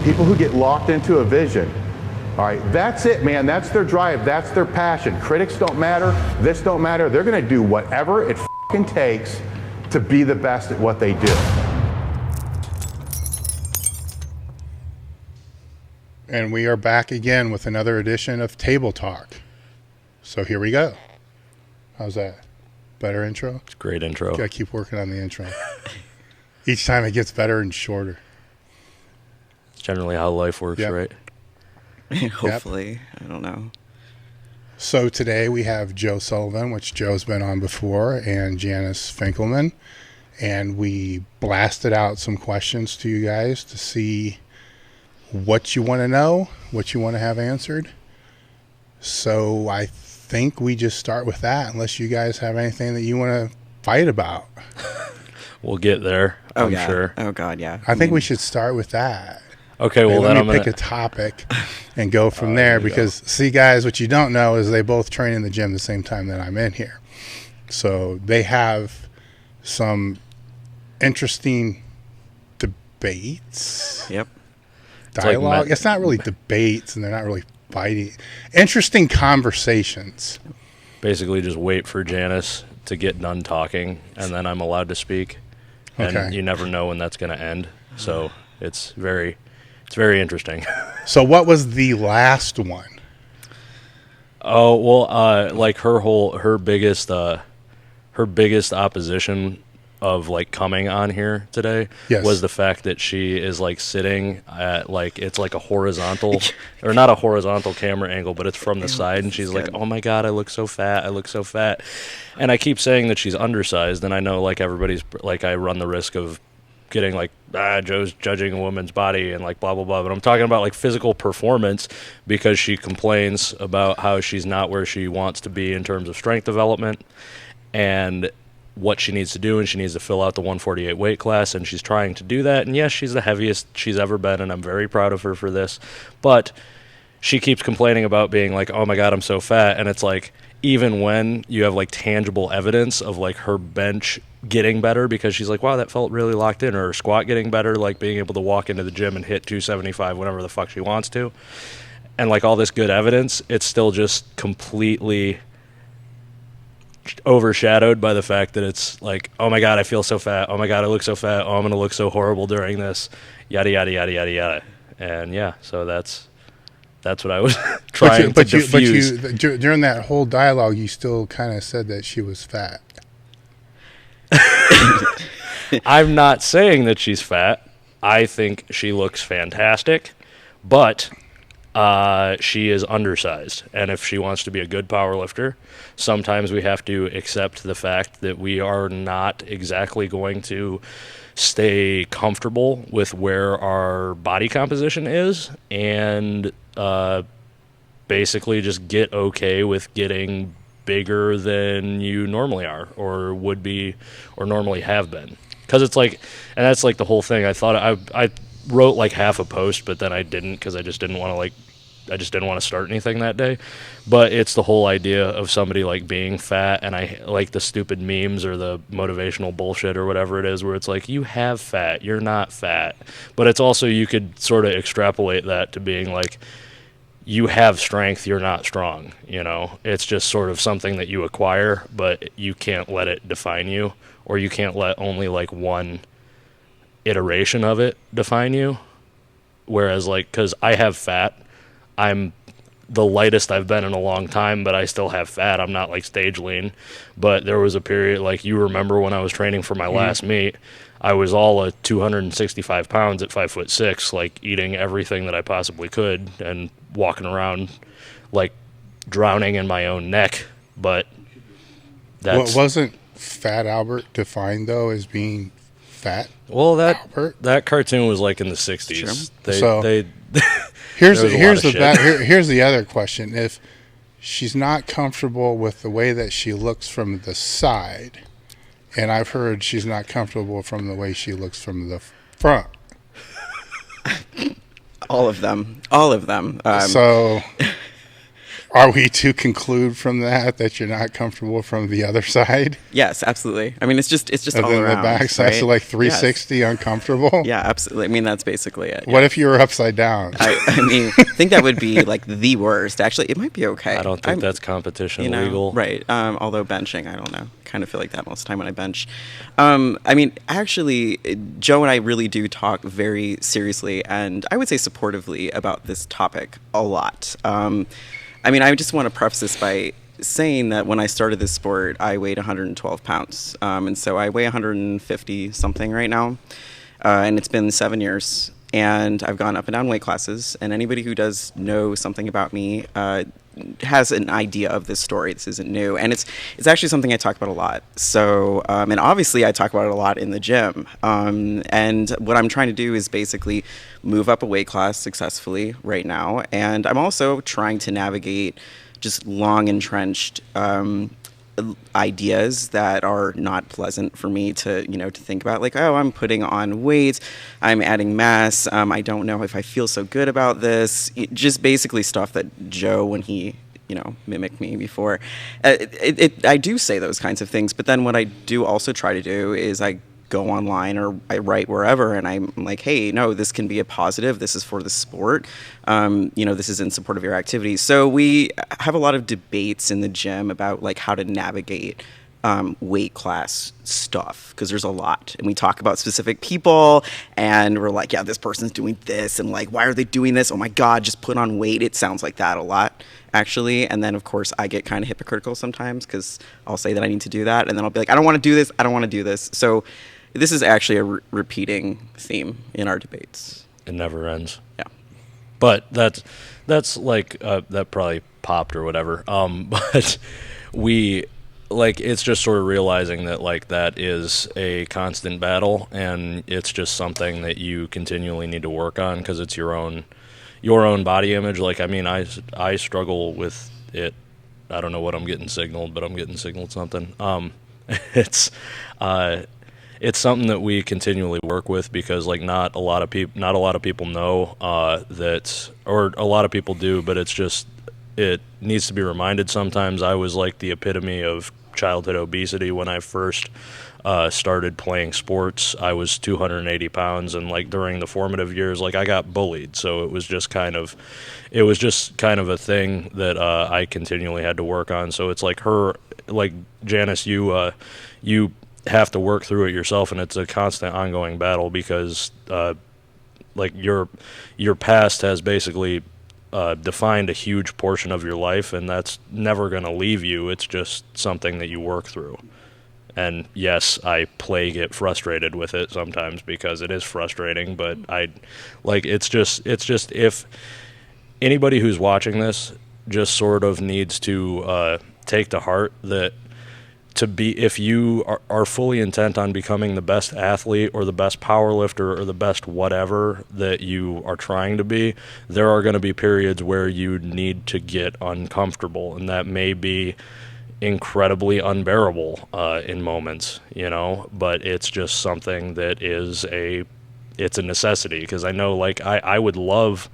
People who get locked into a vision. All right, that's it, man. That's their drive. That's their passion. Critics don't matter. This don't matter. They're going to do whatever it fucking takes to be the best at what they do. And we are back again with another edition of Table Talk. So here we go. How's that? Better intro? It's a great intro. Gotta keep working on the intro. Each time it gets better and shorter. It's generally how life works, right? Hopefully. Yep. I don't know. So today we have Joe Sullivan, which Joe's been on before, and Janis Finkelman. And we blasted out some questions to you guys to see what you want to know, what you want to have answered. So I think we just start with that, unless you guys have anything that you want to fight about. We'll get there, I'm sure. Oh, God, yeah. I think we should start with that. Okay, well, let then me pick a topic and go from there because, see, guys, what you don't know is they both train in the gym the same time that I'm in here. So they have some interesting debates. Yep. Dialogue. It's not really debates, and they're not really fighting. Interesting conversations. Basically, just wait for Janis to get done talking, and then I'm allowed to speak. And you never know when that's going to end. So it's very interesting. So what was the last one? Oh, well, like her biggest opposition of like coming on here today was the fact that she is like sitting at like, it's like a horizontal or not a horizontal camera angle, but it's from the side, and she's like, oh my God, I look so fat. And I keep saying that she's undersized, and I know like everybody's like, I run the risk of getting like, Joe's judging a woman's body and like blah, blah, blah. But I'm talking about like physical performance, because she complains about how she's not where she wants to be in terms of strength development and what she needs to do, and she needs to fill out the 148 weight class, and she's trying to do that. And yes, she's the heaviest she's ever been, and I'm very proud of her for this. But she keeps complaining about being like, oh my God, I'm so fat. And it's like, even when you have like tangible evidence of like her bench getting better, because she's like, wow, that felt really locked in, or her squat getting better, like being able to walk into the gym and hit 275 whenever the fuck she wants to, and like all this good evidence, it's still just completely overshadowed by the fact that it's like, oh my God, I feel so fat. Oh my God, I look so fat. Oh, I'm going to look so horrible during this. Yada, yada, yada, yada, yada. And yeah, so that's what I was trying to diffuse. But during that whole dialogue, you still kind of said that she was fat. I'm not saying that she's fat. I think she looks fantastic, but she is undersized. And if she wants to be a good power lifter, sometimes we have to accept the fact that we are not exactly going to stay comfortable with where our body composition is, and basically just get okay with getting bigger than you normally are, or would be, or normally have been. Because it's like, and that's like the whole thing. I thought I wrote like half a post, but then I didn't, because I just didn't want to start anything that day. But it's the whole idea of somebody like being fat, and I like the stupid memes or the motivational bullshit or whatever it is, where it's like, you have fat, you're not fat. But it's also, you could sort of extrapolate that to being like, you have strength, you're not strong. You know, it's just sort of something that you acquire, but you can't let it define you, or you can't let only like one iteration of it define you. Whereas like, because I have fat, I'm the lightest I've been in a long time, but I still have fat. I'm not like stage lean. But there was a period, like you remember when I was training for my last meet, I was all 265 pounds at 5'6", like eating everything that I possibly could and walking around like drowning in my own neck. But that's... Well, wasn't Fat Albert defined though as being fat? Well, that cartoon was like in the 60s. Here's the other question. If she's not comfortable with the way that she looks from the side, and I've heard she's not comfortable from the way she looks from the front. All of them. So Are we to conclude from that you're not comfortable from the other side? Yes, absolutely. I mean, it's just all Other than around. the back side, right? so like 360 Yes. uncomfortable? Yeah, absolutely. I mean, that's basically it. What if you were upside down? I mean, I think that would be like the worst. Actually, it might be okay. I don't think that's competition legal. Right. Although benching, I don't know. Kind of feel like that most of the time when I bench. I mean, actually, Joe and I really do talk very seriously and I would say supportively about this topic a lot. I mean, I just want to preface this by saying that when I started this sport, I weighed 112 pounds. And so I weigh 150 something right now. And it's been 7 years. And I've gone up and down weight classes. And anybody who does know something about me has an idea of this story. This isn't new. And it's actually something I talk about a lot. So, and obviously I talk about it a lot in the gym. And what I'm trying to do is basically move up a weight class successfully right now. And I'm also trying to navigate just long entrenched ideas that are not pleasant for me to think about, like, oh, I'm putting on weight, I'm adding mass, I don't know if I feel so good about this. Just basically stuff that Joe, when he mimicked me before, I do say those kinds of things, but then what I do also try to do is I go online or I write wherever and I'm like, hey, no, this can be a positive. This is for the sport. This is in support of your activities. So we have a lot of debates in the gym about like how to navigate weight class stuff, because there's a lot, and we talk about specific people and we're like, yeah, this person's doing this and like, why are they doing this? Oh my God, just put on weight. It sounds like that a lot, actually. And then of course I get kind of hypocritical sometimes because I'll say that I need to do that and then I'll be like, I don't want to do this. I don't want to do this. So this is actually a repeating theme in our debates. It never ends. Yeah. But that's like that probably popped or whatever. But we like, it's just sort of realizing that like that is a constant battle, and it's just something that you continually need to work on because it's your own body image. Like, I mean, I struggle with it. I don't know what I'm getting signaled, but I'm getting signaled something. It's something that we continually work with because like not a lot of people know that, or a lot of people do, but it's just, it needs to be reminded sometimes. I was like the epitome of childhood obesity when I first started playing sports. I was 280 pounds, and like during the formative years, like I got bullied. So it was just kind of a thing that I continually had to work on. So it's like Janis, you have to work through it yourself, and it's a constant ongoing battle because like your past has basically defined a huge portion of your life, and that's never going to leave you. It's just something that you work through. And yes, I get frustrated with it sometimes because it is frustrating, but it's just if anybody who's watching this sort of needs to take to heart that if you are fully intent on becoming the best athlete or the best powerlifter or the best whatever that you are trying to be, there are going to be periods where you need to get uncomfortable, and that may be incredibly unbearable in moments, but it's just something that it's a necessity, because I know like I would have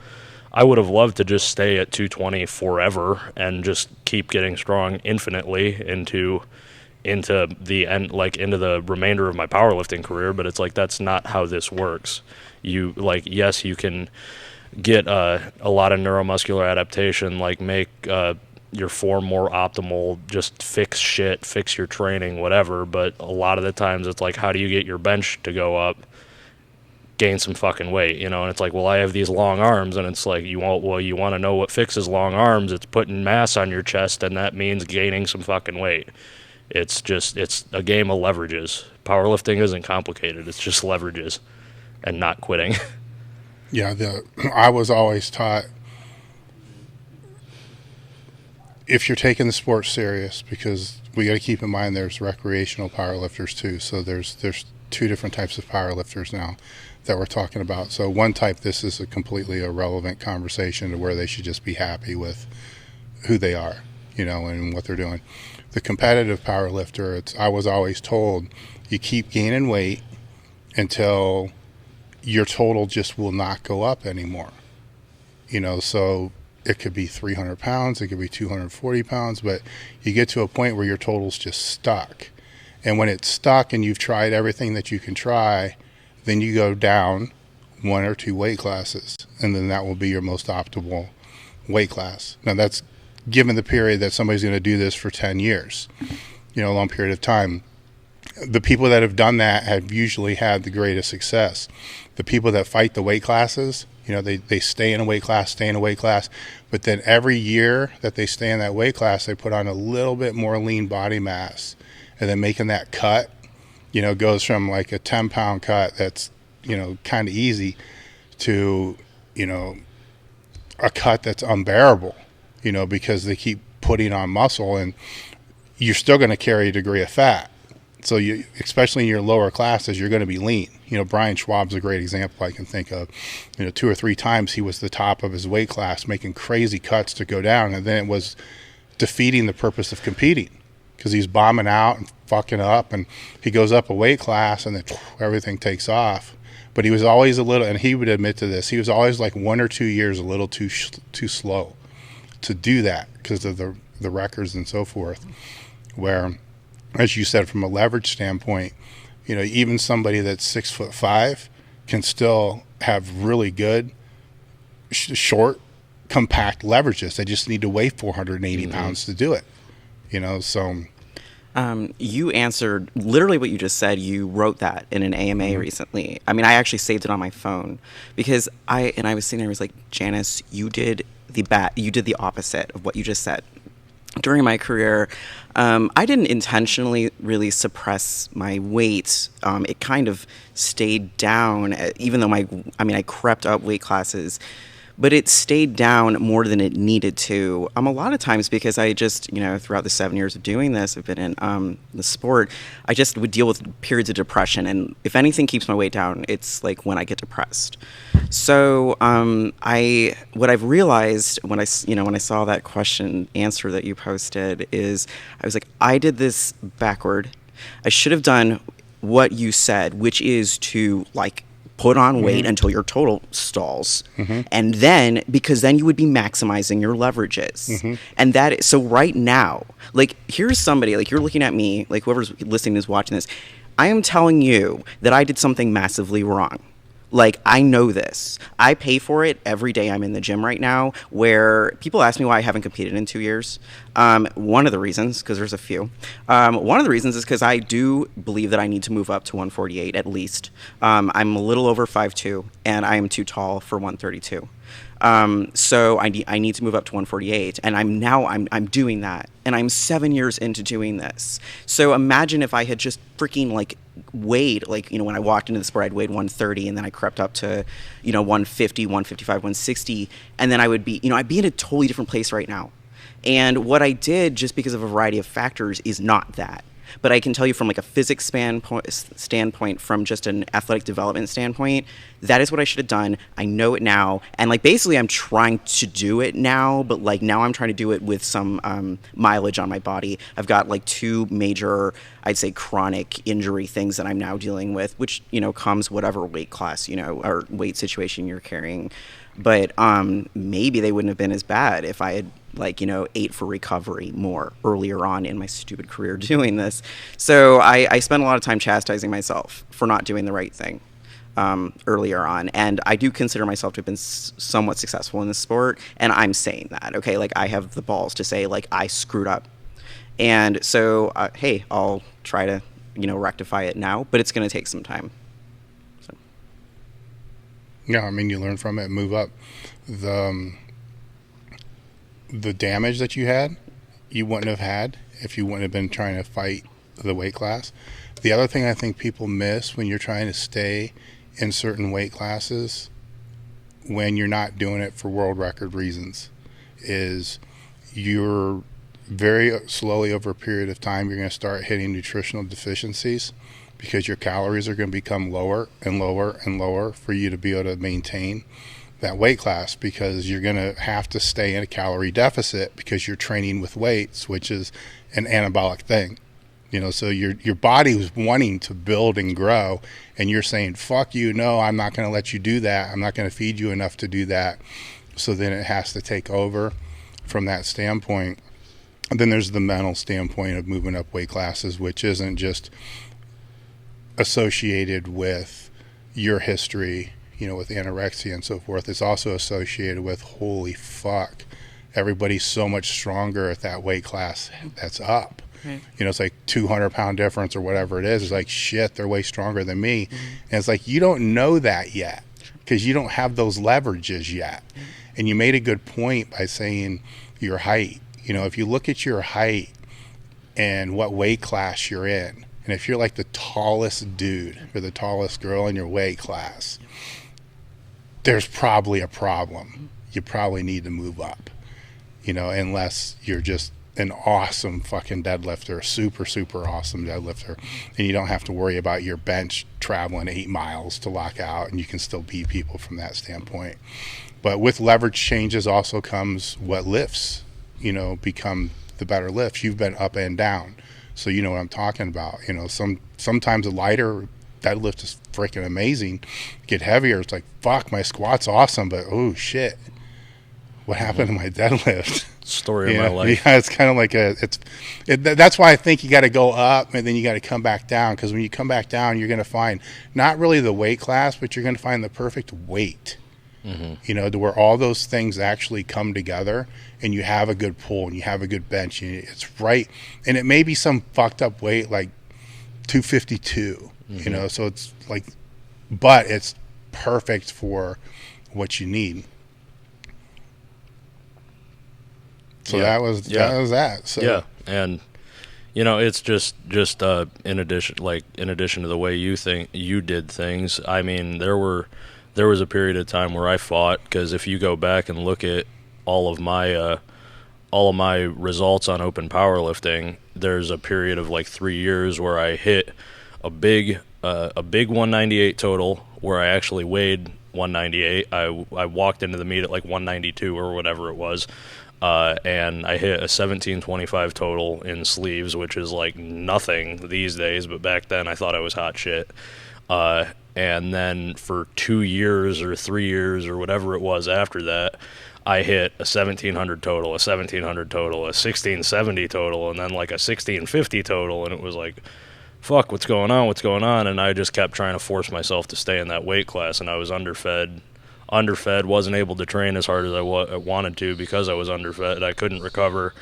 loved to just stay at 220 forever and just keep getting strong infinitely into the end, like into the remainder of my powerlifting career, but it's like that's not how this works. You like, yes, you can get a lot of neuromuscular adaptation, like make your form more optimal, just fix your training, whatever, but a lot of the times it's like, how do you get your bench to go up? Gain some fucking weight, and it's like, well, I have these long arms, and it's like, you want to know what fixes long arms? It's putting mass on your chest, and that means gaining some fucking weight. It's a game of leverages. Powerlifting isn't complicated. It's just leverages and not quitting. Yeah, I was always taught, if you're taking the sport serious, because we got to keep in mind there's recreational powerlifters too. So there's two different types of powerlifters now that we're talking about. So one type, this is a completely irrelevant conversation to where they should just be happy with who they are, and what they're doing. The competitive powerlifter, I was always told, you keep gaining weight until your total just will not go up anymore. So It could be 300 pounds, it could be 240 pounds, but you get to a point where your total's just stuck. And when it's stuck and you've tried everything that you can try, then you go down 1 or 2 weight classes, and then that will be your most optimal weight class. Now, that's given the period that somebody's going to do this for 10 years, a long period of time. The people that have done that have usually had the greatest success. The people that fight the weight classes, they stay in a weight class, but then every year that they stay in that weight class, they put on a little bit more lean body mass, and then making that cut, goes from like a 10-pound cut that's, kind of easy to, a cut that's unbearable, because they keep putting on muscle, and you're still going to carry a degree of fat. So you, especially in your lower classes, you're going to be lean. Brian Schwab's a great example I can think of. 2 or 3 times he was the top of his weight class, making crazy cuts to go down, and then it was defeating the purpose of competing, because he's bombing out and fucking up, and he goes up a weight class, and then everything takes off. But he was always a little, and he would admit to this, he was always like 1 or 2 years a little too slow to do that because of the records and so forth, where, as you said, from a leverage standpoint, even somebody that's 6'5" can still have really good, short, compact leverages. They just need to weigh 480 pounds to do it. So. You answered literally what you just said. You wrote that in an AMA recently. I mean, I actually saved it on my phone because I was sitting there. I was like, Janis, you did the opposite of what you just said. During my career, I didn't intentionally really suppress my weight. It kind of stayed down, even though I crept up weight classes, but it stayed down more than it needed to. A lot of times because I just, throughout the 7 years of doing this, I've been in the sport, I just would deal with periods of depression. And if anything keeps my weight down, it's like when I get depressed. So what I've realized when I saw that question answer that you posted is I was like, I did this backward. I should have done what you said, which is to put on weight until your total stalls. And then, because then you would be maximizing your leverages. And so right now, here's somebody, you're looking at me, whoever's listening is watching this, I am telling you that I did something massively wrong. I know this. I pay for it every day I'm in the gym right now, where people ask me why I haven't competed in 2 years. One of the reasons, because there's a few, one of the reasons is because I do believe that I need to move up to 148 at least. I'm a little over 5'2", and I am too tall for 132. So I need to move up to 148, and I'm doing that, and I'm 7 years into doing this. So imagine if I had just freaking weighed, when I walked into the sport, I'd weighed 130, and then I crept up to, 150, 155, 160, and then I would be, I'd be in a totally different place right now. And what I did, just because of a variety of factors, is not that. But I can tell you from a physics standpoint, from just an athletic development standpoint, that is what I should have done. I know it now. And basically I'm trying to do it now, but now I'm trying to do it with some mileage on my body. I've got 2 major, I'd say, chronic injury things that I'm now dealing with, which, comes whatever weight class, or weight situation you're carrying. But maybe they wouldn't have been as bad if I had ate for recovery more earlier on in my stupid career doing this. So I spent a lot of time chastising myself for not doing the right thing earlier on. And I do consider myself to have been somewhat successful in this sport. And I'm saying that, okay? I have the balls to say, I screwed up. And so, hey, I'll try to, rectify it now, but it's going to take some time. So. Yeah, you learn from it and move up. The damage that you had, you wouldn't have had if you wouldn't have been trying to fight the weight class. The other thing I think people miss when you're trying to stay in certain weight classes, when you're not doing it for world record reasons, is you're very slowly over a period of time, you're going to start hitting nutritional deficiencies because your calories are going to become lower and lower and lower for you to be able to maintain that weight class, because you're going to have to stay in a calorie deficit because you're training with weights, which is an anabolic thing. So your body was wanting to build and grow, and you're saying, fuck you, no, I'm not going to let you do that. I'm not going to feed you enough to do that. So then it has to take over from that standpoint. And then there's the mental standpoint of moving up weight classes, which isn't just associated with your history, with anorexia and so forth. It's also associated with, holy fuck, everybody's so much stronger at that weight class that's up. Right. It's like 200-pound difference or whatever it is. It's like, shit, they're way stronger than me. And it's like, you don't know that yet because you don't have those leverages yet. And you made a good point by saying your height. If you look at your height and what weight class you're in, and if you're like the tallest dude or the tallest girl in your weight class, there's probably a problem. You probably need to move up, unless you're just an awesome fucking deadlifter, super, super awesome deadlifter, and you don't have to worry about your bench traveling 8 miles to lock out, and you can still beat people from that standpoint. But with leverage changes also comes what lifts, become the better lifts. You've been up and down, so you know what I'm talking about. Sometimes a lighter deadlift is freaking amazing. Get heavier, it's like, fuck, my squat's awesome, but oh shit, what happened to my deadlift? Story of my life. Yeah, it's kind of like that's why I think you got to go up and then you got to come back down, because when you come back down, you're going to find not really the weight class, but you're going to find the perfect weight. To where all those things actually come together and you have a good pull and you have a good bench and it's right. And it may be some fucked up weight like 252, so it's like, but it's perfect for what you need. So that was that. So yeah, and it's just in addition to the way you did things. I mean, there was a period of time where I fought, because if you go back and look at all of my results on open powerlifting, there's a period of like 3 years where I hit a big 198 total, where I actually weighed 198. I walked into the meet at like 192 or whatever it was. And I hit a 1725 total in sleeves, which is like nothing these days, but back then I thought I was hot shit. And then for 2 years or 3 years or whatever it was after that, I hit a 1700 total, a 1700 total, a 1670 total, and then like a 1650 total, and it was like, fuck, what's going on? And I just kept trying to force myself to stay in that weight class, and I was underfed, wasn't able to train as hard as I wanted to because I was underfed. I couldn't recover.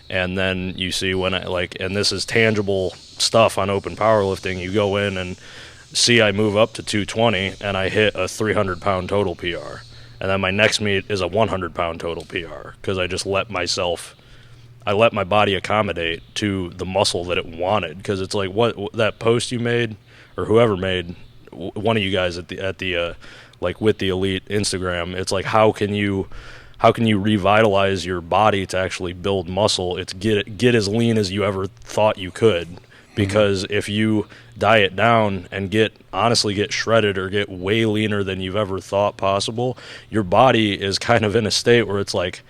And then you see when and this is tangible stuff on open powerlifting, you go in and see I move up to 220 and I hit a 300-pound total PR. And then my next meet is a 100-pound total PR, because I just let my body accommodate to the muscle that it wanted. Because it's like what that post you made, or whoever made, one of you guys at the like with the Elite Instagram, it's like how can you revitalize your body to actually build muscle? It's get as lean as you ever thought you could, because if you diet down and get shredded or get way leaner than you've ever thought possible, your body is kind of in a state where it's like,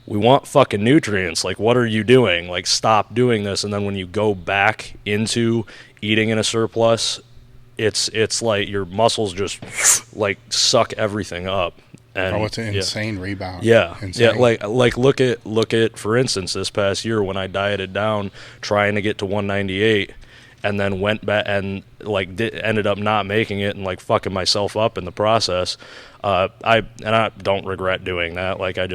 we want fucking nutrients. Like, what are you doing? Like, stop doing this. And then when you go back into eating in a surplus, it's like your muscles just like suck everything up. And it's an insane rebound. Yeah. Insane. Yeah. Like look at, for instance, this past year when I dieted down trying to get to 198 and then went back and ended up not making it and like fucking myself up in the process. I don't regret doing that. Like, I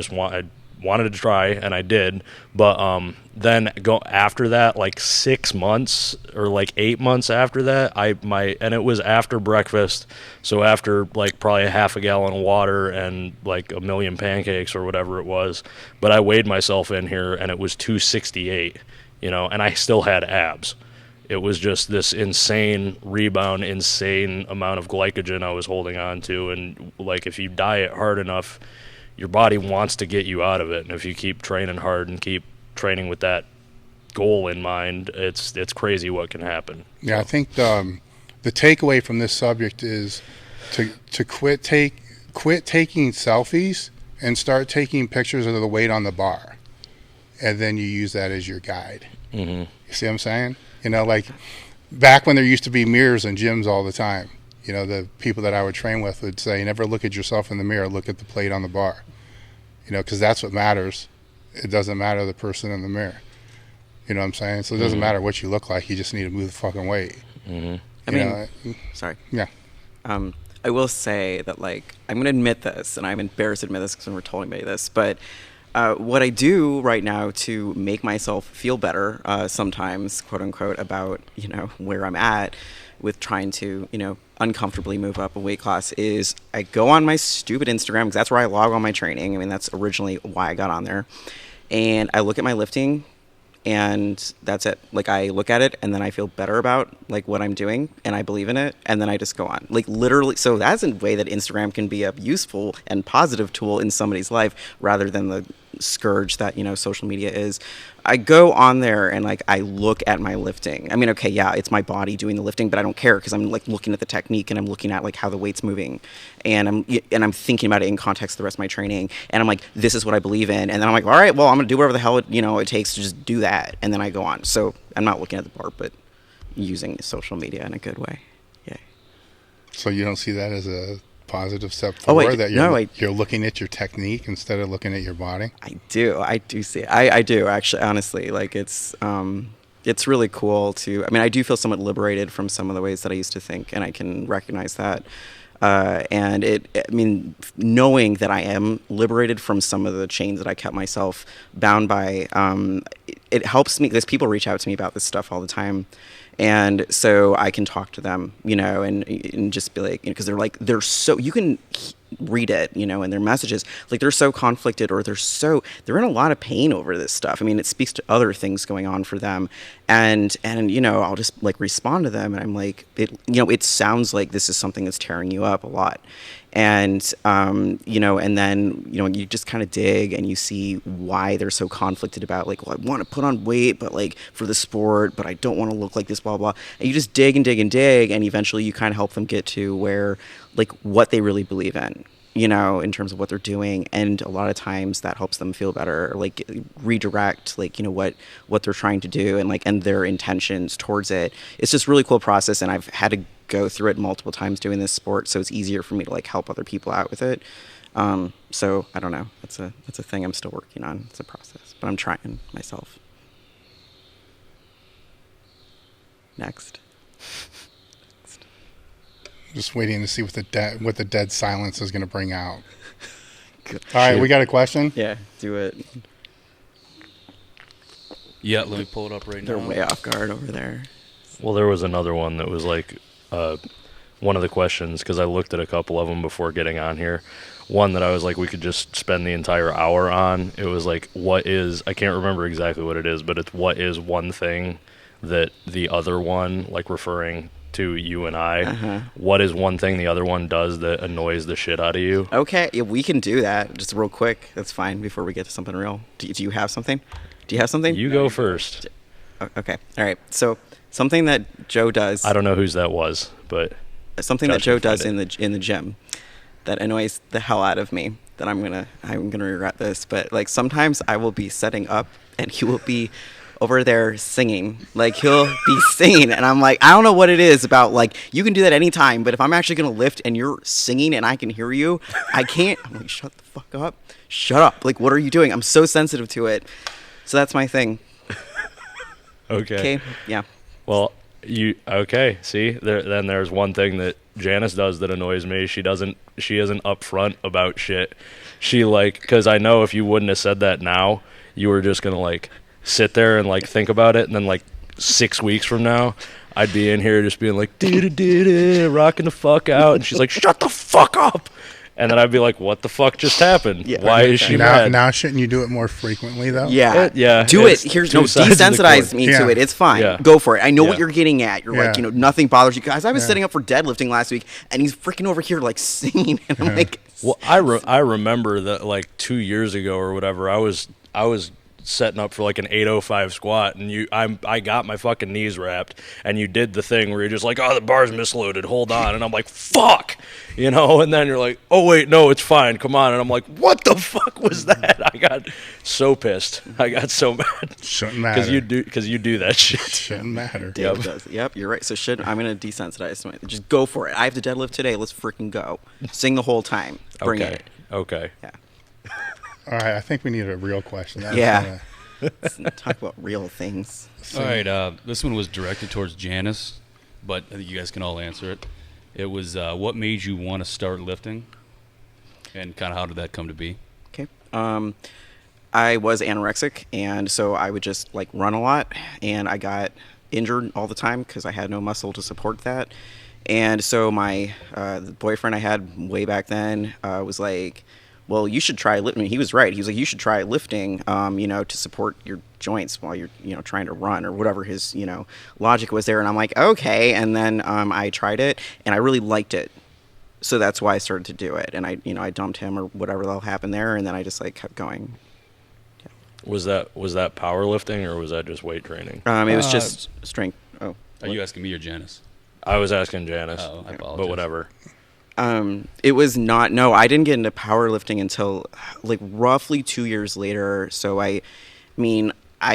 wanted to try, and I did, but then go after that, like 6 months or like 8 months after that, and it was after breakfast, so after like probably a half a gallon of water and like a million pancakes or whatever it was, but I weighed myself in here and it was 268, and I still had abs. It was just this insane rebound, insane amount of glycogen I was holding on to, and like if you diet hard enough, your body wants to get you out of it, and if you keep training hard and keep training with that goal in mind, it's crazy what can happen. Yeah, I think the takeaway from this subject is to quit taking selfies and start taking pictures of the weight on the bar, and then you use that as your guide. Mm-hmm. You see what I'm saying? Like back when there used to be mirrors in gyms all the time. The people that I would train with would say, never look at yourself in the mirror, look at the plate on the bar. because that's what matters. It doesn't matter the person in the mirror. You know what I'm saying? So it doesn't matter what you look like. You just need to move the fucking weight. I mean, sorry. Yeah. I will say that, like, I'm going to admit this, and I'm embarrassed to admit this because I never told anybody this, but what I do right now to make myself feel better sometimes, quote unquote, about, where I'm at with trying to, uncomfortably move up a weight class is I go on my stupid Instagram, because that's where I log all my training. I mean, that's originally why I got on there. And I look at my lifting, and that's it. Like, I look at it and then I feel better about like what I'm doing and I believe in it, and then I just go on. Like, literally, so that's a way that Instagram can be a useful and positive tool in somebody's life rather than the scourge that social media is. I go on there and like I look at my lifting. I mean, okay, yeah, it's my body doing the lifting, but I don't care because I'm like looking at the technique and I'm looking at like how the weight's moving, and I'm thinking about it in context of the rest of my training, and I'm like, this is what I believe in, and then I'm like, all right, well, I'm gonna do whatever the hell it takes to just do that, and then I go on. So I'm not looking at the bar, but using social media in a good way. Yeah. So you don't see that as a positive step forward, that you're looking at your technique instead of looking at your body? I do see it. I do, actually, honestly. Like, it's really cool to, I mean, I do feel somewhat liberated from some of the ways that I used to think, and I can recognize that. And knowing that I am liberated from some of the chains that I kept myself bound by, it helps me, because people reach out to me about this stuff all the time. And so I can talk to them, and just be like, because they're so, you can read it, in their messages, like they're so conflicted, or they're in a lot of pain over this stuff. I mean, it speaks to other things going on for them. And I'll just like respond to them, and I'm like, it sounds like this is something that's tearing you up a lot. And, and then, you just kind of dig and you see why they're so conflicted about, like, well, I want to put on weight, but like for the sport, but I don't want to look like this, blah, blah. And you just dig and dig and dig. And eventually you kind of help them get to where, like, what they really believe in, in terms of what they're doing. And a lot of times that helps them feel better, like redirect, like, what they're trying to do, and like, and their intentions towards it. It's just a really cool process. And I've had to go through it multiple times doing this sport, so it's easier for me to like help other people out with it. So I don't know. That's a thing I'm still working on. It's a process, but I'm trying myself. Next. Just waiting to see what the dead silence is going to bring out. Good. All right, we got a question. Yeah, do it. Yeah, let me pull it up right now. They're way off guard over there. Well, there was another one that was like one of the questions, because I looked at a couple of them before getting on here. One that I was like, we could just spend the entire hour on. It was like, I can't remember exactly what it is, but it's what is one thing that the other one, like referring to you and I, what is one thing the other one does that annoys the shit out of you? Okay, yeah, we can do that just real quick. That's fine before we get to something real. Do you have something? You go first. Okay, all right. So something that Joe does. I don't know whose that was, but something that Joe does in the gym that annoys the hell out of me. That I'm gonna regret this, but like sometimes I will be setting up and he will be over there singing. Like, he'll be singing, and I'm like, I don't know what it is about, like, you can do that anytime, but if I'm actually gonna lift and you're singing and I can hear you, I can't. I'm like, shut the fuck up. Shut up. Like, what are you doing? I'm so sensitive to it. So that's my thing. Okay. Yeah. Well, see, then there's one thing that Janis does that annoys me. She isn't upfront about shit. She, like, because I know if you wouldn't have said that now, you were just gonna like sit there and like think about it, and then like 6 weeks from now I'd be in here just being like rocking the fuck out, and she's like, shut the fuck up, and then I'd be like, what the fuck just happened? Yeah. Why is she mad? Now shouldn't you do it more frequently though? Yeah. Do it. Here's desensitize me to it. It's fine. Yeah. Go for it. I know what you're getting at. You're like, nothing bothers you guys. I was setting up for deadlifting last week, and he's freaking over here like singing, and I'm like, well, I remember that like 2 years ago or whatever, I was setting up for like an 805 squat, and I got my fucking knees wrapped, and you did the thing where you're just like, oh, the bar's misloaded, hold on, and I'm like, fuck, and then you're like, oh wait, no, it's fine, come on, and I'm like, what the fuck was that? I got so pissed. I got so mad. Shouldn't matter. Because you do that shit. Shouldn't matter. Dave does. Yep, you're right. So I'm gonna desensitize. Just go for it. I have to deadlift today. Let's freaking go. Sing the whole time. Bring it. Okay. Yeah. All right, I think we need a real question. That was Yeah. Let's talk about real things. All right, this one was directed towards Janis, but I think you guys can all answer it. It was what made you want to start lifting, and kind of how did that come to be? Okay. I was anorexic, and so I would just like run a lot, and I got injured all the time because I had no muscle to support that. And so my the boyfriend I had way back then was like, well, you should try lifting. He was right. He was like, you should try lifting, to support your joints while you're, trying to run or whatever his, logic was there. And I'm like, okay. And then I tried it and I really liked it. So that's why I started to do it. And I dumped him or whatever the hell happened there. And then I just like kept going. Was that powerlifting or was that just weight training? It was just strength. Oh, Are you asking me or Janis? I was asking Janis, Oh, I apologize. but whatever. It was not, no, I didn't get into powerlifting until like roughly 2 years later. So I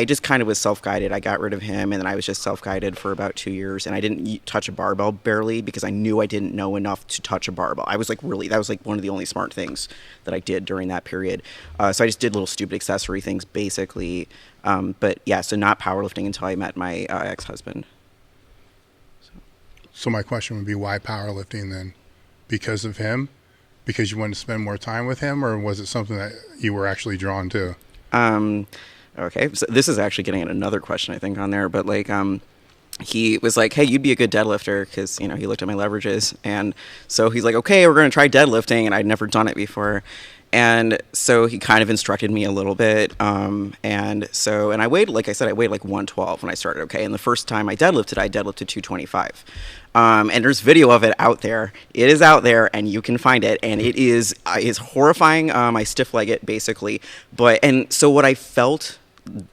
just kind of was self-guided. I got rid of him and then I was just self-guided for about 2 years and I didn't touch a barbell barely because I knew I didn't know enough to touch a barbell. That was like one of the only smart things that I did during that period. So I just did little stupid accessory things basically. But yeah, so not powerlifting until I met my ex-husband. So my question would be, why powerlifting then? Because of him? Because you wanted to spend more time with him, or was it something that you were actually drawn to? Okay, so this is actually getting at another question I think on there, but like he was like, hey, you'd be a good deadlifter because he looked at my leverages, and so he's like, okay, we're gonna try deadlifting, and I'd never done it before. And so he kind of instructed me a little bit. And I weighed, like I said, I weighed like 112 when I started. Okay. And the first time I deadlifted 225. And there's video of it out there. It is out there and you can find it. And it is horrifying. I stiff leg it basically. And so what I felt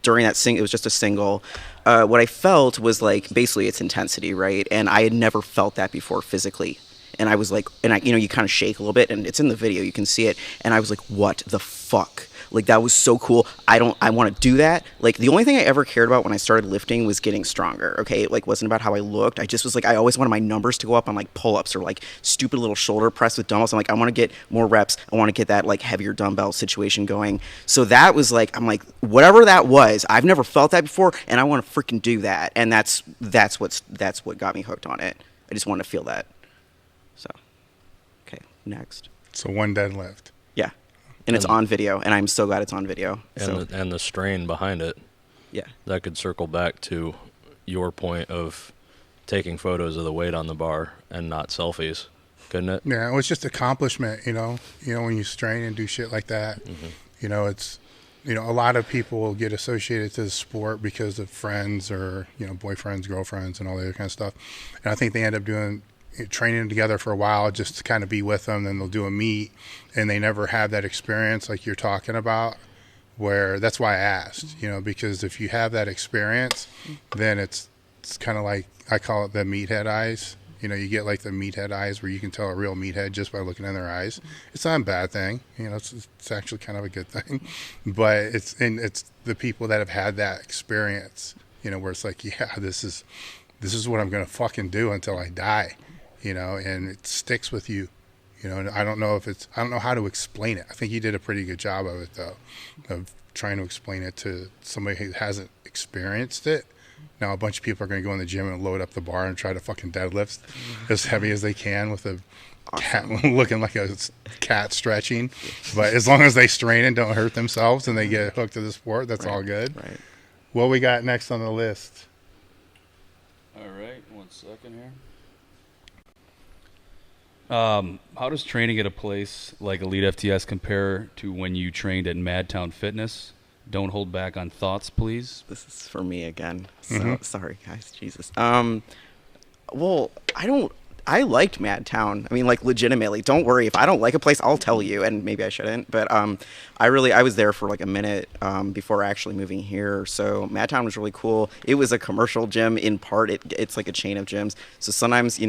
during that it was just a single. What I felt was like basically its intensity, right? And I had never felt that before physically. And I was like, you kind of shake a little bit, and it's in the video, you can see it. And I was like, what the fuck? Like, that was so cool. I want to do that. Like, the only thing I ever cared about when I started lifting was getting stronger, okay? It, like, wasn't about how I looked. I just was like, I always wanted my numbers to go up on, like, pull-ups or, like, stupid little shoulder press with dumbbells. I'm like, I want to get more reps. I want to get that, like, heavier dumbbell situation going. So that was, like, I'm like, whatever that was, I've never felt that before, and I want to freaking do that. And that's what got me hooked on it. I just wanted to feel that. So, okay, next. So one deadlift. Yeah, and it's on video, and I'm so glad it's on video. And the strain behind it. Yeah. That could circle back to your point of taking photos of the weight on the bar and not selfies, couldn't it? Yeah, it was just accomplishment, when you strain and do shit like that. Mm-hmm. It's, a lot of people will get associated to the sport because of friends or, boyfriends, girlfriends, and all that kind of stuff. And I think they end up training together for a while just to kind of be with them. Then they'll do a meet and they never have that experience like you're talking about, where that's why I asked, because if you have that experience, then it's kind of like, I call it the meathead eyes. You get like the meathead eyes where you can tell a real meathead just by looking in their eyes. It's not a bad thing. It's actually kind of a good thing, but it's the people that have had that experience, where it's like, yeah, this is what I'm going to fucking do until I die. And it sticks with you, and I don't know how to explain it. I think you did a pretty good job of it though, of trying to explain it to somebody who hasn't experienced it. Now a bunch of people are going to go in the gym and load up the bar and try to fucking deadlift as heavy as they can with a cat looking like a cat stretching. But as long as they strain and don't hurt themselves and they get hooked to the sport, that's all good. Right. What we got next on the list? All right, 1 second here. How does training at a place like Elite FTS compare to when you trained at Madtown Fitness? Don't hold back on thoughts, please. This is for me again. So sorry, guys. Jesus. Well, I liked Madtown. I mean, like, legitimately. Don't worry. If I don't like a place, I'll tell you, and maybe I shouldn't. But I was there for like a minute before actually moving here. So Madtown was really cool. It was a commercial gym in part. It's like a chain of gyms. So sometimes,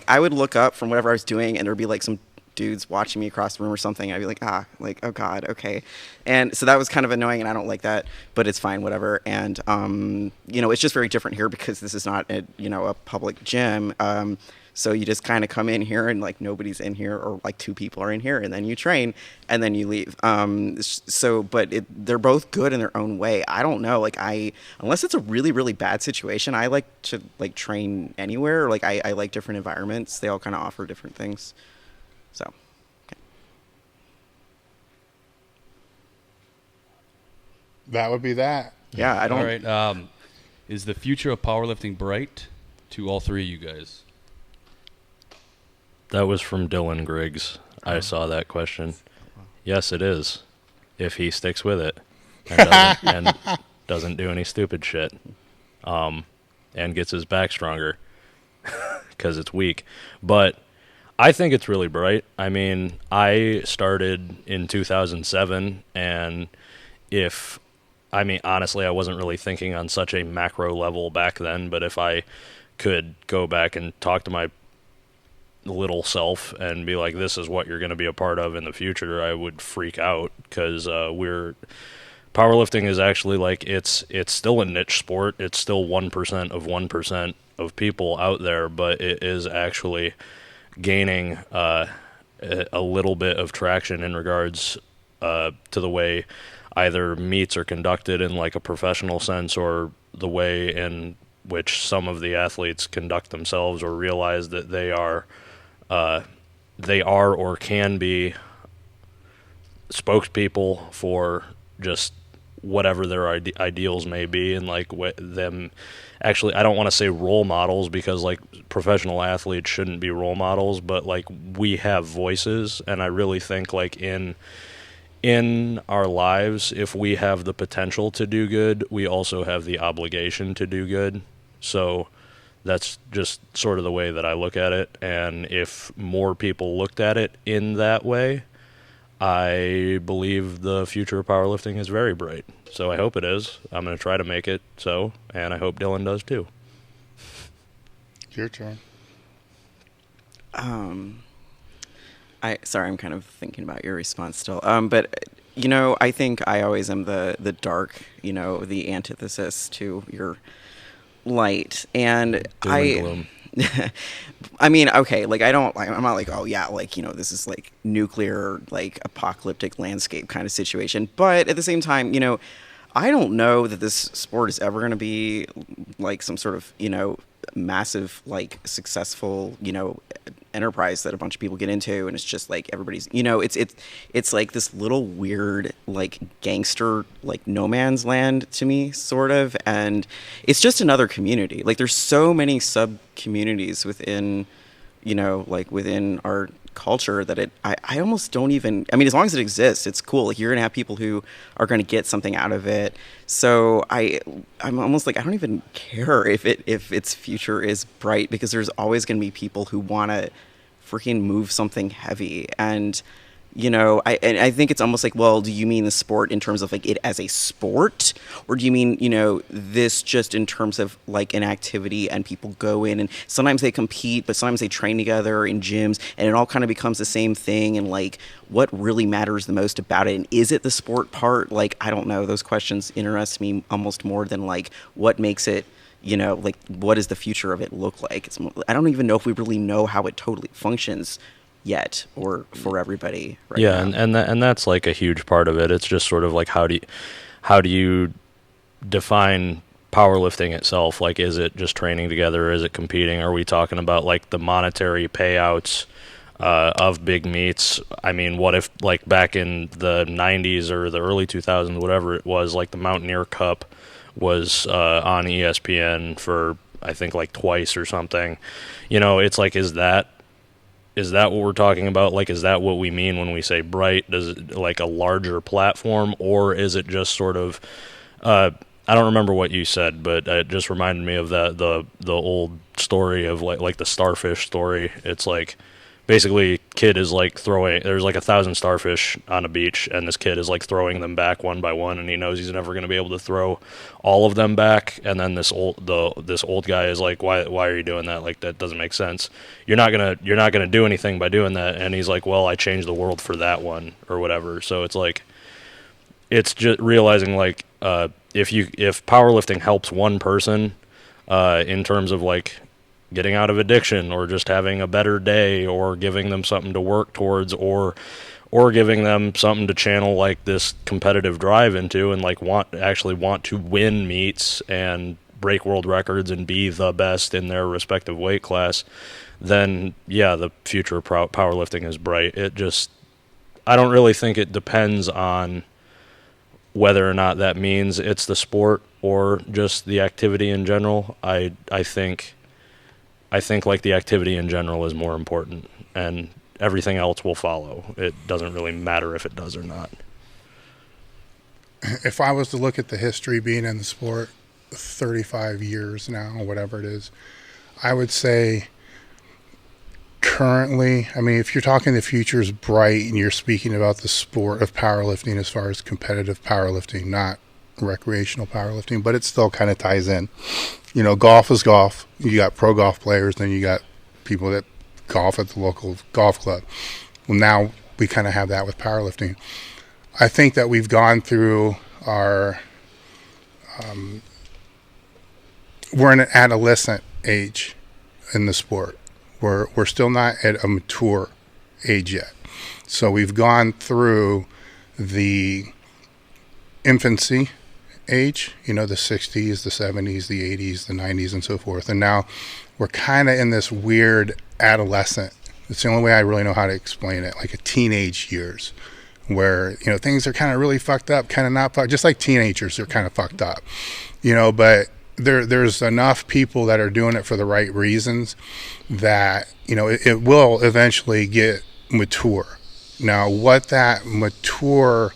I would look up from whatever I was doing, and there'd be like some dudes watching me across the room or something. I'd be like, oh God, okay. And so that was kind of annoying, and I don't like that, but it's fine, whatever. And, it's just very different here because this is not a public gym. So you just kind of come in here and like nobody's in here, or like 2 people are in here, and then you train and then you leave. They're both good in their own way. I don't know, like unless it's a really, really bad situation, I like to like train anywhere. Like I like different environments. They all kind of offer different things. So, okay. That would be that. Yeah, I don't. All right. Is the future of powerlifting bright to all 3 of you guys? That was from Dylan Griggs. I saw that question. Yes, it is. If he sticks with it and doesn't do any stupid shit, and gets his back stronger because it's weak. But I think it's really bright. I mean, I started in 2007, and honestly, I wasn't really thinking on such a macro level back then, but if I could go back and talk to my little self and be like, this is what you're going to be a part of in the future, I would freak out, because powerlifting is actually like, it's still a niche sport. It's still 1% of 1% of people out there, but it is actually gaining a little bit of traction in regards to the way either meets are conducted in like a professional sense, or the way in which some of the athletes conduct themselves, or realize that they are or can be spokespeople for just whatever their ideals may be, and like them actually, I don't want to say role models, because like professional athletes shouldn't be role models, but like we have voices, and I really think like in our lives, if we have the potential to do good, we also have the obligation to do good. So that's just sort of the way that I look at it. And if more people looked at it in that way, I believe the future of powerlifting is very bright. So I hope it is. I'm going to try to make it so, and I hope Dylan does too. Your turn. Sorry, I'm kind of thinking about your response still. But you know, I think I always am the dark, you know, the antithesis to your light. And Doom and gloom. I mean, okay, like I'm not like, oh yeah, like, you know, this is like nuclear, like apocalyptic landscape kind of situation. But at the same time, you know, I don't know that this sport is ever going to be like some sort of, you know, massive, like successful, you know, enterprise that a bunch of people get into, and it's just like everybody's, you know, it's like this little weird like gangster like no man's land to me, sort of. And it's just another community. Like there's so many sub communities within, you know, like within our culture that I almost don't even, I mean, as long as it exists, it's cool. Like you're gonna have people who are gonna get something out of it. So I'm almost like, I don't even care if its future is bright, because there's always gonna be people who want to freaking move something heavy. And you know, I think it's almost like, well, do you mean the sport in terms of like it as a sport, or do you mean, you know, this just in terms of like an activity, and people go in and sometimes they compete, but sometimes they train together in gyms, and it all kind of becomes the same thing. And like, what really matters the most about it? And is it the sport part? Like, I don't know. Those questions interest me almost more than like what makes it, you know, like what does the future of it look like? I don't even know if we really know how it totally functions yet, or for everybody right yeah now. and that's like a huge part of it. It's just sort of like, how do you define powerlifting itself? Like, is it just training together? Is it competing? Are we talking about like the monetary payouts of big meets? I mean, what if like back in the 90s or the early 2000s, whatever it was, like the Mountaineer Cup was on ESPN for I think like twice or something. You know, it's like, is that what we're talking about? Like, is that what we mean when we say bright? Does it like a larger platform, or is it just sort of, I don't remember what you said, but it just reminded me of the old story of like the starfish story. It's like, basically kid is like there's like 1,000 starfish on a beach, and this kid is like throwing them back one by one, and he knows he's never going to be able to throw all of them back. And then this old guy is like, why are you doing that? Like, that doesn't make sense. You're not gonna do anything by doing that. And he's like, well, I changed the world for that one, or whatever. So it's like, it's just realizing like, if powerlifting helps one person in terms of like getting out of addiction, or just having a better day, or giving them something to work towards, or giving them something to channel like this competitive drive into, and like want to win meets and break world records and be the best in their respective weight class, then yeah, the future of powerlifting is bright. I don't really think it depends on whether or not that means it's the sport or just the activity in general. I think like the activity in general is more important, and everything else will follow. It doesn't really matter if it does or not. If I was to look at the history being in the sport, 35 years now, whatever it is, I would say currently, I mean, if you're talking the future is bright and you're speaking about the sport of powerlifting as far as competitive powerlifting, not recreational powerlifting, but it still kind of ties in. You know, golf is golf. You got pro golf players, then you got people that golf at the local golf club. Well, now we kind of have that with powerlifting. I think that we've gone through our we're in an adolescent age in the sport. We're still not at a mature age yet. So we've gone through the infancy age, you know, the 60s, the 70s, the 80s, the 90s, and so forth. And now we're kind of in this weird adolescent. It's the only way I really know how to explain it, like a teenage years, where, you know, things are kind of really fucked up, kind of not fucked, just like teenagers are kind of fucked up, you know, but there's enough people that are doing it for the right reasons that, you know, it will eventually get mature. Now, what that mature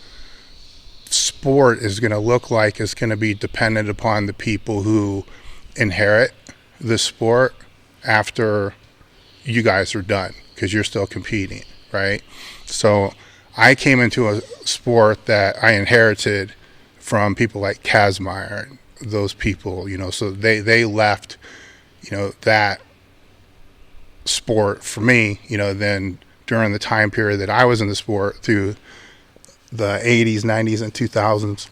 sport is going to look like is going to be dependent upon the people who inherit the sport after you guys are done, because you're still competing, right? So I came into a sport that I inherited from people like Kazmaier and those people, you know, so they left, you know, that sport for me, you know. Then during the time period that I was in the sport through the 80s, 90s, and 2000s,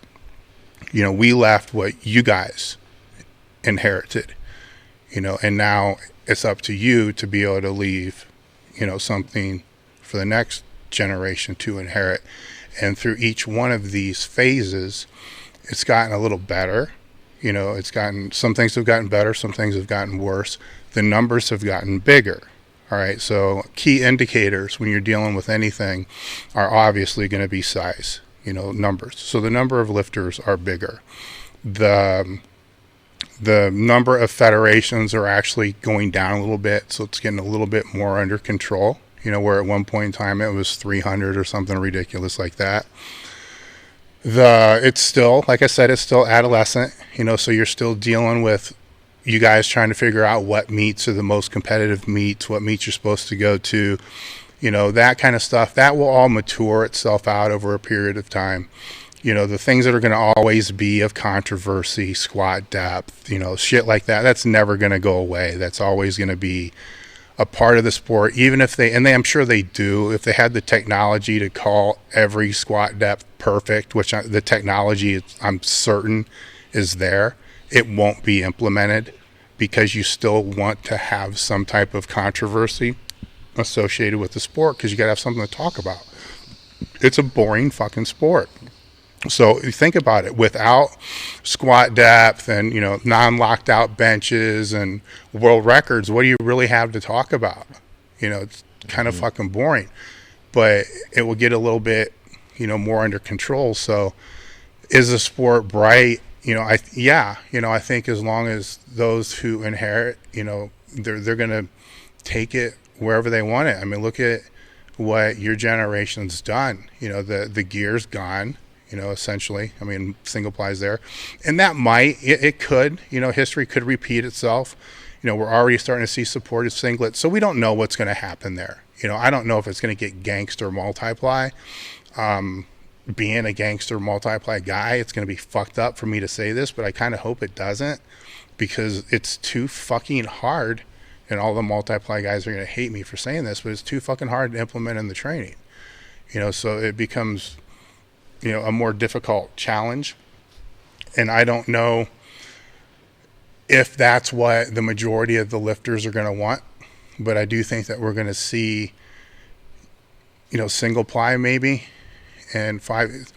you know, we left what you guys inherited, you know, and now it's up to you to be able to leave, you know, something for the next generation to inherit. And through each one of these phases, it's gotten a little better. You know, some things have gotten better, some things have gotten worse. The numbers have gotten bigger. All right, so key indicators when you're dealing with anything are obviously going to be size, you know, numbers. So the number of lifters are bigger. The number of federations are actually going down a little bit, so it's getting a little bit more under control. You know, where at one point in time it was 300 or something ridiculous like that. It's still, like I said, it's still adolescent, you know, so you're still dealing with you guys trying to figure out what meets are the most competitive meets, what meets you're supposed to go to, you know, that kind of stuff. That will all mature itself out over a period of time. You know, the things that are going to always be of controversy, squat depth, you know, shit like that, that's never going to go away. That's always going to be a part of the sport, even if I'm sure they do, if they had the technology to call every squat depth perfect, which the technology, I'm certain, is there, it won't be implemented, because you still want to have some type of controversy associated with the sport, because you got to have something to talk about. It's a boring fucking sport. So you think about it, without squat depth and, you know, non-locked out benches and world records, what do you really have to talk about? You know, it's kind of fucking boring, but it will get a little bit, you know, more under control. So is the sport bright? You know, I think as long as those who inherit, you know, they're going to take it wherever they want it. I mean, look at what your generation's done. You know, the gear's gone. You know, essentially, I mean, single plies there. And that it could, you know, history could repeat itself. You know, we're already starting to see supported singlets, so we don't know what's going to happen there. You know, I don't know if it's going to get gangster multiply. Being a gangster multiply guy, it's going to be fucked up for me to say this, but I kind of hope it doesn't, because it's too fucking hard, and all the multiply guys are going to hate me for saying this, but it's too fucking hard to implement in the training. You know, so it becomes, you know, a more difficult challenge. And I don't know, if that's what the majority of the lifters are going to want. But I do think that we're going to see, single ply maybe, and 5.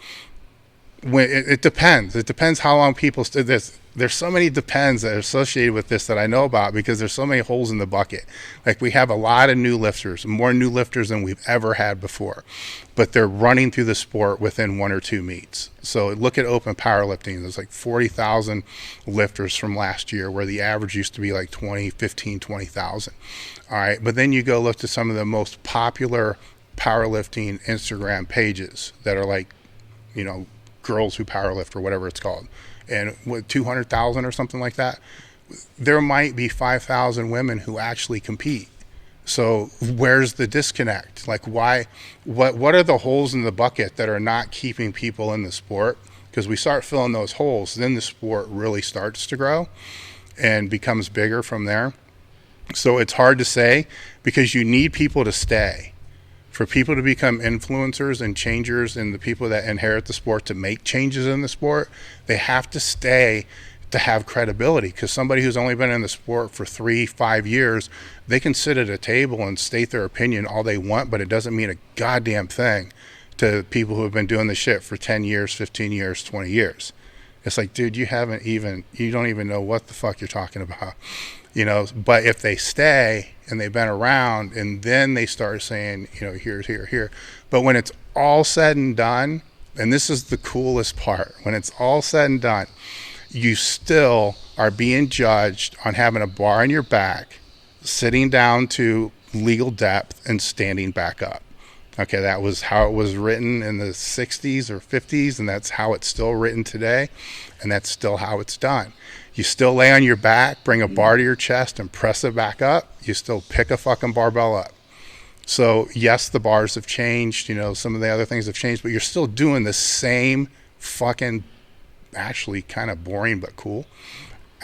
When it depends. It depends how long people this. There's so many depends that are associated with this that I know about, because there's so many holes in the bucket. Like, we have a lot of new lifters, more new lifters than we've ever had before, but they're running through the sport within 1 or 2 meets. So look at open powerlifting. There's like 40,000 lifters from last year, where the average used to be like 20,000. All right. But then you go look to some of the most popular powerlifting Instagram pages that are like, girls who powerlift or whatever it's called. And with 200,000 or something like that, there might be 5,000 women who actually compete. So where's the disconnect? Like, why? What are the holes in the bucket that are not keeping people in the sport? Because we start filling those holes, then the sport really starts to grow and becomes bigger from there. So it's hard to say, because you need people to stay. For people to become influencers and changers, and the people that inherit the sport to make changes in the sport, they have to stay to have credibility. Because somebody who's only been in the sport for 3-5 years, they can sit at a table and state their opinion all they want, but it doesn't mean a goddamn thing to people who have been doing this shit for 10 years, 15 years, 20 years. It's like, dude, you don't even know what the fuck you're talking about. But if they stay and they've been around, and then they start saying, here's here. But when it's all said and done, and this is the coolest part, when it's all said and done, you still are being judged on having a bar on your back, sitting down to legal depth, and standing back up. Okay, that was how it was written in the 60s or 50s, and that's how it's still written today, and that's still how it's done. You still lay on your back, bring a bar to your chest, and press it back up. You still pick a fucking barbell up. So, yes, the bars have changed. Some of the other things have changed, but you're still doing the same fucking, actually kind of boring but cool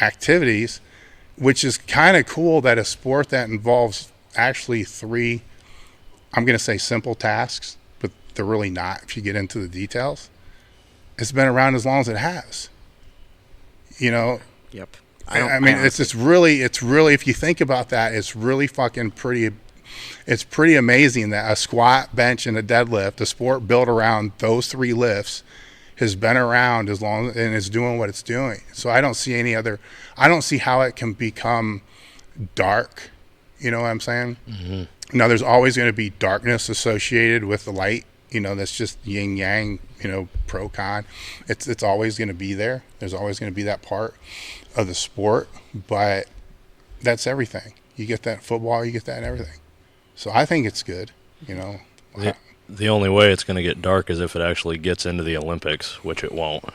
activities, which is kind of cool that a sport that involves actually 3, I'm going to say simple tasks, but they're really not if you get into the details. It's been around as long as it has. Yep. It's really, if you think about that, it's really fucking pretty. It's pretty amazing that a squat, bench, and a deadlift, a sport built around those 3 lifts, has been around as long and is doing what it's doing. So I don't see I don't see how it can become dark. You know what I'm saying? Mm-hmm. Now, there's always going to be darkness associated with the light. That's just yin yang, pro con. It's always going to be there. There's always going to be that part of the sport, but that's everything. You get that in football, you get that in everything. So I think it's good, The only way it's going to get dark is if it actually gets into the Olympics, which it won't.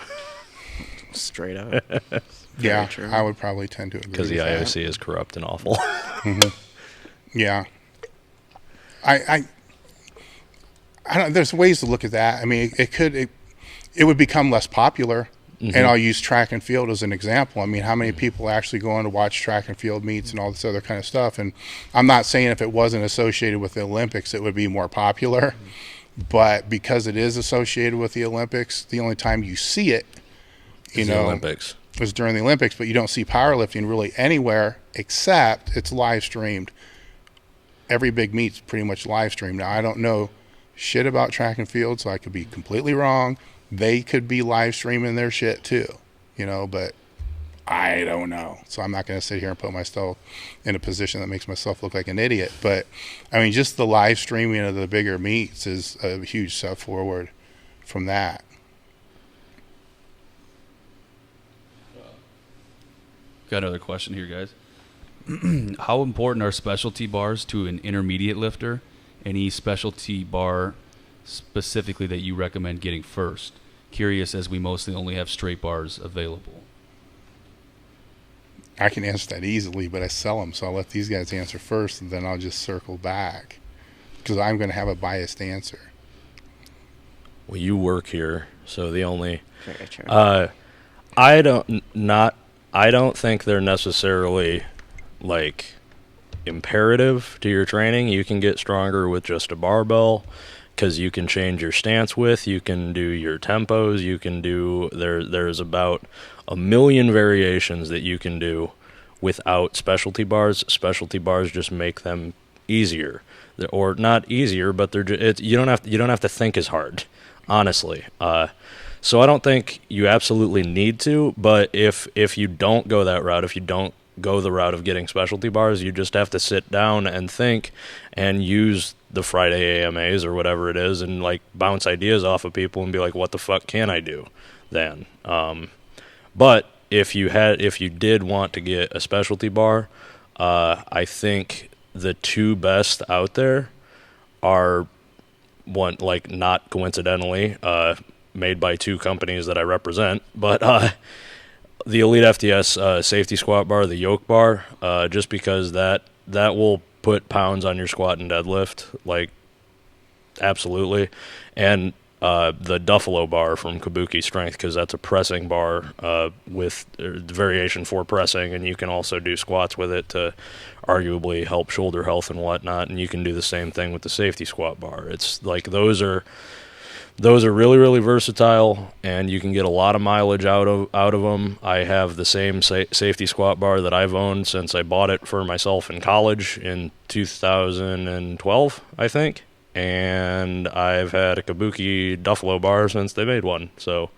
Straight up. Yeah, true. I would probably tend to agree because the IOC is corrupt and awful. Mm-hmm. Yeah. I don't. There's ways to look at that. I mean, it would become less popular. Mm-hmm. And I'll use track and field as an example. I mean, how many people actually go in to watch track and field meets and all this other kind of stuff? And I'm not saying if it wasn't associated with the Olympics, it would be more popular. Mm-hmm. But because it is associated with the Olympics, the only time you see it, the Olympics. Is during the Olympics. But you don't see powerlifting really anywhere except it's live streamed. Every big meet's pretty much live streamed. Now, I don't know shit about track and field, so I could be completely wrong. They could be live streaming their shit too, but I don't know. So I'm not going to sit here and put myself in a position that makes myself look like an idiot. But I mean, just the live streaming of the bigger meets is a huge step forward from that. Got another question here, guys. How important are specialty bars to an intermediate lifter? Any specialty bar specifically that you recommend getting first? Curious, as we mostly only have straight bars available. I can answer that easily, but I sell them, so I'll let these guys answer first, and then I'll just circle back because I'm going to have a biased answer. Well, you work here, so the only Very true. I don't think they're necessarily like imperative to your training. You can get stronger with just a barbell. because you can change your stance with, you can do your tempos, you can do, there's about a million variations that you can do without specialty bars. Specialty bars just make them easier, or not easier, but you don't have to think as hard, honestly. So I don't think you absolutely need to, but if you don't go that route, if you don't go the route of getting specialty bars, you just have to sit down and think and use the Friday AMAs or whatever it is and like bounce ideas off of people and be like, what the fuck can I do then? But if you did want to get a specialty bar, I think the two best out there are one, like, not coincidentally, made by two companies that I represent, but the Elite FTS safety squat bar, the yoke bar, just because that will put pounds on your squat and deadlift, like, absolutely. And the Duffalo bar from Kabuki Strength, because that's a pressing bar with variation for pressing, and you can also do squats with it to arguably help shoulder health and whatnot, and you can do the same thing with the safety squat bar. It's like those are really, really versatile, and you can get a lot of mileage out of them. I have the same safety squat bar that I've owned since I bought it for myself in college in 2012, I think. And I've had a Kabuki Duffalo bar since they made one. So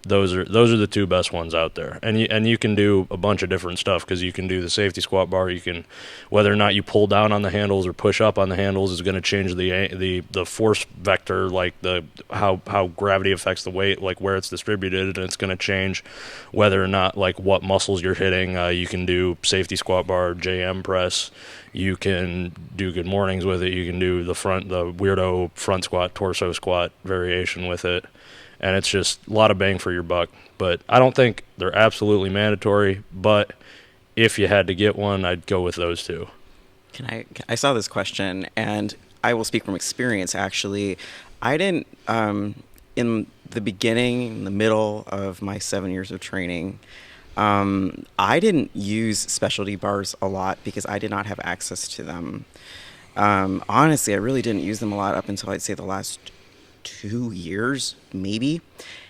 those are the two best ones out there. And you can do a bunch of different stuff, because you can do the safety squat bar. You can, whether or not you pull down on the handles or push up on the handles is going to change the force vector, like how gravity affects the weight, like where it's distributed, and it's going to change whether or not, like, what muscles you're hitting. You can do safety squat bar, JM press. You can do good mornings with it. You can do the weirdo front squat, torso squat variation with it. And it's just a lot of bang for your buck. But I don't think they're absolutely mandatory. But if you had to get one, I'd go with those two. I saw this question, and I will speak from experience, actually. I didn't, in the beginning, in the middle of my 7 years of training, I didn't use specialty bars a lot because I did not have access to them. Honestly, I really didn't use them a lot up until, I'd say, the last 2 years, maybe.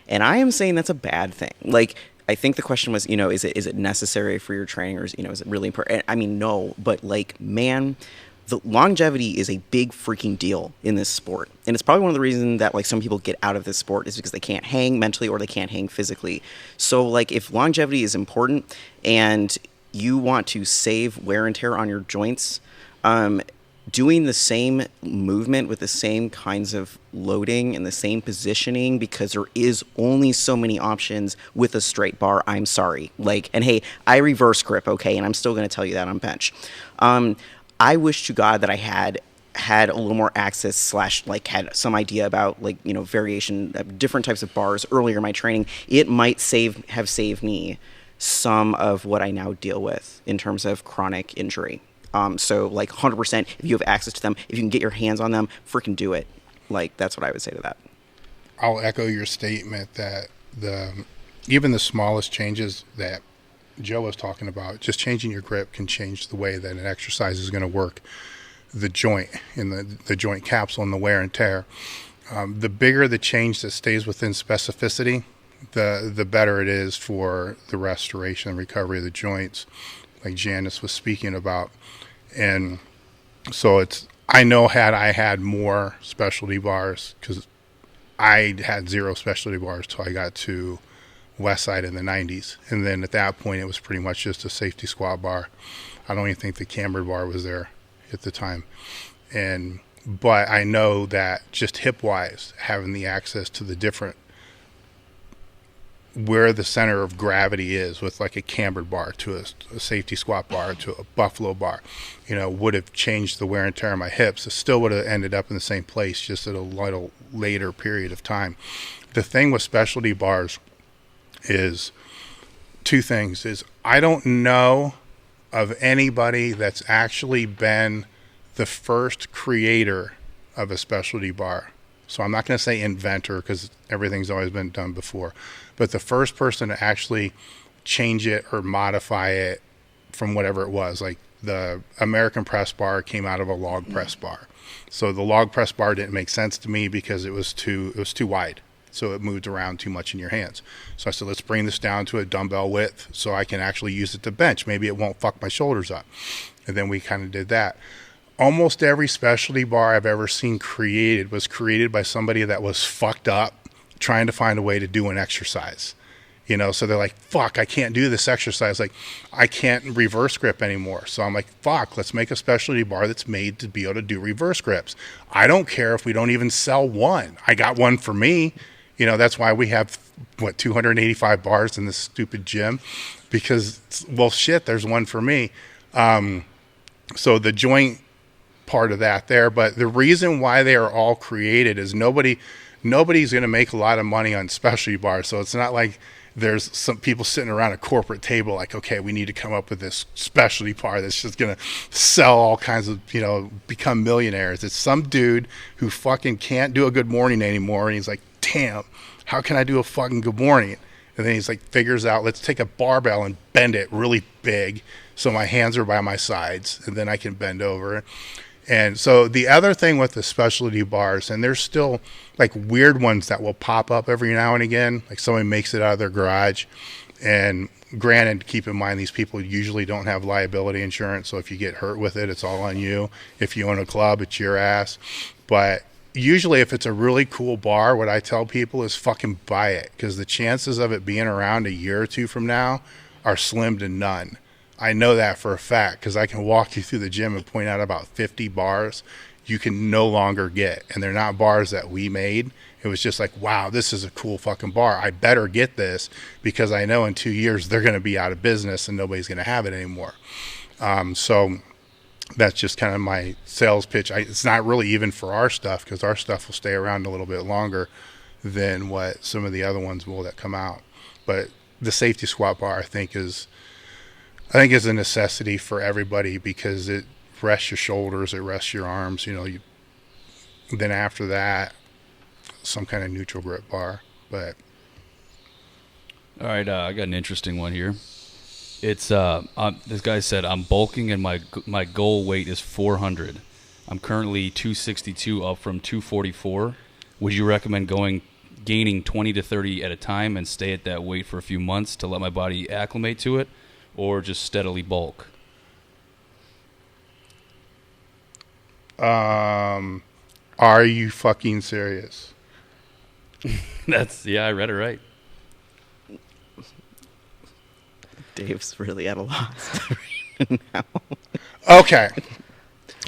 And I am saying that's a bad thing. Like, I think the question was, is it necessary for your training, or is it really important? I mean, no, but, like, man, the longevity is a big freaking deal in this sport. And it's probably one of the reasons that, like, some people get out of this sport is because they can't hang mentally or they can't hang physically. So, like, if longevity is important and you want to save wear and tear on your joints, doing the same movement with the same kinds of loading and the same positioning, because there is only so many options with a straight bar. I'm sorry. Like, and hey, I reverse grip, okay? And I'm still going to tell you that on bench. I wish to God that I had a little more access / like had some idea about, like, variation of different types of bars earlier in my training. It might have saved me some of what I now deal with in terms of chronic injury. So, like, 100%, if you have access to them, if you can get your hands on them, freaking do it. Like, that's what I would say to that. I'll echo your statement that even the smallest changes that Joe was talking about, just changing your grip can change the way that an exercise is going to work the joint in the joint capsule and the wear and tear. The bigger the change that stays within specificity, the better it is for the restoration and recovery of the joints, like Janis was speaking about. And so I know had I had more specialty bars, because I had 0 specialty bars till I got to Westside in the 90s. And then at that point, it was pretty much just a safety squat bar. I don't even think the cambered bar was there at the time. But I know that just hip-wise, having the access to the different, where the center of gravity is with, like, a cambered bar to a safety squat bar to a buffalo bar, would have changed the wear and tear on my hips. It still would have ended up in the same place, just at a little later period of time. The thing with specialty bars is two things. I don't know of anybody that's actually been the first creator of a specialty bar. So I'm not going to say inventor, because everything's always been done before. But the first person to actually change it or modify it from whatever it was, like the American press bar came out of a log press bar. So the log press bar didn't make sense to me because it was too wide. So it moved around too much in your hands. So I said, let's bring this down to a dumbbell width so I can actually use it to bench. Maybe it won't fuck my shoulders up. And then we kind of did that. Almost every specialty bar I've ever seen created was created by somebody that was fucked up trying to find a way to do an exercise. You know, so they're like, fuck, I can't do this exercise. Like, I can't reverse grip anymore. So I'm like, fuck, let's make a specialty bar that's made to be able to do reverse grips. I don't care if we don't even sell one. I got one for me. You know, that's why we have, 285 bars in this stupid gym. Because, well, shit, there's one for me. So the joint part of that there. But the reason why they are all created is nobody's going to make a lot of money on specialty bars. So it's not like there's some people sitting around a corporate table like, okay, we need to come up with this specialty bar that's just going to sell all kinds of, become millionaires. It's some dude who fucking can't do a good morning anymore. And he's like, damn, how can I do a fucking good morning? And then he's like, figures out, let's take a barbell and bend it really big so my hands are by my sides and then I can bend over. And so the other thing with the specialty bars, and there's still like weird ones that will pop up every now and again, like somebody makes it out of their garage. And granted, keep in mind, these people usually don't have liability insurance. So if you get hurt with it, it's all on you. If you own a club, it's your ass. But usually if it's a really cool bar, what I tell people is fucking buy it, because the chances of it being around a year or two from now are slim to none. I know that for a fact because I can walk you through the gym and point out about 50 bars you can no longer get. And they're not bars that we made. It was just like, wow, this is a cool fucking bar. I better get this because I know in 2 years they're going to be out of business and nobody's going to have it anymore. So that's just kind of my sales pitch. It's not really even for our stuff because our stuff will stay around a little bit longer than what some of the other ones will that come out. But the safety squat bar, I think is a necessity for everybody because it rests your shoulders, it rests your arms, then after that, some kind of neutral grip bar. But all right, I got an interesting one here. It's this guy said, I'm bulking and my goal weight is 400. I'm currently 262 up from 244. Would you recommend gaining 20 to 30 at a time and stay at that weight for a few months to let my body acclimate to it, or just steadily bulk? Are you fucking serious? I read it right. Dave's really at a loss now. Okay.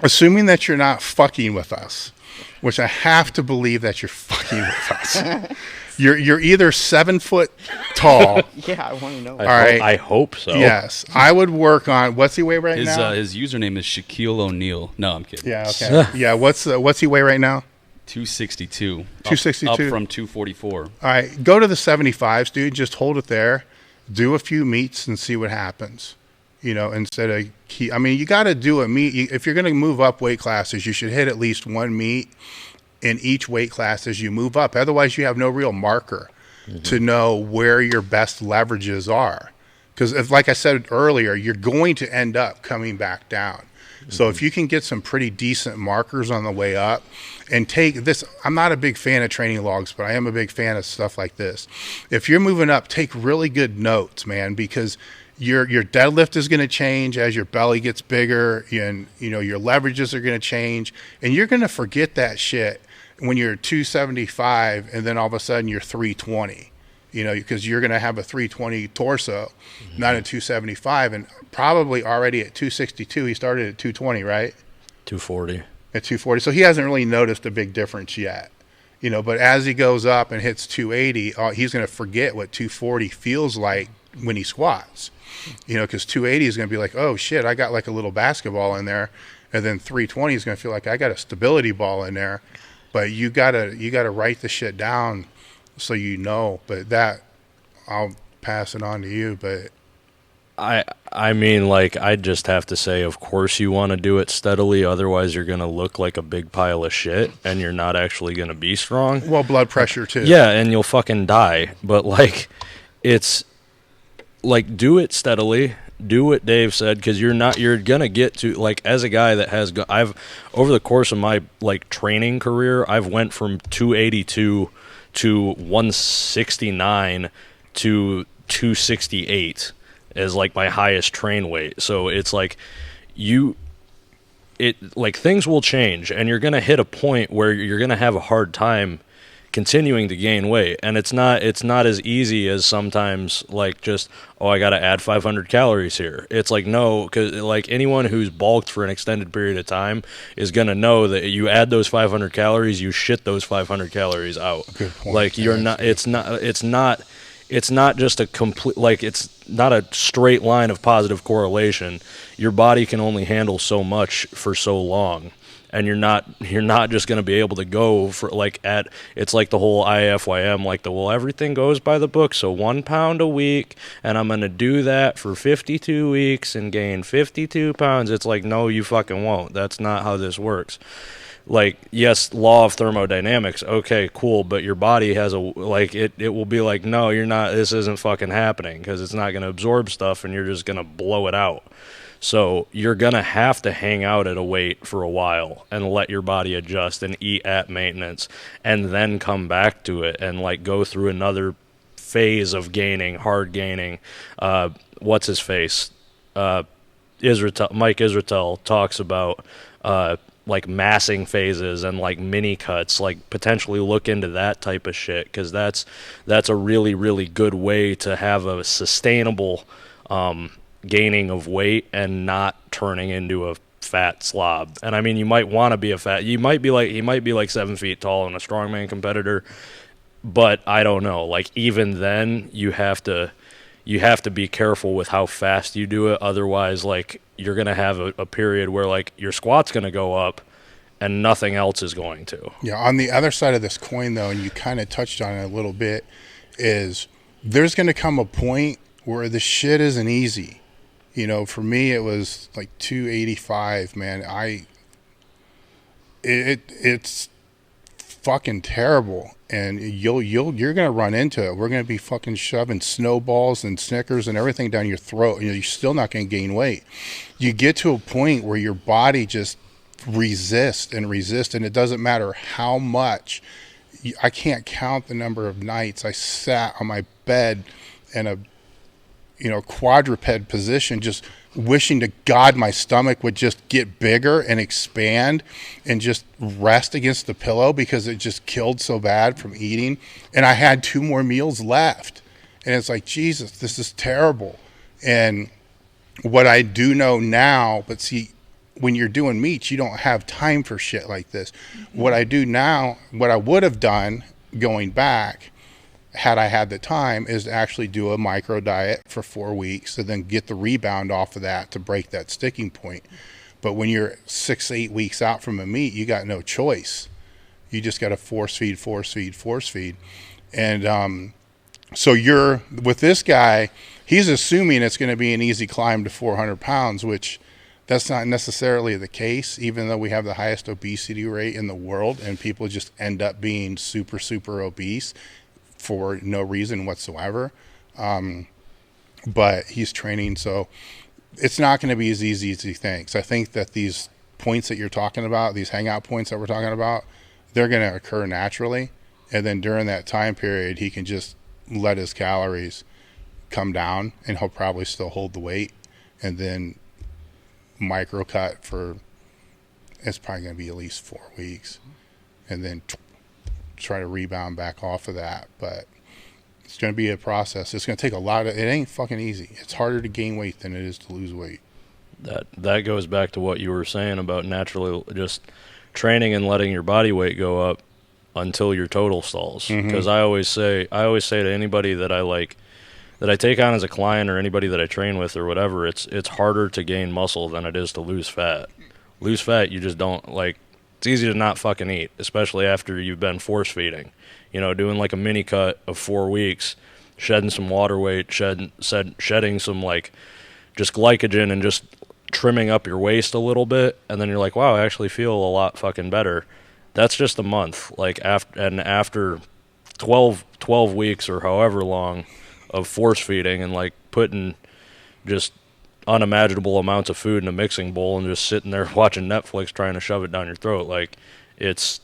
Assuming that you're not fucking with us, which I have to believe that you're fucking with us. You're either 7 foot tall. Yeah, I want to know. I hope so. Yes. I would work on, what's he weigh right now? His username is Shaquille O'Neal. No, I'm kidding. Yeah, okay. Yeah, what's he weigh right now? 262. 262. Up from 244. All right, go to the 75s, dude. Just hold it there. Do a few meets and see what happens. Instead of you got to do a meet. If you're going to move up weight classes, you should hit at least one meet in each weight class as you move up. Otherwise, you have no real marker to know where your best leverages are. Because, like I said earlier, you're going to end up coming back down. So if you can get some pretty decent markers on the way up and take this, I'm not a big fan of training logs, but I am a big fan of stuff like this. If you're moving up, take really good notes, man, because your deadlift is going to change as your belly gets bigger, and your leverages are going to change, and you're going to forget that shit when you're 275 and then all of a sudden you're 320, because you're going to have a 320 torso, not a 275, and probably already at 262. He started at 220, right? 240. At 240. So he hasn't really noticed a big difference yet, but as he goes up and hits 280, he's going to forget what 240 feels like when he squats, because 280 is going to be like, oh shit, I got like a little basketball in there. And then 320 is going to feel like I got a stability ball in there. But you gotta write the shit down so But that, I'll pass it on to you. But I mean, like, I just have to say, of course you want to do it steadily. Otherwise, you're going to look like a big pile of shit, and you're not actually going to be strong. Well, blood pressure too. Yeah, and you'll fucking die. But like, it's like, do it steadily. Do what Dave said, because you're gonna get to, like, as a guy that has I've, over the course of my, like, training career, I've went from 282 to 169 to 268 as, like, my highest train weight. So it's like like, things will change, and you're gonna hit a point where you're gonna have a hard time continuing to gain weight, and it's not as easy as sometimes, like, just, oh, I gotta add 500 calories here. It's like, no, because, like, anyone who's bulked for an extended period of time is gonna know that you add those 500 calories, you shit those 500 calories out. Good point. Like, it's not just a complete, like, it's not a straight line of positive correlation. Your body can only handle so much for so long. And you're not just going to be able to go for, like, it's like the whole IFYM, like, well, everything goes by the book, so 1 pound a week, and I'm going to do that for 52 weeks and gain 52 pounds. It's like, no, you fucking won't. That's not how this works. Like, yes, law of thermodynamics, okay, cool, but your body has it will be like, no, you're not, this isn't fucking happening, because it's not going to absorb stuff, and you're just going to blow it out. So you're going to have to hang out at a weight for a while and let your body adjust and eat at maintenance, and then come back to it and, like, go through another phase of hard gaining. What's his face? Mike Israetel talks about, like, massing phases and, like, mini cuts. Like, potentially look into that type of shit, because that's a really, really good way to have a sustainable gaining of weight and not turning into a fat slob. And I mean, you might want to be he might be like 7 feet tall and a strongman competitor, but I don't know. Like, even then, you have to be careful with how fast you do it. Otherwise, like, you're gonna have a period where, like, your squat's gonna go up and nothing else is going to. Yeah. On the other side of this coin, though, and you kind of touched on it a little bit, is there's going to come a point where the shit isn't easy. You know, for me, it was like 285, man. It's fucking terrible, and you're gonna run into it. We're gonna be fucking shoving snowballs and Snickers and everything down your throat. You know, you're still not gonna gain weight. You get to a point where your body just resists, and it doesn't matter how much. I can't count the number of nights I sat on my bed in a quadruped position, just wishing to God my stomach would just get bigger and expand and just rest against the pillow, because it just killed so bad from eating. And I had 2 more meals left. And it's like, Jesus, this is terrible. And what I do know now, but see, when you're doing meets, you don't have time for shit like this. What I do now, what I would have done going back, had I had the time, is to actually do a micro diet for 4 weeks and then get the rebound off of that to break that sticking point. But when you're 6-8 weeks out from a meet, you got no choice. You just got to force feed. And so you're with this guy, he's assuming it's going to be an easy climb to 400 pounds, which that's not necessarily the case, even though we have the highest obesity rate in the world, and people just end up being super, super obese for no reason whatsoever. But he's training, so it's not going to be as easy as he thinks. I think that these points that you're talking about, these hangout points that we're talking about, they're going to occur naturally. And then during that time period, he can just let his calories come down, and he'll probably still hold the weight. And then micro cut for, it's probably going to be at least 4 weeks. And then try to rebound back off of that. But it's going to be a process. It's going to take it ain't fucking easy. It's harder to gain weight than it is to lose weight. That goes back to what you were saying about naturally just training and letting your body weight go up until your total stalls. Because I always say to anybody that I take on as a client, or anybody that I train with or whatever, it's harder to gain muscle than it is to lose fat. Lose fat, you just don't, like, it's easy to not fucking eat, especially after you've been force feeding. You know, doing like a mini cut of 4 weeks, shedding some water weight, shedding some, like, just glycogen, and just trimming up your waist a little bit, and then you're like, wow, I actually feel a lot fucking better. That's just a month. Like, after 12 weeks or however long of force feeding and like putting just unimaginable amounts of food in a mixing bowl and just sitting there watching Netflix trying to shove it down your throat. Like it's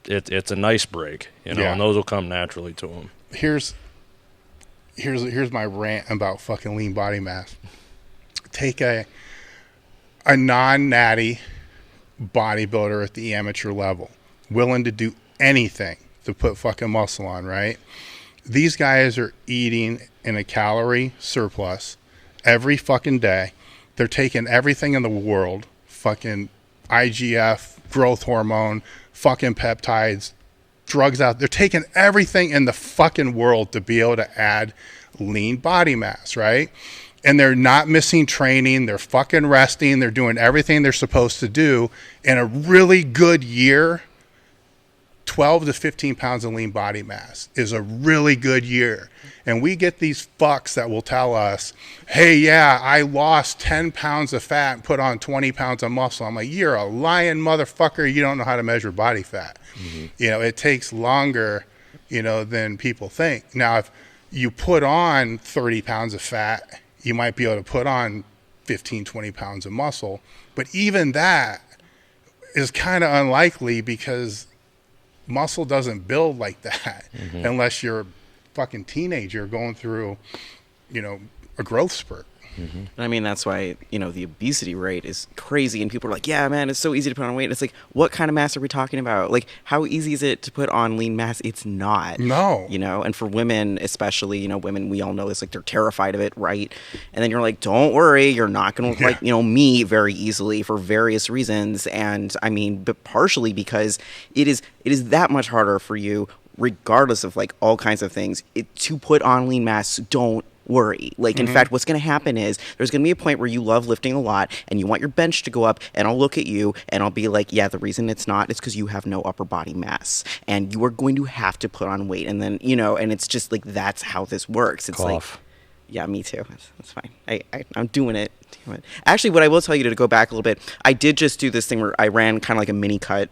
a nice break, you know, Yeah. and those will come naturally to them. Here's my rant about fucking lean body mass. Take a non-natty bodybuilder at the amateur level, willing to do anything to put fucking muscle on, right? These guys are eating in a calorie surplus every fucking day. They're taking everything in the world, fucking IGF, growth hormone, fucking peptides, drugs out. They're taking everything in the fucking world to be able to add lean body mass, right? And they're not missing training. They're fucking resting. They're doing everything they're supposed to do. In a really good year, 12 to 15 pounds of lean body mass is a really good year. And we get these fucks that will tell us, hey, yeah, I lost 10 pounds of fat and put on 20 pounds of muscle. I'm like, you're a lying motherfucker. You don't know how to measure body fat. Mm-hmm. You know, it takes longer, you know, than people think. Now, if you put on 30 pounds of fat, you might be able to put on 15, 20 pounds of muscle. But even that is kind of unlikely because muscle doesn't build like that unless you're a fucking teenager going through, you know, a growth spurt. Mm-hmm. I mean, that's why, you know, the obesity rate is crazy. And people are like, yeah, man, it's so easy to put on weight. And it's like, what kind of mass are we talking about? Like, how easy is it to put on lean mass? It's not. No. You know, and for women especially, you know, women, we all know this, like, they're terrified of it, right? And then you're like, don't worry, you're not going to look like, you know, me very easily for various reasons. And I mean, but partially because it is that much harder for you, regardless of like all kinds of things, to put on lean mass. Don't worry. Like, in fact, what's going to happen is there's going to be a point where you love lifting a lot and you want your bench to go up, and I'll look at you and I'll be like, yeah, the reason it's not is because you have no upper body mass and you are going to have to put on weight. And then, you know, and it's just like, that's how this works. It's like, yeah, me too. That's fine. I'm doing it. Actually, what I will tell you, to go back a little bit, I did just do this thing where I ran kind of like a mini cut.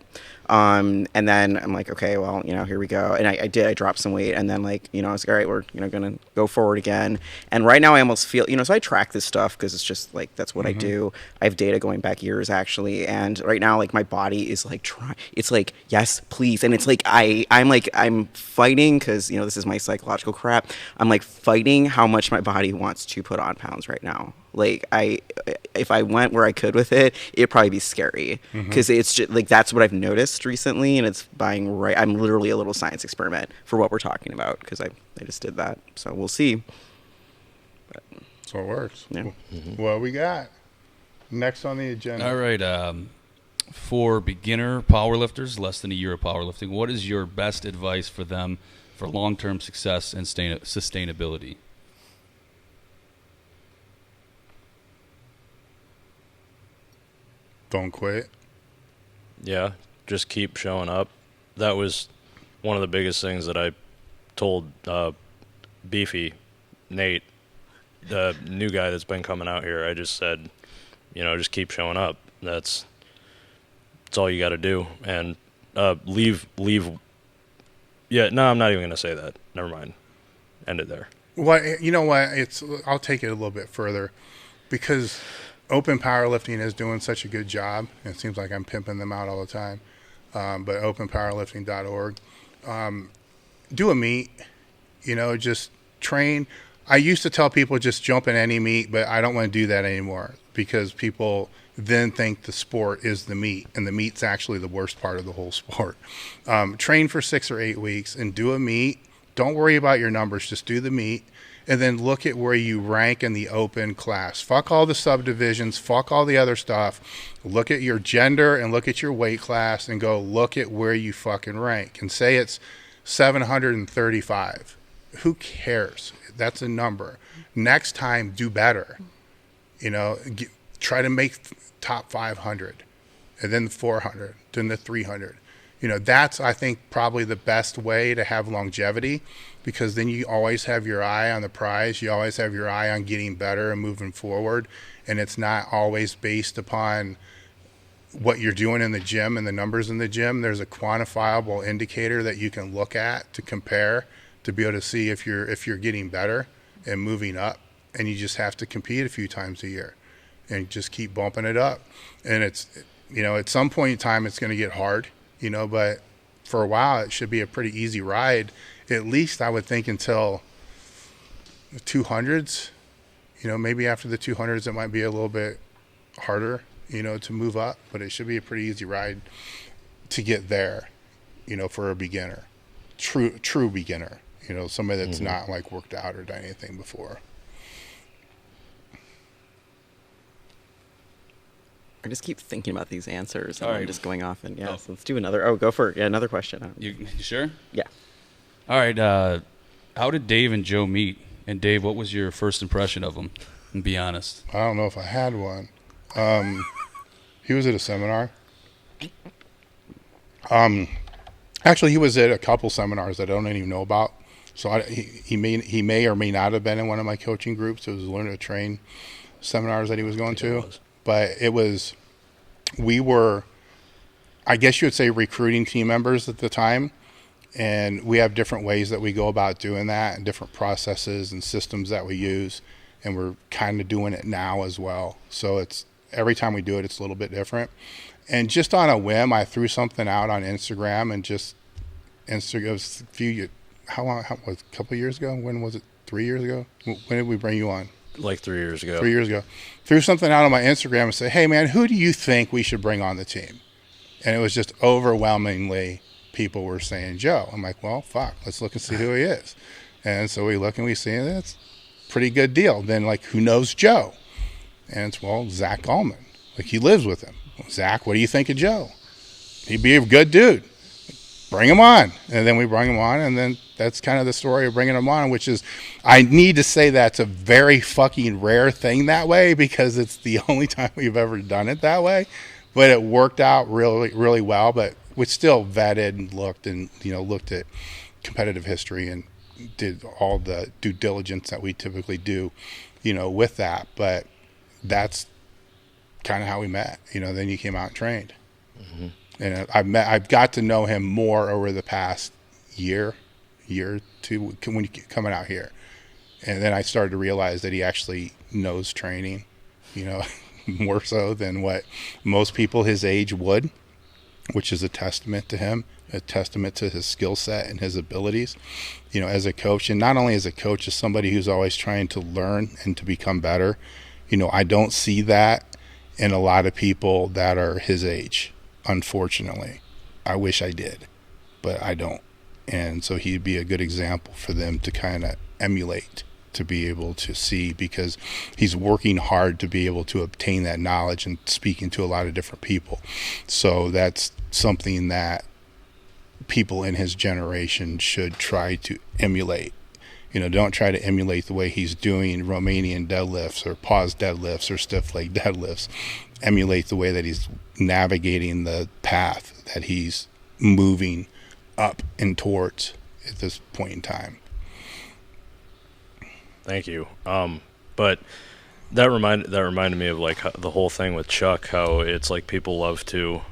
And then I'm like, okay, well, you know, here we go. And I dropped some weight, and then, like, you know, I was like, all right, we're, you know, going to go forward again. And right now I almost feel, you know, so I track this stuff because it's just like, that's what I do. I have data going back years, actually. And right now, like, my body is like, it's like, yes, please. And it's like, I'm fighting because, you know, this is my psychological crap. I'm like fighting how much my body wants to put on pounds right now. Like, if I went where I could with it, it'd probably be scary because it's just like, that's what I've noticed recently, and it's buying right. I'm literally a little science experiment for what we're talking about because I just did that. So we'll see. But, so it works. Yeah. What we got next on the agenda? All right. For beginner powerlifters, less than a year of powerlifting, what is your best advice for them for long-term success and sustainability? Don't quit. Yeah, just keep showing up. That was one of the biggest things that I told Beefy, Nate, the new guy that's been coming out here. I just said, you know, just keep showing up. That's all you got to do. And leave. Yeah, no, I'm not even going to say that. Never mind. End it there. Well, you know what? I'll take it a little bit further because Open Powerlifting is doing such a good job. It seems like I'm pimping them out all the time. But openpowerlifting.org. Do a meet, you know, just train. I used to tell people just jump in any meet, but I don't want to do that anymore because people then think the sport is the meet, and the meet's actually the worst part of the whole sport. Train for 6 or 8 weeks and do a meet. Don't worry about your numbers. Just do the meet. And then look at where you rank in the open class. Fuck all the subdivisions. Fuck all the other stuff. Look at your gender and look at your weight class and go look at where you fucking rank. And say it's 735. Who cares? That's a number. Next time, do better. You know, try to make top 500. And then the 400. Then the 300. You know, that's, I think, probably the best way to have longevity, because then you always have your eye on the prize. You always have your eye on getting better and moving forward. And it's not always based upon what you're doing in the gym and the numbers in the gym. There's a quantifiable indicator that you can look at to compare to be able to see if you're getting better. and moving up, and you just have to compete a few times a year and just keep bumping it up. And it's, at some point in time, it's going to get hard, but for a while, it should be a pretty easy ride, at least I would think until the 200s. Maybe after the 200s, it might be a little bit harder, to move up, but it should be a pretty easy ride to get there, for a beginner, true beginner, somebody that's not like worked out or done anything before. I just keep thinking about these answers, and All I'm right. just going off. And Oh. so let's do another. Oh, go for it. Yeah, another question. You sure? Yeah. All right. How did Dave and Joe meet? And Dave, what was your first impression of them? And be honest. I don't know if I had one. He was at a seminar. Actually, he was at a couple seminars that I don't even know about. So he may or may not have been in one of my coaching groups. It was Learn to Train seminars that he was going to. But we were, I guess you would say, recruiting team members at the time. And we have different ways that we go about doing that, and different processes and systems that we use. And we're kind of doing it now as well. So it's every time we do it, it's a little bit different. And just on a whim, I threw something out on Instagram, and Instagram was a couple of years ago? When was it? 3 years ago? When did we bring you on? Like 3 years ago. 3 years ago. Threw something out on my Instagram and said, hey man, who do you think we should bring on the team? And it was just overwhelmingly people were saying Joe. I'm like, well, fuck, let's look and see who he is. And so we look and we see, and it's a pretty good deal. Then like, who knows Joe? And it's, well, Zach Gallman. Like, he lives with him. Zach, what do you think of Joe? He'd be a good dude. Bring him on. And then we bring him on, and then that's kind of the story of bringing him on, which is, I need to say that's a very fucking rare thing that way, because it's the only time we've ever done it that way. But it worked out really, really well. But we still vetted and looked at competitive history and did all the due diligence that we typically do, with that. But that's kind of how we met. Then you came out and trained. Mm-hmm. And I've got to know him more over the past year or two when coming out here. And then I started to realize that he actually knows training, more so than what most people his age would, which is a testament to him, a testament to his skill set and his abilities, as a coach. And not only as a coach, as somebody who's always trying to learn and to become better. I don't see that in a lot of people that are his age, unfortunately. I wish I did, but I don't. And so he'd be a good example for them to kind of emulate, to be able to see, because he's working hard to be able to obtain that knowledge and speaking to a lot of different people. So that's something that people in his generation should try to emulate. Don't try to emulate the way he's doing Romanian deadlifts or pause deadlifts or stiff leg deadlifts. Emulate the way that he's navigating the path that he's moving up and towards at this point in time. Thank you. But that reminded me of like the whole thing with Chuck, how it's like people love to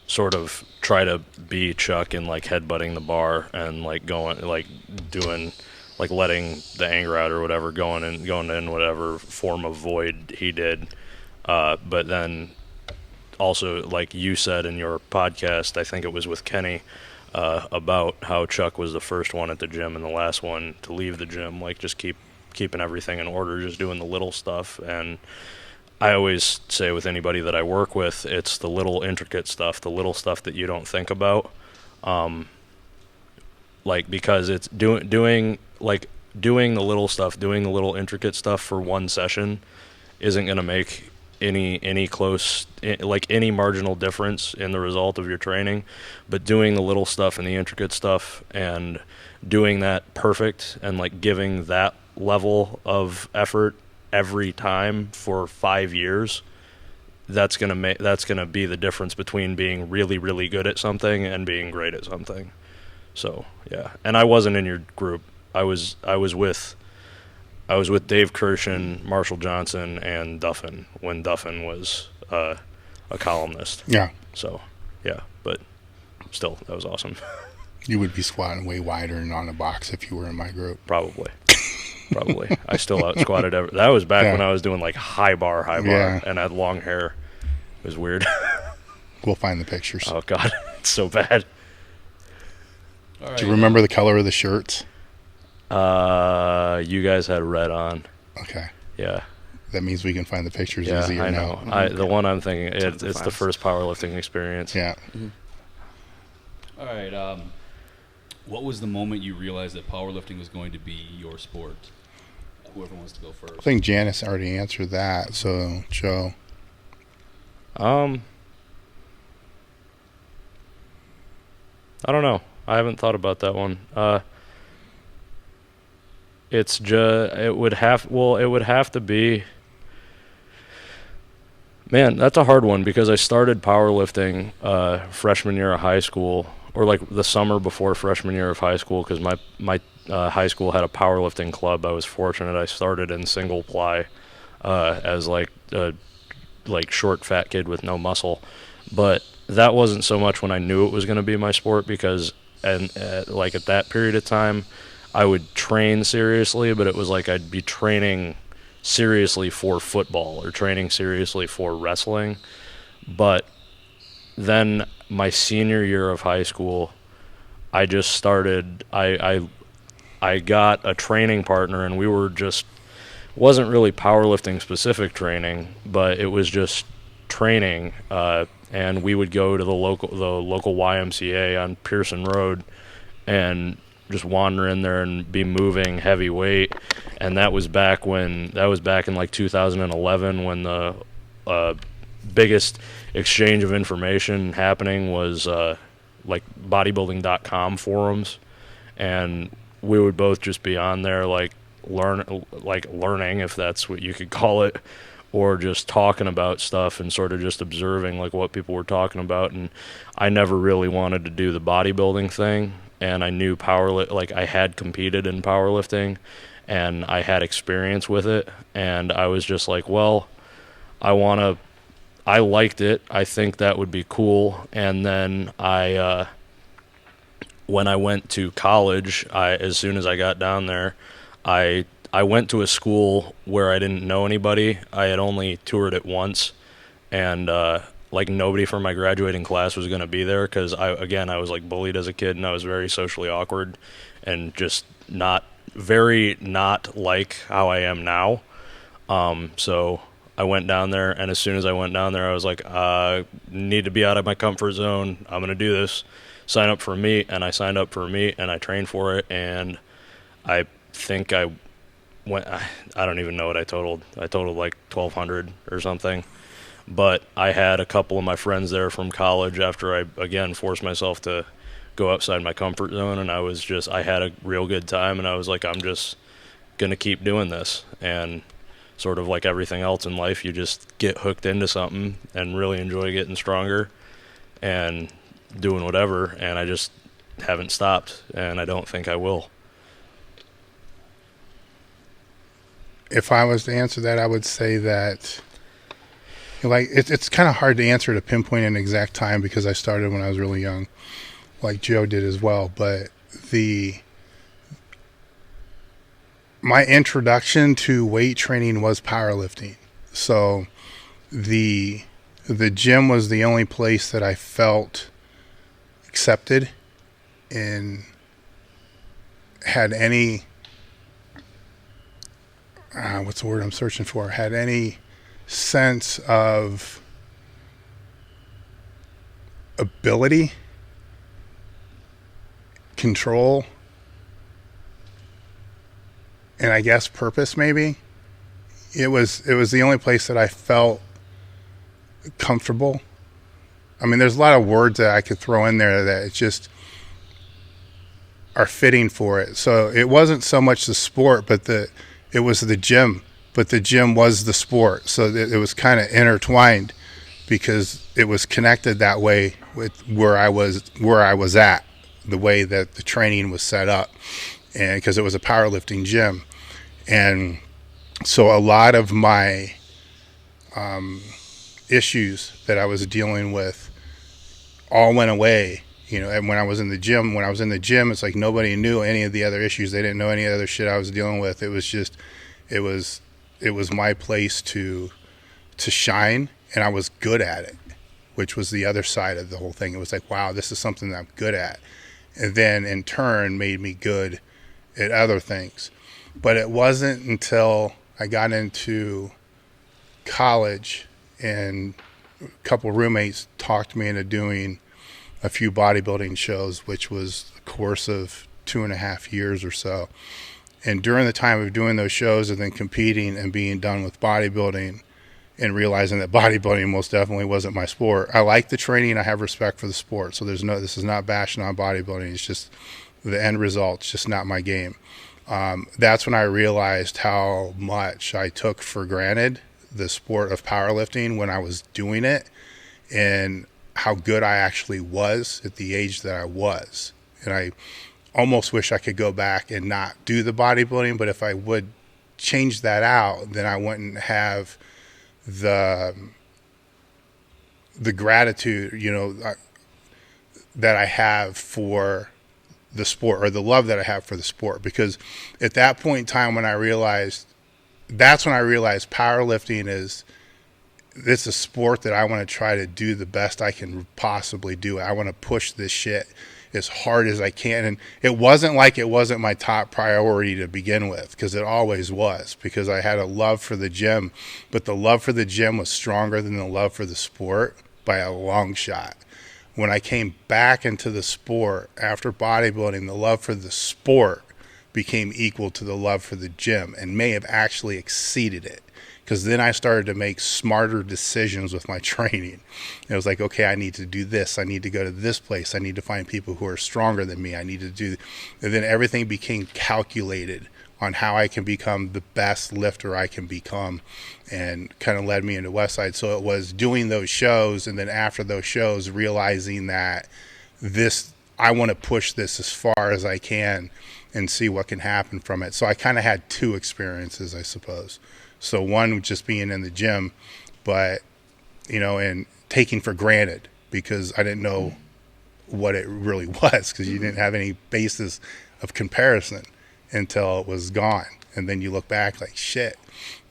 sort of try to be Chuck and like headbutting the bar and like going like doing like letting the anger out or whatever, going in whatever form of void he did. But then also, like you said in your podcast, I think it was with Kenny, about how Chuck was the first one at the gym and the last one to leave the gym, like just keeping everything in order, just doing the little stuff. And I always say with anybody that I work with, it's the little intricate stuff, the little stuff that you don't think about. Like, because it's doing the little stuff, doing the little intricate stuff for one session isn't going to make any marginal difference in the result of your training. But doing the little stuff and the intricate stuff and doing that perfect and like giving that level of effort every time for 5 years, that's gonna be the difference between being really, really good at something and being great at something. So yeah, and I wasn't in your group. I was with Dave Kirshen, Marshall Johnson, and Duffin when Duffin was a columnist. Yeah. So yeah, but still, that was awesome. You would be squatting way wider and on a box if you were in my group. Probably. probably. I still out squatted that was back Yeah. when I was doing like high bar Yeah. and I had long hair. It was weird. We'll find the pictures. Oh god, it's so bad. All right. Do you remember the color of the shirts? You guys had red on. Okay. Yeah. That means we can find the pictures Yeah, easier I now. know. The one I'm thinking, Tons of it's the files. first powerlifting experience. Yeah. All right. What was the moment you realized that powerlifting was going to be your sport? Whoever wants to go I first. think Janis already answered that. So, Joe. I don't know. I haven't thought about that one. It would have to be. Man, that's a hard one because I started powerlifting freshman year of high school, or like the summer before freshman year of high school, because my high school had a powerlifting club. I was fortunate. I started in single ply as like a short fat kid with no muscle, but that wasn't so much when I knew it was going to be my sport, because like at that period of time I would train seriously, but it was like I'd be training seriously for football or training seriously for wrestling. But then my senior year of high school, I just started, I got a training partner, and we were just, wasn't really powerlifting specific training, but it was just training, and we would go to the local YMCA on Pearson Road and just wander in there and be moving heavy weight. And that was back in like 2011, when the biggest exchange of information happening was like bodybuilding.com forums, and we would both just be on there learning, if that's what you could call it, or just talking about stuff and sort of just observing like what people were talking about. And I never really wanted to do the bodybuilding thing, and I knew I had competed in powerlifting and I had experience with it, and I was just like, well, I liked it. I think that would be cool. And then when I went to college, as soon as I got down there, I went to a school where I didn't know anybody. I had only toured it once, and like nobody from my graduating class was going to be there, because I was like bullied as a kid, and I was very socially awkward and just not like how I am now. So I went down there, and as soon as I went down there, I was like, need to be out of my comfort zone. I'm going to do this. Sign up for a meet. And I signed up for a meet, and I trained for it. And I think I don't even know what I totaled. I totaled like 1,200 or something. But I had a couple of my friends there from college after I, again, forced myself to go outside my comfort zone. And I had a real good time. And I was like, I'm just going to keep doing this. And sort of like everything else in life, you just get hooked into something and really enjoy getting stronger and doing whatever. And I just haven't stopped, and I don't think I will. If I was to answer that, I would say that, like, it's kind of hard to answer to pinpoint an exact time, because I started when I was really young, like Joe did as well. But my introduction to weight training was powerlifting. So the gym was the only place that I felt accepted and had any what's the word I'm searching for? Had any sense of ability, control, and I guess purpose. Maybe it was the only place that I felt comfortable. I mean, there's a lot of words that I could throw in there that it just are fitting for it. So it wasn't so much the sport, but it was the gym. But the gym was the sport, so it was kind of intertwined, because it was connected that way with where I was at, the way that the training was set up, and because it was a powerlifting gym. And so a lot of my issues that I was dealing with all went away You know, and when I was in the gym, it's like nobody knew any of the other issues. They didn't know any other shit I was dealing with. It was just, it was my place to shine, and I was good at it, which was the other side of the whole thing. It was like, wow, this is something that I'm good at. And then in turn made me good at other things. But it wasn't until I got into college and a couple of roommates talked me into doing a few bodybuilding shows, which was a course of 2.5 years or so. And during the time of doing those shows and then competing and being done with bodybuilding and realizing that bodybuilding most definitely wasn't my sport. I like the training. I have respect for the sport. So this is not bashing on bodybuilding. It's just the end result's just not my game. That's when I realized how much I took for granted the sport of powerlifting when I was doing it, and how good I actually was at the age that I was. And I almost wish I could go back and not do the bodybuilding, but if I would change that out, then I wouldn't have the gratitude, you know, that I have for the sport, or the love that I have for the sport. Because at that point in time when that's when I realized powerlifting is a sport that I want to try to do the best I can possibly do. I want to push this shit as hard as I can. And it wasn't like it wasn't my top priority to begin with, because it always was, because I had a love for the gym, but the love for the gym was stronger than the love for the sport by a long shot. When I came back into the sport after bodybuilding, the love for the sport became equal to the love for the gym, and may have actually exceeded it. Because then I started to make smarter decisions with my training. It was like, okay, I need to do this. I need to go to this place. I need to find people who are stronger than me. I need to do, and then everything became calculated on how I can become the best lifter I can become, and kind of led me into Westside. So it was doing those shows, and then after those shows, realizing that I want to push this as far as I can and see what can happen from it. So I kind of had two experiences, I suppose. So one just being in the gym, but, you know, and taking for granted because I didn't know what it really was, because you didn't have any basis of comparison until it was gone. And then you look back like, shit.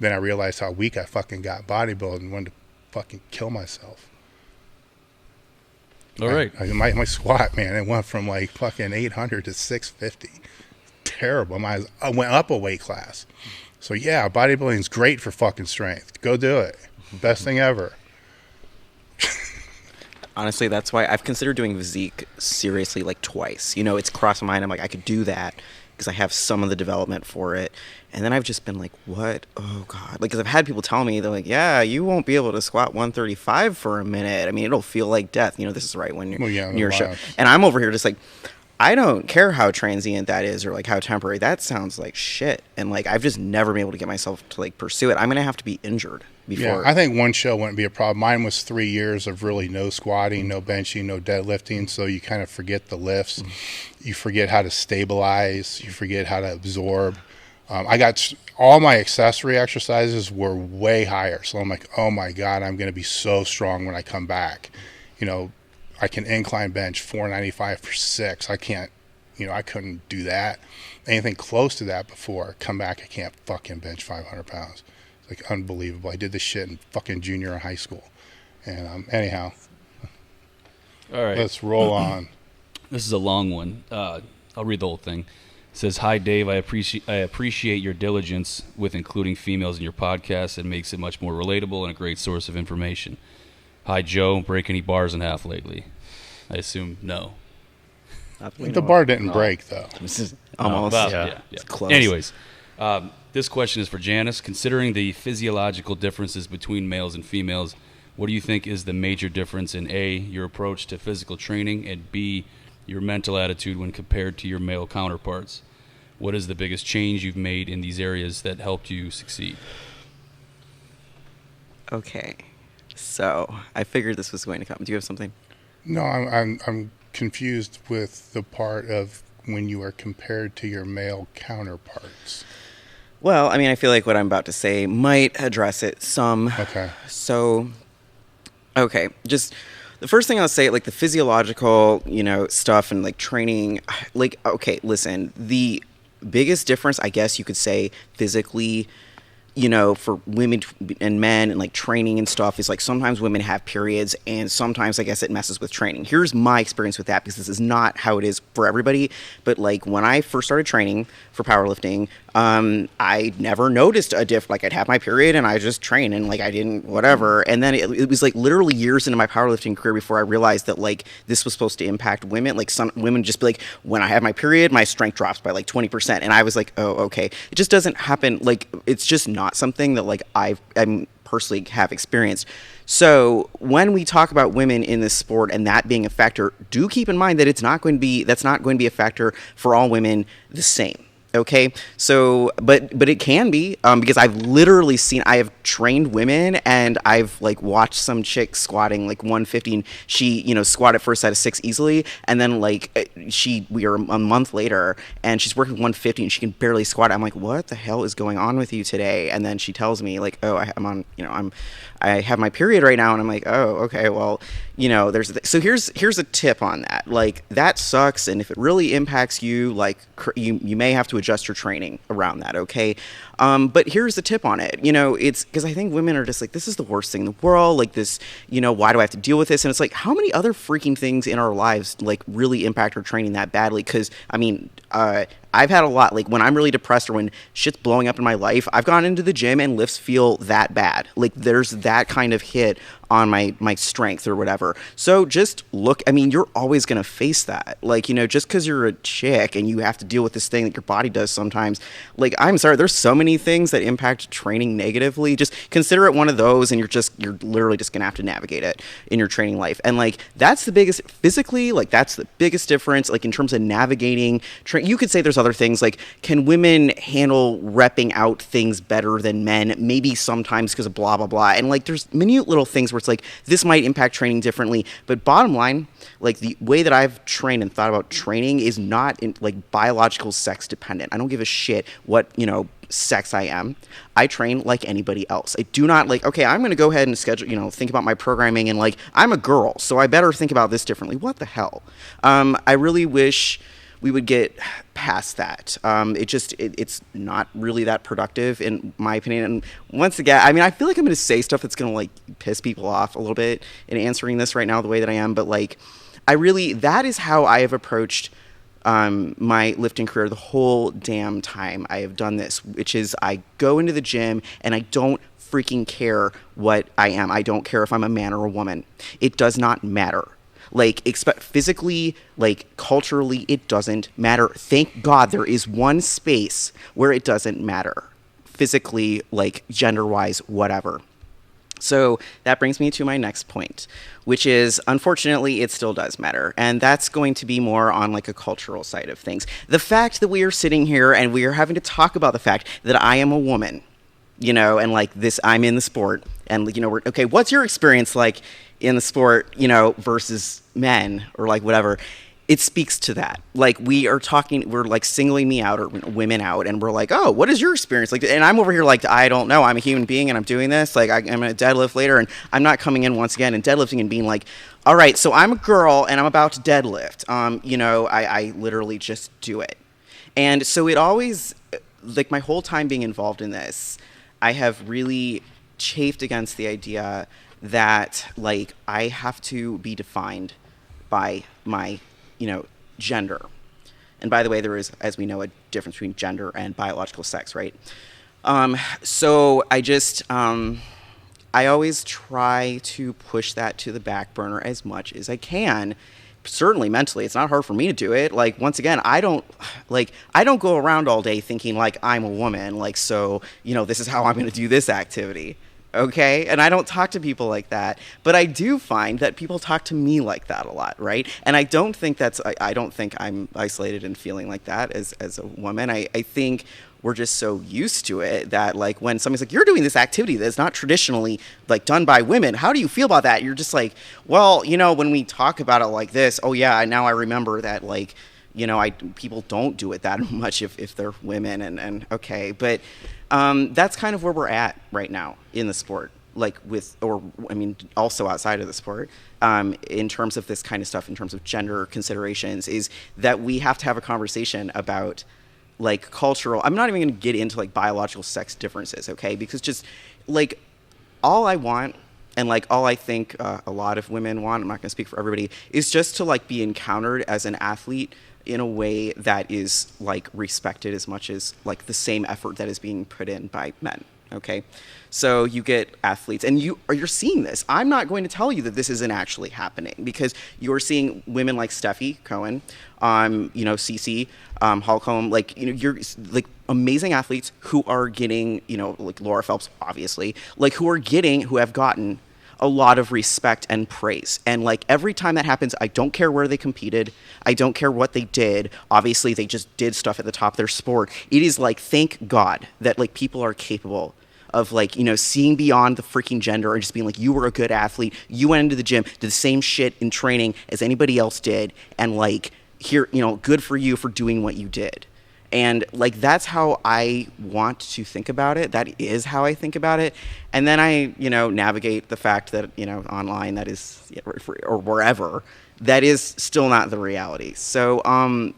Then I realized how weak I fucking got bodybuilding and wanted to fucking kill myself. All right. My squat, man, it went from like fucking 800 to 650. Terrible. I went up a weight class. So yeah, bodybuilding's great for fucking strength. Go do it. Best thing ever. Honestly, that's why I've considered doing physique seriously like twice. You know, it's crossed my mind. I'm like, I could do that because I have some of the development for it. And then I've just been like, what? Oh, God. Like, because I've had people tell me, they're like, yeah, you won't be able to squat 135 for a minute. I mean, it'll feel like death. You know, this is right when you're show. And I'm over here just like, I don't care how transient that is or like how temporary. That sounds like shit. And like, I've just never been able to get myself to like pursue it. I'm going to have to be injured before. Yeah, I think one show wouldn't be a problem. Mine was 3 years of really no squatting, no benching, no deadlifting. So you kind of forget the lifts. You forget how to stabilize. You forget how to absorb. I got all my accessory exercises were way higher. So I'm like, oh my God, I'm going to be so strong when I come back. You know, I can incline bench 495 for 6. I can't, you know, I couldn't do that. Anything close to that before. Come back, I can't fucking bench 500 pounds. It's like unbelievable. I did this shit in fucking junior and high school. And anyhow. All right. Let's roll on. This is a long one. I'll read the whole thing. It says, "Hi Dave, I appreciate your diligence with including females in your podcast. It makes it much more relatable and a great source of information. Hi Joe, break any bars in half lately?" I assume no. The bar didn't break though. This is almost. Yeah. It's close. Anyways, this question is for Janis. Considering the physiological differences between males and females, what do you think is the major difference in A, your approach to physical training, and B, your mental attitude when compared to your male counterparts? What is the biggest change you've made in these areas that helped you succeed? Okay. So I figured this was going to come. Do you have something? No, I'm confused with the part of when you are compared to your male counterparts. Well, I mean, I feel like what I'm about to say might address it some. Okay. So, okay, just The first thing I'll say, like the physiological, stuff and like training, like, okay, listen, the biggest difference, I guess you could say, physically, for women and men and like training and stuff is like sometimes women have periods and sometimes I guess it messes with training. Here's my experience with that, because this is not how it is for everybody. But like when I first started training for powerlifting, I never noticed a diff. Like I'd have my period and I just train and like I didn't whatever. And then it was like literally years into my powerlifting career before I realized that like this was supposed to impact women. Like some women just be like, when I have my period, my strength drops by like 20%. And I was like, oh, okay. It just doesn't happen. Like it's just not something that like I'm personally have experienced. So when we talk about women in this sport and that being a factor, do keep in mind that that's not going to be a factor for all women the same. Okay, so but it can be, because I have trained women and I've like watched some chick squatting like 150 and she squatted for a set of 6 easily, and then like we are a month later and she's working 150 and she can barely squat. I'm like, what the hell is going on with you today? And then she tells me like, oh, I have my period right now, and I'm like, oh, okay, well, so here's a tip on that. Like that sucks, and if it really impacts you, like you may have to adjust your training around that, okay? But here's the tip on it. It's because I think women are just like, this is the worst thing in the world. Like this, why do I have to deal with this? And it's like, how many other freaking things in our lives like really impact our training that badly? Because I mean, I've had a lot, like when I'm really depressed or when shit's blowing up in my life, I've gone into the gym and lifts feel that bad. Like there's that kind of hit on my strength or whatever. So just look, I mean, you're always going to face that. Like, just because you're a chick and you have to deal with this thing that your body does sometimes, like, I'm sorry, there's so many things that impact training negatively. Just consider it one of those, and you're literally just going to have to navigate it in your training life. And like, that's the biggest, physically, like that's the biggest difference, like in terms of navigating you could say there's other things, like can women handle repping out things better than men? Maybe sometimes because of blah, blah, blah. And like, there's minute little things where it's like, this might impact training differently. But bottom line, like the way that I've trained and thought about training is not like biological sex dependent. I don't give a shit what, sex I am. I train like anybody else. I do not like, okay, I'm going to go ahead and schedule, think about my programming and like, I'm a girl, so I better think about this differently. What the hell? I really wish we would get past that. It's not really that productive in my opinion. And once again, I mean, I feel like I'm going to say stuff that's going to like piss people off a little bit in answering this right now the way that I am. But like, that is how I have approached my lifting career the whole damn time I have done this, which is I go into the gym and I don't freaking care what I am. I don't care if I'm a man or a woman. It does not matter. Like, physically, like, culturally, it doesn't matter. Thank God there is one space where it doesn't matter. Physically, like, gender-wise, whatever. So that brings me to my next point, which is, unfortunately, it still does matter. And that's going to be more on, like, a cultural side of things. The fact that we are sitting here and we are having to talk about the fact that I am a woman, and, like, I'm in the sport. And, okay, what's your experience like in the sport, versus men or like whatever? It speaks to that. Like we're like singling me out or women out, and we're like, oh, what is your experience like? And I'm over here like, I don't know. I'm a human being and I'm doing this. Like I'm gonna deadlift later, and I'm not coming in once again and deadlifting and being like, all right, so I'm a girl and I'm about to deadlift. I literally just do it. And so it always, like my whole time being involved in this, I have really chafed against the idea that like I have to be defined by my, gender. And by the way, there is, as we know, a difference between gender and biological sex, right? So I just, I always try to push that to the back burner as much as I can. Certainly mentally, it's not hard for me to do it. Like, once again, I don't go around all day thinking like I'm a woman, like, so, this is how I'm going to do this activity. Okay, and I don't talk to people like that, but I do find that people talk to me like that a lot, right? And I don't think I'm isolated in feeling like that as a woman. I think we're just so used to it that like when somebody's like, you're doing this activity that's not traditionally like done by women, how do you feel about that? You're just like, well, when we talk about it like this, oh yeah, now I remember that like, people don't do it that much if they're women and okay, but that's kind of where we're at right now in the sport. like with, or I mean, also outside of the sport, in terms of this kind of stuff, in terms of gender considerations, is that we have to have a conversation about like cultural. I'm not even going to get into like biological sex differences, okay? Because just like all I want, and like all I think a lot of women want, I'm not going to speak for everybody, is just to like be encountered as an athlete in a way that is like respected as much as like the same effort that is being put in by men. Okay, so you get athletes, and you're seeing this. I'm not going to tell you that this isn't actually happening, because you're seeing women like Steffi Cohen, Cece, Holcomb, like, you're like amazing athletes who are getting, like Laura Phelps, obviously, like who have gotten a lot of respect and praise. And like every time that happens, I don't care where they competed. I don't care what they did. Obviously, they just did stuff at the top of their sport. It is like, thank God that like people are capable of like, seeing beyond the freaking gender and just being like, you were a good athlete. You went into the gym, did the same shit in training as anybody else did. And like, here, good for you for doing what you did. And like, that's how I want to think about it. That is how I think about it. And then I, navigate the fact that, online, that is, or wherever, that is still not the reality. So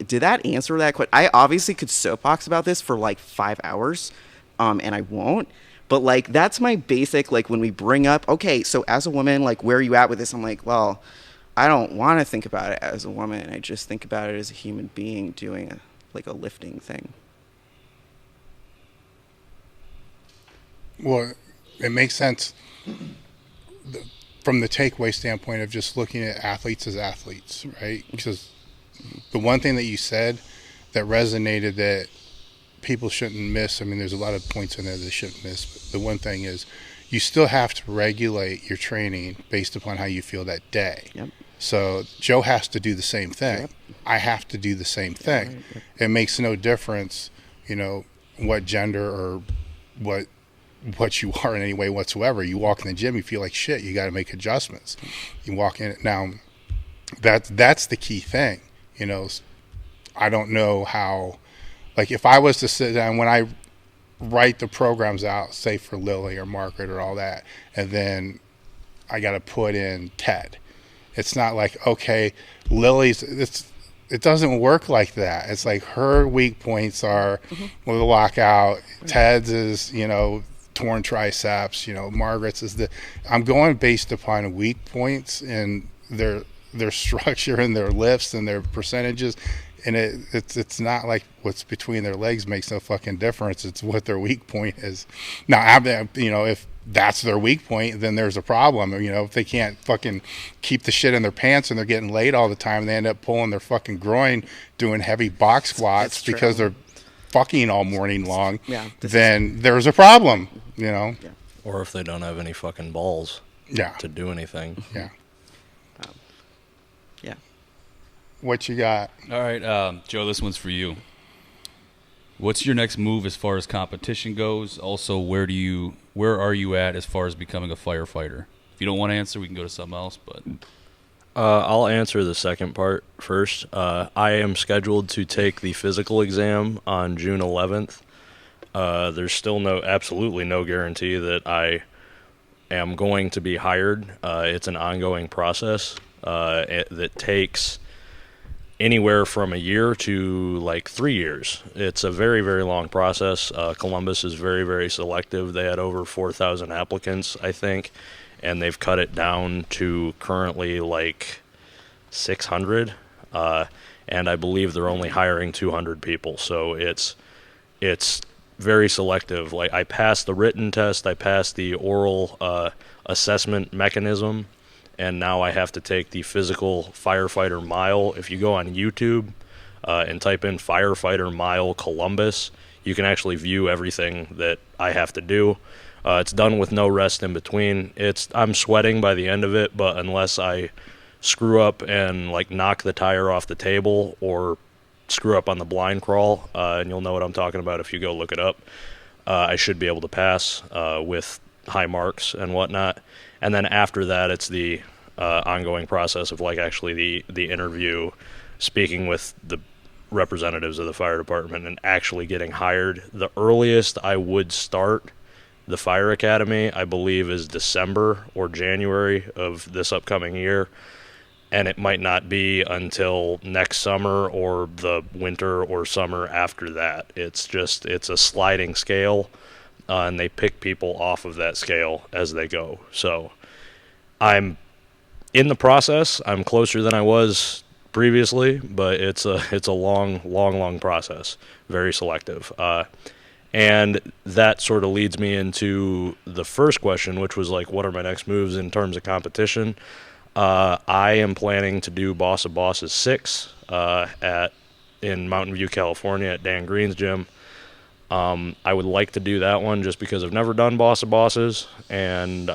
did that answer that question? I obviously could soapbox about this for like 5 hours, and I won't. But like, that's my basic, like when we bring up, okay, so as a woman, like where are you at with this? I'm like, well, I don't want to think about it as a woman. I just think about it as a human being doing a lifting thing. Well, it makes sense from the takeaway standpoint of just looking at athletes as athletes, right? Because the one thing that you said that resonated that people shouldn't miss, I mean, there's a lot of points in there they shouldn't miss, but the one thing is you still have to regulate your training based upon how you feel that day. Yep. So Joe has to do the same thing. Yep. I have to do the same thing. Right. Yep. It makes no difference, what gender or what you are in any way whatsoever. You walk in the gym, you feel like shit. You got to make adjustments. You walk in now. That's the key thing. I don't know how. Like if I was to sit down when I write the programs out, say for Lily or Margaret or all that, and then I got to put in Ted. It's not like, okay, Lily's, it doesn't work like that. It's like her weak points are with the lockout. Ted's is, torn triceps, Margaret's is I'm going based upon weak points and their structure and their lifts and their percentages. And it's not like what's between their legs makes no fucking difference. It's what their weak point is. Now, if that's their weak point, then there's a problem. If they can't fucking keep the shit in their pants and they're getting laid all the time, they end up pulling their fucking groin doing heavy box squats because they're fucking all morning long, then there's a problem, Yeah. Or if they don't have any fucking balls to do anything. Yeah. Yeah. What you got? All right, Joe, this one's for you. What's your next move as far as competition goes? Also, where are you at as far as becoming a firefighter? If you don't want to answer, we can go to something else. But I'll answer the second part first. I am scheduled to take the physical exam on June 11th. There's still absolutely no guarantee that I am going to be hired. It's an ongoing process that takes anywhere from a year to like 3 years. It's a very, very long process. Columbus is very, very selective. They had over 4,000 applicants, I think, and they've cut it down to currently like 600. And I believe they're only hiring 200 people. So it's very selective. Like I passed the written test, I passed the oral assessment mechanism, and now I have to take the physical firefighter mile. If you go on YouTube and type in firefighter mile Columbus, you can actually view everything that I have to do. It's done with no rest in between. I'm sweating by the end of it, but unless I screw up and like knock the tire off the table or screw up on the blind crawl, and you'll know what I'm talking about if you go look it up, I should be able to pass with high marks and whatnot. And then after that, it's the ongoing process of like actually the interview, speaking with the representatives of the fire department and actually getting hired. The earliest I would start The Fire Academy, I believe, is December or January of this upcoming year, and it might not be until next summer or the winter or summer after that. It's a sliding scale, and they pick people off of that scale as they go. So I'm in the process. I'm closer than I was previously, but it's a long process, very selective. And that sort of leads me into the first question, which was like, what are my next moves in terms of competition? I am planning to do Boss of Bosses 6 in Mountain View, California at Dan Green's gym. I would like to do that one just because I've never done Boss of Bosses, and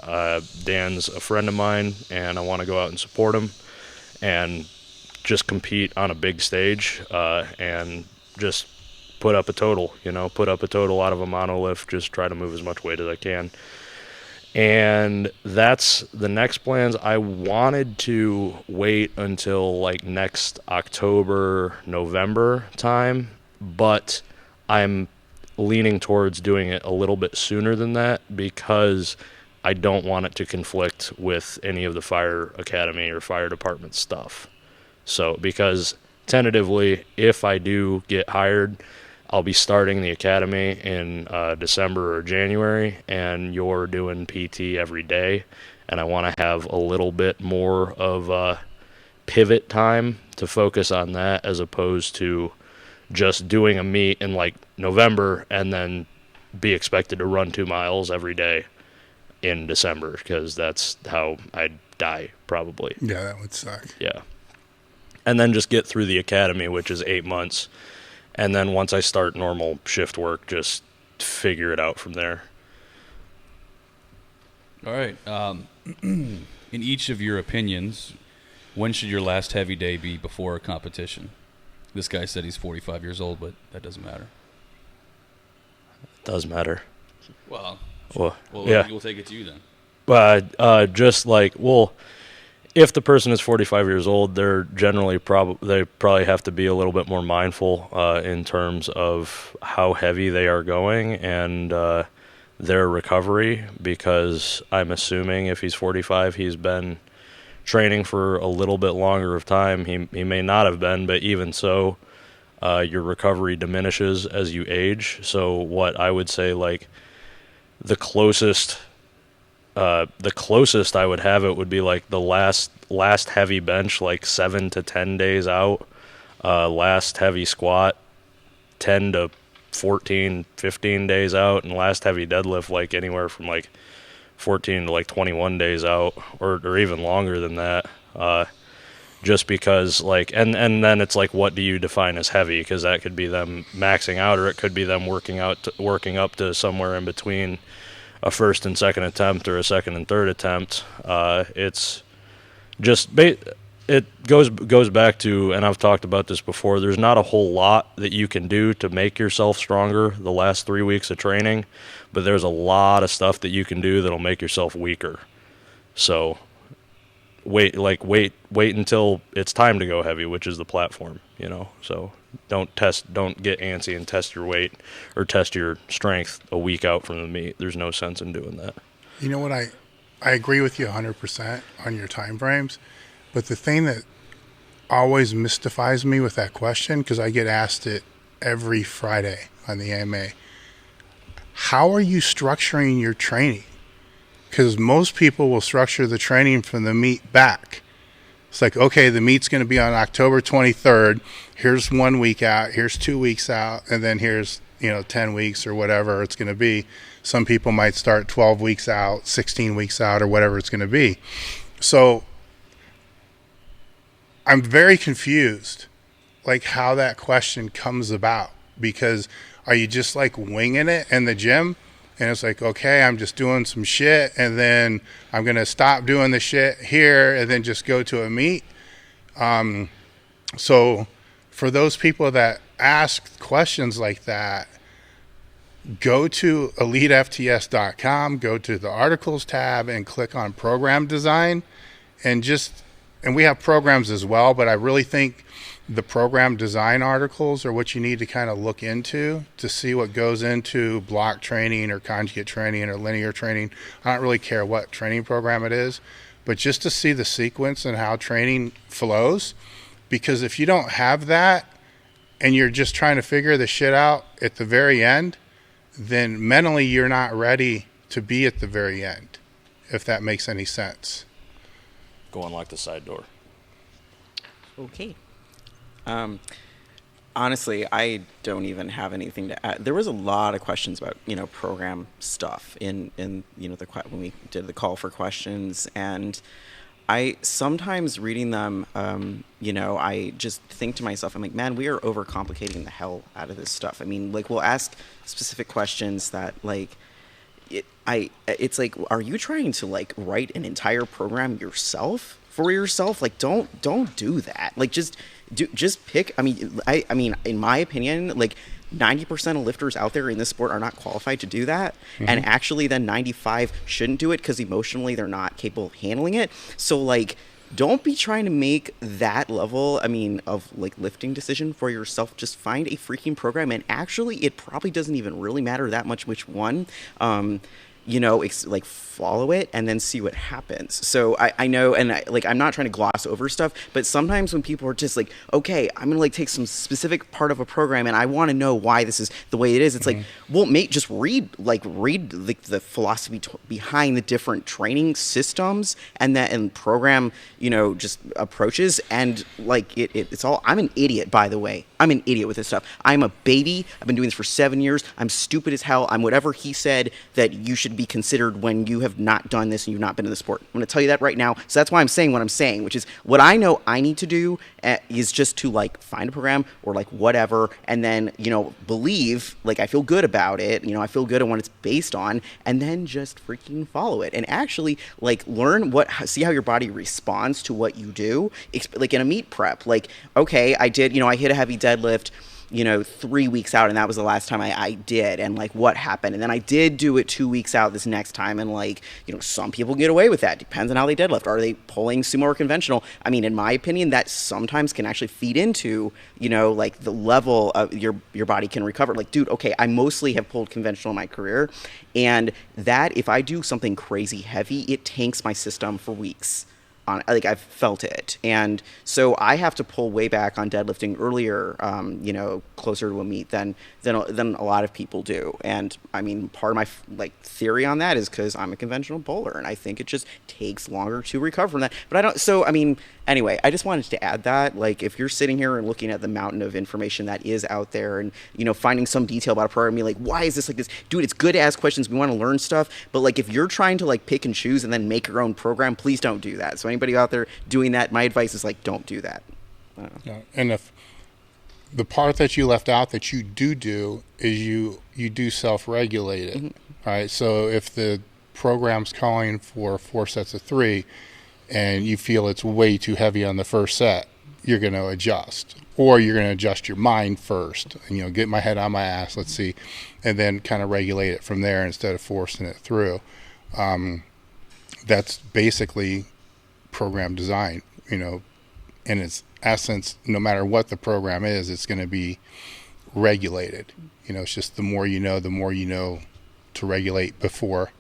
Dan's a friend of mine, and I want to go out and support him and just compete on a big stage and just put up a total out of a monolift, just try to move as much weight as I can. And that's the next plans. I wanted to wait until like next October, November time, but I'm leaning towards doing it a little bit sooner than that because I don't want it to conflict with any of the fire academy or fire department stuff. So, because tentatively, if I do get hired, I'll be starting the academy in December or January, and you're doing PT every day, and I want to have a little bit more of pivot time to focus on that as opposed to just doing a meet in like November and then be expected to run 2 miles every day in December, because that's how I'd die probably. Yeah, that would suck. Yeah. And then just get through the academy, which is 8 months. And then once I start normal shift work, just figure it out from there. All right. In each of your opinions, when should your last heavy day be before a competition? This guy said he's 45 years old, but that doesn't matter. It does matter. Well, yeah. We'll take it to you then. Just like, if the person is 45 years old, they're generally they probably have to be a little bit more mindful in terms of how heavy they are going and their recovery, because I'm assuming if he's 45, he's been training for a little bit longer of time. He may not have been, but even so, your recovery diminishes as you age. So what I would say, like, the closest I would have it would be like the last heavy bench, like 7 to 10 days out. Last heavy squat, 10 to 14, 15 days out, and last heavy deadlift, like anywhere from like 14 to like 21 days out, or even longer than that. Just because, like, and then it's like, what do you define as heavy? Because that could be them maxing out, or it could be them working up to somewhere in between a first and second attempt or a second and third attempt. It's just it goes back to, and I've talked about this before, there's not a whole lot that you can do to make yourself stronger the last 3 weeks of training, but there's a lot of stuff that you can do that'll make yourself weaker. So wait until it's time to go heavy, which is the platform, so don't get antsy and test your weight or test your strength a week out from the meet. There's no sense in doing that. You know what, I agree with you 100% on your time frames, but the thing that always mystifies me with that question, because I get asked it every Friday on the AMA, how are you structuring your training? Because most people will structure the training from the meet back. It's like, okay, the meet's going to be on October 23rd. Here's 1 week out. Here's 2 weeks out. And then here's, 10 weeks or whatever it's going to be. Some people might start 12 weeks out, 16 weeks out, or whatever it's going to be. So I'm very confused, like, how that question comes about. Because are you just like winging it in the gym? And it's like, okay, I'm just doing some shit, and then I'm going to stop doing the shit here and then just go to a meet. So for those people that ask questions like that, go to elitefts.com, go to the articles tab and click on program design, and we have programs as well, but I really think the program design articles are what you need to kind of look into to see what goes into block training or conjugate training or linear training. I don't really care what training program it is, but just to see the sequence and how training flows. Because if you don't have that and you're just trying to figure the shit out at the very end, then mentally you're not ready to be at the very end, if that makes any sense. Go unlock the side door. Okay. Honestly, I don't even have anything to add. There was a lot of questions about, program stuff in when we did the call for questions, and I sometimes reading them, I just think to myself, I'm like, man, we are overcomplicating the hell out of this stuff. I mean, like, we'll ask specific questions that, like, it's like, are you trying to, like, write an entire program yourself for yourself? Like, don't do that. Like, just pick. I mean, in my opinion, like, 90% of lifters out there in this sport are not qualified to do that. Mm-hmm. And actually then 95 shouldn't do it because emotionally they're not capable of handling it. So, like, don't be trying to make that level, of, like, lifting decision for yourself. Just find a freaking program. And actually, it probably doesn't even really matter that much which one. Like, follow it and then see what happens. So I know, and I'm not trying to gloss over stuff, but sometimes when people are just like, okay, I'm gonna, like, take some specific part of a program and I want to know why this is the way it is. It's like, well, just read the philosophy behind the different training systems and program, just approaches. And, like, it's all, I'm an idiot, by the way. I'm an idiot with this stuff. I'm a baby. I've been doing this for 7 years. I'm stupid as hell. I'm whatever he said that you should be considered when you have not done this and you've not been in the sport. I'm going to tell you that right now. So that's why I'm saying what I'm saying, which is what I know I need to do is just to, like, find a program or, like, whatever, and then, believe, like, I feel good about it. I feel good on what it's based on, and then just freaking follow it. And actually, like, see how your body responds to what you do. Like, in a meet prep, like, okay, I hit a heavy deadlift, 3 weeks out, and that was the last time I did, and, like, what happened. And then I did do it 2 weeks out this next time, and, like, some people get away with that. Depends on how they deadlift. Are they pulling sumo or conventional? I mean, in my opinion, that sometimes can actually feed into, like, the level of your body can recover. Like, dude, okay, I mostly have pulled conventional in my career, and that, if I do something crazy heavy, it tanks my system for weeks. I've felt it, and so I have to pull way back on deadlifting earlier, closer to a meet than a lot of people do. And I mean, part of my theory on that is because I'm a conventional bowler, and I think it just takes longer to recover from that. But I don't. So I mean, anyway, I just wanted to add that, like, if you're sitting here and looking at the mountain of information that is out there, and finding some detail about a program, and be like, why is this like this, dude? It's good to ask questions. We want to learn stuff, but, like, if you're trying to, like, pick and choose and then make your own program, please don't do that. So anybody out there doing that, my advice is, like, don't do that. Yeah, and if the part that you left out that you do is you do self-regulate it, mm-hmm. right? So if the program's calling for 4 sets of 3 and you feel it's way too heavy on the first set, you're going to adjust, or you're going to adjust your mind first, and, get my head on my ass, let's see, and then kind of regulate it from there instead of forcing it through. That's basically program design, in its essence. No matter what the program is, it's going to be regulated. It's just the more you know to regulate before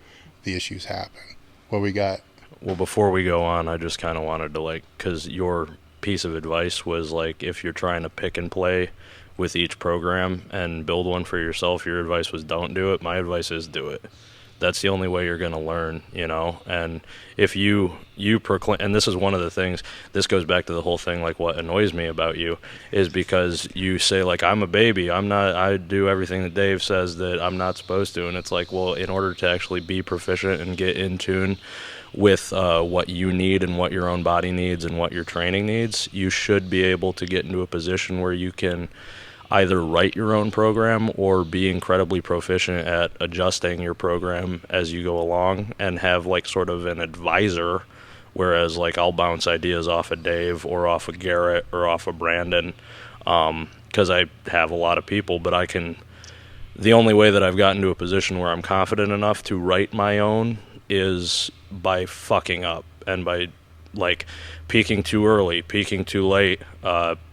the issues happen. What we got? Well, before we go on, I just kind of wanted to, because your piece of advice was, like, if you're trying to pick and play with each program and build one for yourself, your advice was don't do it. My advice is do it. That's the only way you're going to learn, and if you proclaim, and this is one of the things, this goes back to the whole thing, like, what annoys me about you is because you say, like, I'm a baby, I do everything that Dave says that I'm not supposed to, and it's like, well, in order to actually be proficient and get in tune with what you need and what your own body needs and what your training needs, you should be able to get into a position where you can either write your own program or be incredibly proficient at adjusting your program as you go along, and have, like, sort of an advisor, whereas, like, I'll bounce ideas off of Dave or off of Garrett or off of Brandon, because I have a lot of people, but the only way that I've gotten to a position where I'm confident enough to write my own is by fucking up and by like peaking too early, peaking too late,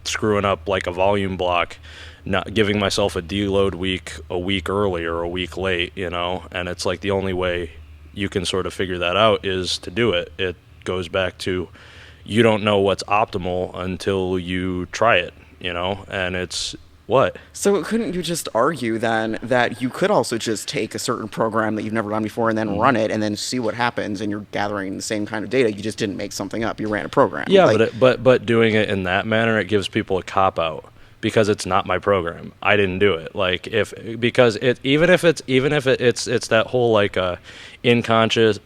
screwing up like a volume block, not giving myself a deload week a week early or a week late, you know. And it's like the only way you can sort of figure that out is to do it. It goes back to, you don't know what's optimal until you try it, you know. And it's what? So couldn't you just argue then that you could also just take a certain program that you've never done before and then run it and then see what happens, and you're gathering the same kind of data? You just didn't make something up. You ran a program. Yeah, like, but doing it in that manner, it gives people a cop out because it's not my program. I didn't do it. Like because even if it's that whole like unconscious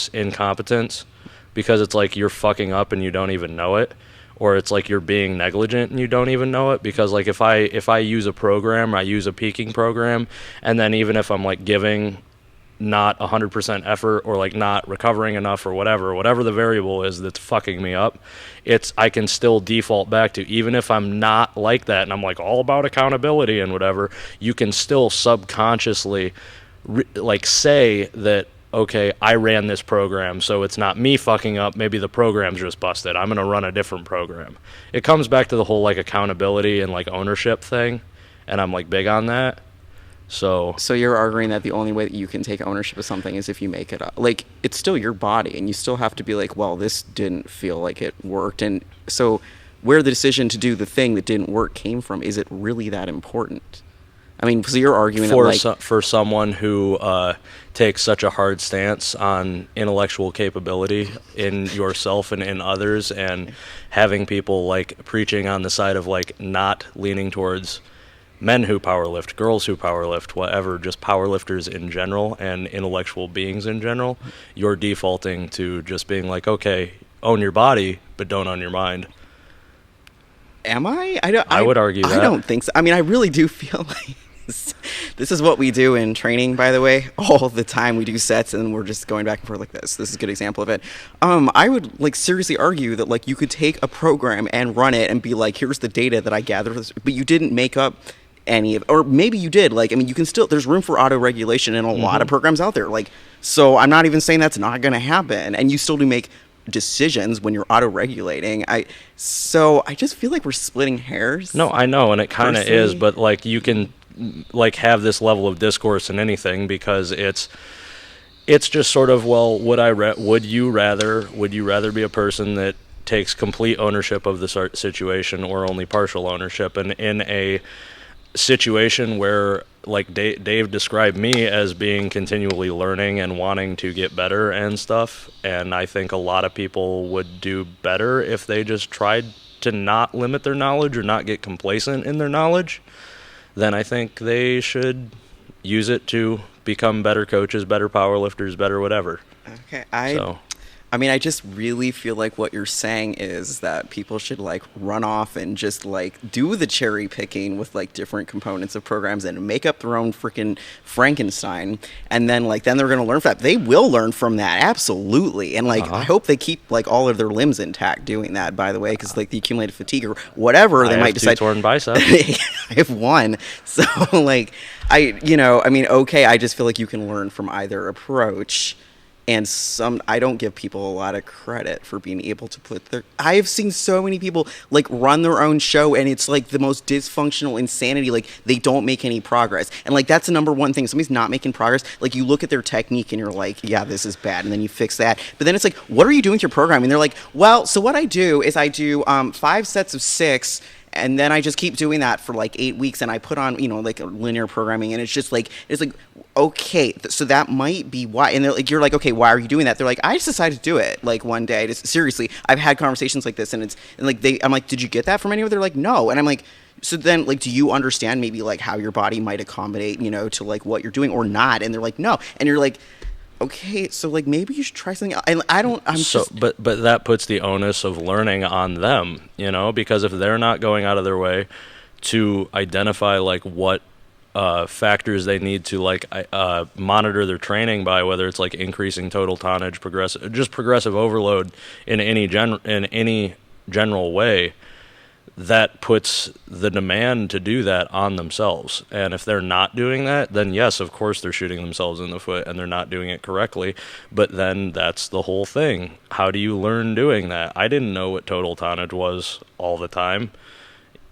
incompetence, because it's like you're fucking up and you don't even know it. Or it's like you're being negligent and you don't even know it. Because like if I use a program, I use a peaking program, and then even if I'm like giving not 100% effort or like not recovering enough or whatever the variable is that's fucking me up, I can still default back to, even if I'm not like that and I'm like all about accountability and whatever, you can still subconsciously like say that, okay, I ran this program, so it's not me fucking up. Maybe the program's just busted. I'm going to run a different program. It comes back to the whole like accountability and like ownership thing, and I'm like big on that. So you're arguing that the only way that you can take ownership of something is if you make it up. Like, it's still your body, and you still have to be like, well, this didn't feel like it worked. And so where the decision to do the thing that didn't work came from, is it really that important? I mean, so you're arguing for someone who takes such a hard stance on intellectual capability in yourself and in others, and having people like preaching on the side of like not leaning towards men who powerlift, girls who powerlift, whatever, just powerlifters in general and intellectual beings in general, you're defaulting to just being like, okay, own your body, but don't own your mind. Am I? I would argue that. I don't think so. I mean, I really do feel like this is what we do in training, by the way. All the time we do sets and we're just going back and forth like this. This is a good example of it. I would like seriously argue that like you could take a program and run it and be like, here's the data that I gathered, but you didn't make up any of, or maybe you did. Like, I mean, you can still, there's room for auto regulation in a lot of programs out there. Like, so I'm not even saying that's not going to happen, and you still do make decisions when you're auto-regulating. So I just feel like we're splitting hairs. No, I know, and it kind of is, but like you can like have this level of discourse in anything, because it's just sort of, well, would you rather be a person that takes complete ownership of the situation or only partial ownership? And in a situation where, like Dave described me as being continually learning and wanting to get better and stuff, and I think a lot of people would do better if they just tried to not limit their knowledge or not get complacent in their knowledge, then I think they should use it to become better coaches, better powerlifters, better whatever. Okay, I mean, I just really feel like what you're saying is that people should like run off and just like do the cherry picking with like different components of programs and make up their own freaking Frankenstein. And then they're going to learn from that. They will learn from that. Absolutely. And like, I hope they keep like all of their limbs intact doing that, by the way, because like the accumulated fatigue or whatever, they might decide. I have 2 torn biceps. I have 1. So like, okay, I just feel like you can learn from either approach. And I don't give people a lot of credit for being able to put I have seen so many people like run their own show, and it's like the most dysfunctional insanity. Like, they don't make any progress. And like, that's the number one thing. If somebody's not making progress, like, you look at their technique and you're like, yeah, this is bad. And then you fix that. But then it's like, what are you doing with your programming? And they're like, well, so what I do is I do 5 sets of 6. And then I just keep doing that for like 8 weeks, and I put on, like linear programming, and it's like, okay, so that might be why. And you're like, okay, why are you doing that? They're like, I just decided to do it. Like, one day, seriously, I've had conversations like this, and I'm like, did you get that from anywhere? They're like, no. And I'm like, so then, like, do you understand maybe like how your body might accommodate, to like what you're doing or not? And they're like, no. And you're like, okay, so like maybe you should try something else. But that puts the onus of learning on them, because if they're not going out of their way to identify like what factors they need to like monitor their training by, whether it's like increasing total tonnage, progressive overload in any general way, that puts the demand to do that on themselves. And if they're not doing that, then yes, of course they're shooting themselves in the foot and they're not doing it correctly. But then that's the whole thing. How do you learn doing that? I didn't know what total tonnage was all the time.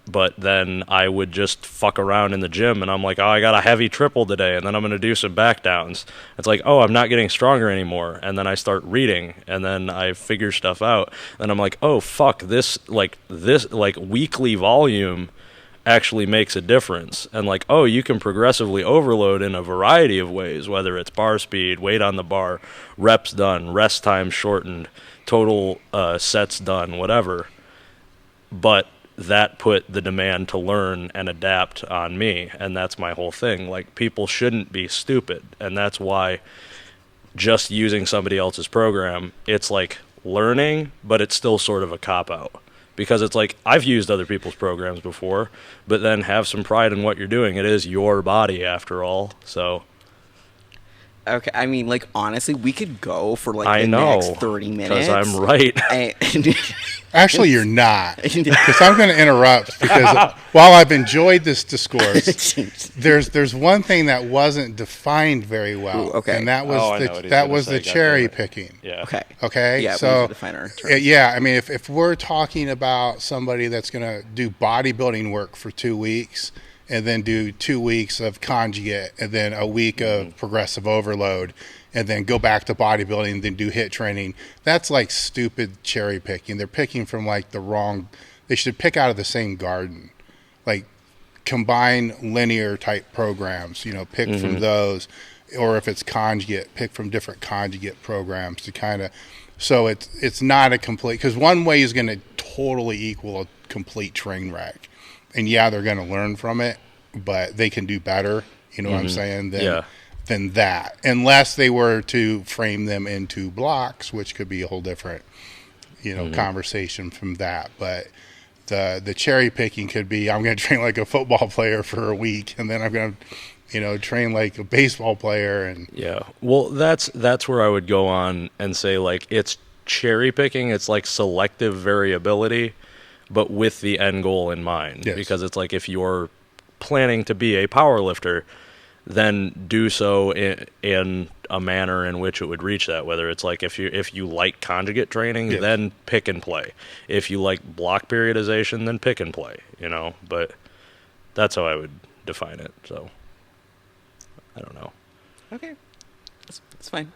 But then I would just fuck around in the gym, and I'm like, oh, I got a heavy triple today, and then I'm going to do some back downs. It's like, oh, I'm not getting stronger anymore. And then I start reading, and then I figure stuff out. And I'm like, oh, fuck, this weekly volume actually makes a difference. And like, oh, you can progressively overload in a variety of ways, whether it's bar speed, weight on the bar, reps done, rest time shortened, total sets done, whatever. But that put the demand to learn and adapt on me, and that's my whole thing. Like, people shouldn't be stupid, and that's why just using somebody else's program, it's like learning, but it's still sort of a cop-out. Because it's like, I've used other people's programs before, but then have some pride in what you're doing. It is your body, after all, so... Okay, I mean, like, honestly, we could go for, like, I the know, next 30 minutes. because I'm right. Actually, you're not, because I'm going to interrupt, because while I've enjoyed this discourse, there's one thing that wasn't defined very well. Ooh, okay. And that was the cherry picking. Yeah. Okay. Yeah, so we define our terms. yeah, I mean, if we're talking about somebody that's going to do bodybuilding work for 2 weeks, and then do 2 weeks of conjugate, and then a week of progressive overload, and then go back to bodybuilding, and then do HIIT training. That's like stupid cherry picking. They're picking from like the wrong. They should pick out of the same garden, like combine linear type programs. Pick from those, or if it's conjugate, pick from different conjugate programs to kind of. So it's not a complete, because one way is going to totally equal a complete train wreck. And yeah, they're going to learn from it, but they can do better, what I'm saying, than that. Unless they were to frame them into blocks, which could be a whole different, conversation from that. But the cherry picking could be, I'm going to train like a football player for a week, and then I'm going to, train like a baseball player. And yeah, well, that's where I would go on and say, like, it's cherry picking. It's like selective variability, but with the end goal in mind. Yes. Because it's like, if you're planning to be a power lifter, then do so in a manner in which it would reach that. Whether it's like, if you like conjugate training, yes, then pick and play. If you like block periodization, then pick and play, but that's how I would define it. So I don't know. Okay. It's fine.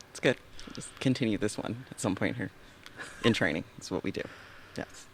It's good. Just continue this one at some point here. In training. That's what we do. Yes.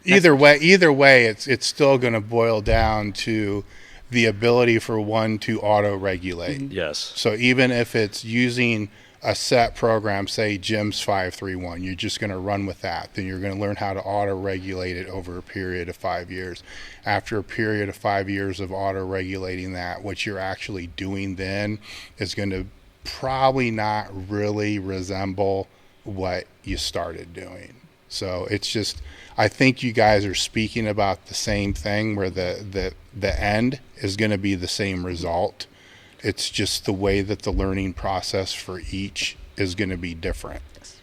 Either way, it's still going to boil down to the ability for one to auto-regulate. Mm-hmm. Yes. So even if it's using a set program, say GYM's 5-3-1, you're just going to run with that. Then you're going to learn how to auto-regulate it over a period of 5 years. After a period of 5 years of auto-regulating that, what you're actually doing then is going to probably not really resemble what you started doing. So it's just, I think you guys are speaking about the same thing, where the end is going to be the same result. It's just the way that the learning process for each is going to be different. Yes.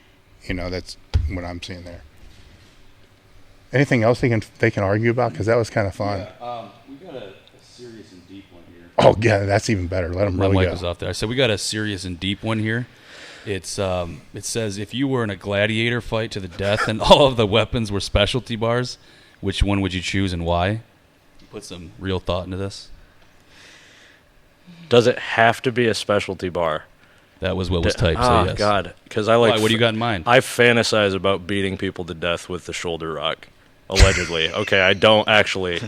That's what I'm seeing there. Anything else they can argue about? Because that was kind of fun. Yeah, we got a serious and deep one here. Oh yeah, that's even better. Let them really My mic go. was off there. I said we got a serious and deep one here. It says, if you were in a gladiator fight to the death and all of the weapons were specialty bars, which one would you choose and why? Put some real thought into this. Does it have to be a specialty bar? That was what was typed. Oh, So yes. God. Because I like. Why? What do you got in mind? I fantasize about beating people to death with the shoulder rock, allegedly. Okay, I don't actually,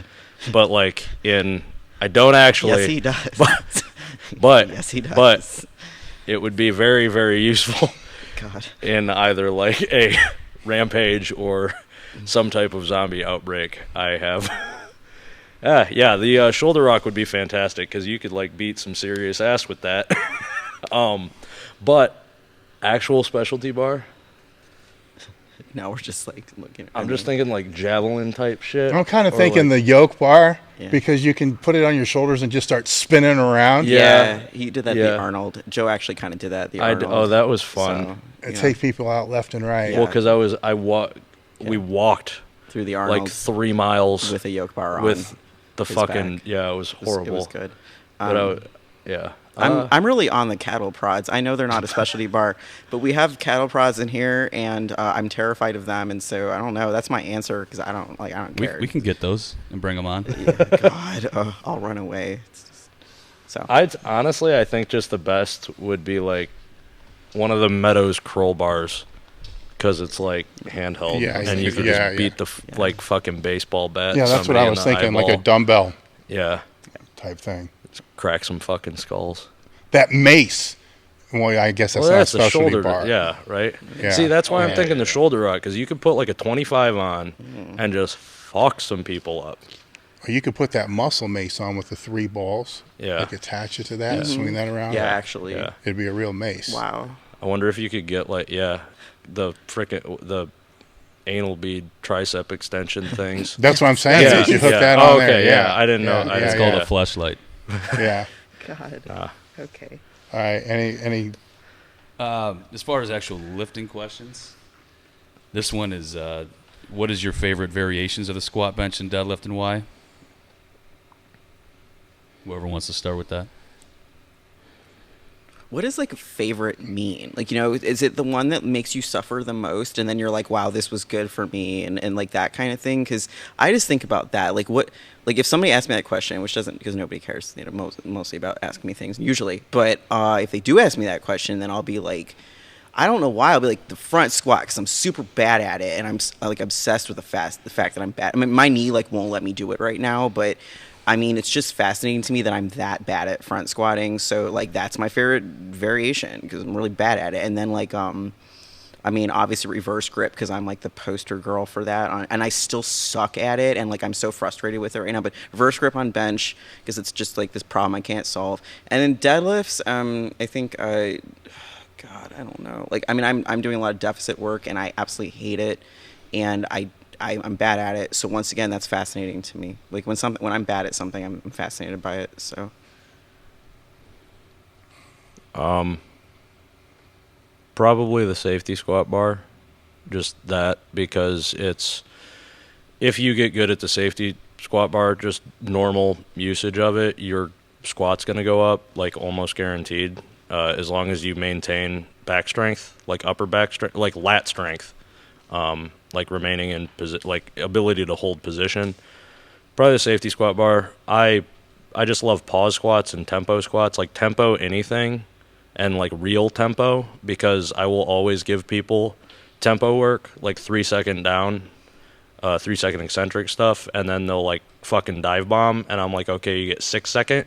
but I don't actually. Yes, he does. But yes, he does. But it would be very, very useful. God. In either like a rampage or some type of zombie outbreak. I have. The shoulder rock would be fantastic, because you could like beat some serious ass with that. But actual specialty bar. Now we're just like looking. I'm just thinking like javelin type shit. I'm kind of or thinking like, the yoke bar, Yeah. because you can put it on your shoulders and just start spinning around. Yeah. He did that at the Arnold. Joe actually kind of did that at the Arnold. Oh, that was fun. So, And take people out left and right. Yeah. Well, because we walked through the Arnold like 3 miles with a yoke bar on. with the his fucking back. yeah, it was horrible. It was good. But yeah. I'm really on the cattle prods. I know they're not a specialty bar, but we have cattle prods in here, and I'm terrified of them. And so I don't know. That's my answer because I don't care. We can get those and bring them on. Yeah, God, I'll run away. It's just, so Honestly, I think just the best would be like one of the Meadows curl bars, because it's like handheld, Yeah, and you can just beat the like fucking baseball bat. Yeah, that's what I was thinking, like a dumbbell Yeah, type thing. just crack some fucking skulls. That mace. Well, I guess that's Well, not a that's the specialty shoulder. bar. Yeah, right. Yeah. See, that's why I'm Yeah. thinking the shoulder rock, because you could put like a 25 on and just fuck some people up. Or you could put that muscle mace on with the 3 balls. Yeah. Like attach it to that, swing that around. yeah, actually, Yeah. It'd be a real mace. wow. I wonder if you could get like the anal bead tricep extension things. That's what I'm saying. Yeah, You hook yeah. that Oh, on okay, there. yeah. I didn't know. Yeah, I It's didn't called yeah. a fleshlight. Yeah. God. Okay. All right. Any As far as actual lifting questions, this one is, what is your favorite variations of the squat, bench, and deadlift, and why? Whoever wants to start with that. What does like favorite mean? Like, is it the one that makes you suffer the most and then you're like, wow, this was good for me and like that kind of thing? Because I just think about that. Like if somebody asked me that question, which doesn't, because nobody cares, mostly about asking me things usually. But if they do ask me that question, then I'll be like, I don't know why. I'll be like the front squat because I'm super bad at it and I'm like obsessed with the fact that I'm bad. I mean, my knee like won't let me do it right now, but I mean, it's just fascinating to me that I'm that bad at front squatting. So like that's my favorite variation because I'm really bad at it. And then like I mean, obviously reverse grip because I'm like the poster girl for that, and I still suck at it, and like I'm so frustrated with it right now. But reverse grip on bench because it's just like this problem I can't solve. And then deadlifts, I think, God, I don't know. Like, I mean, I'm doing a lot of deficit work, and I absolutely hate it, and I'm bad at it. So once again, that's fascinating to me. Like when I'm bad at something, I'm fascinated by it. So. Probably the safety squat bar, just that, because if you get good at the safety squat bar, just normal usage of it, your squat's going to go up, like almost guaranteed, as long as you maintain back strength, like upper back strength, like lat strength, like remaining in like ability to hold position. Probably the safety squat bar. I just love pause squats and tempo squats, like tempo anything. And like real tempo, because I will always give people tempo work, like 3 second down, 3 second eccentric stuff, and then they'll like fucking dive bomb, and I'm like, okay, you get 6 second,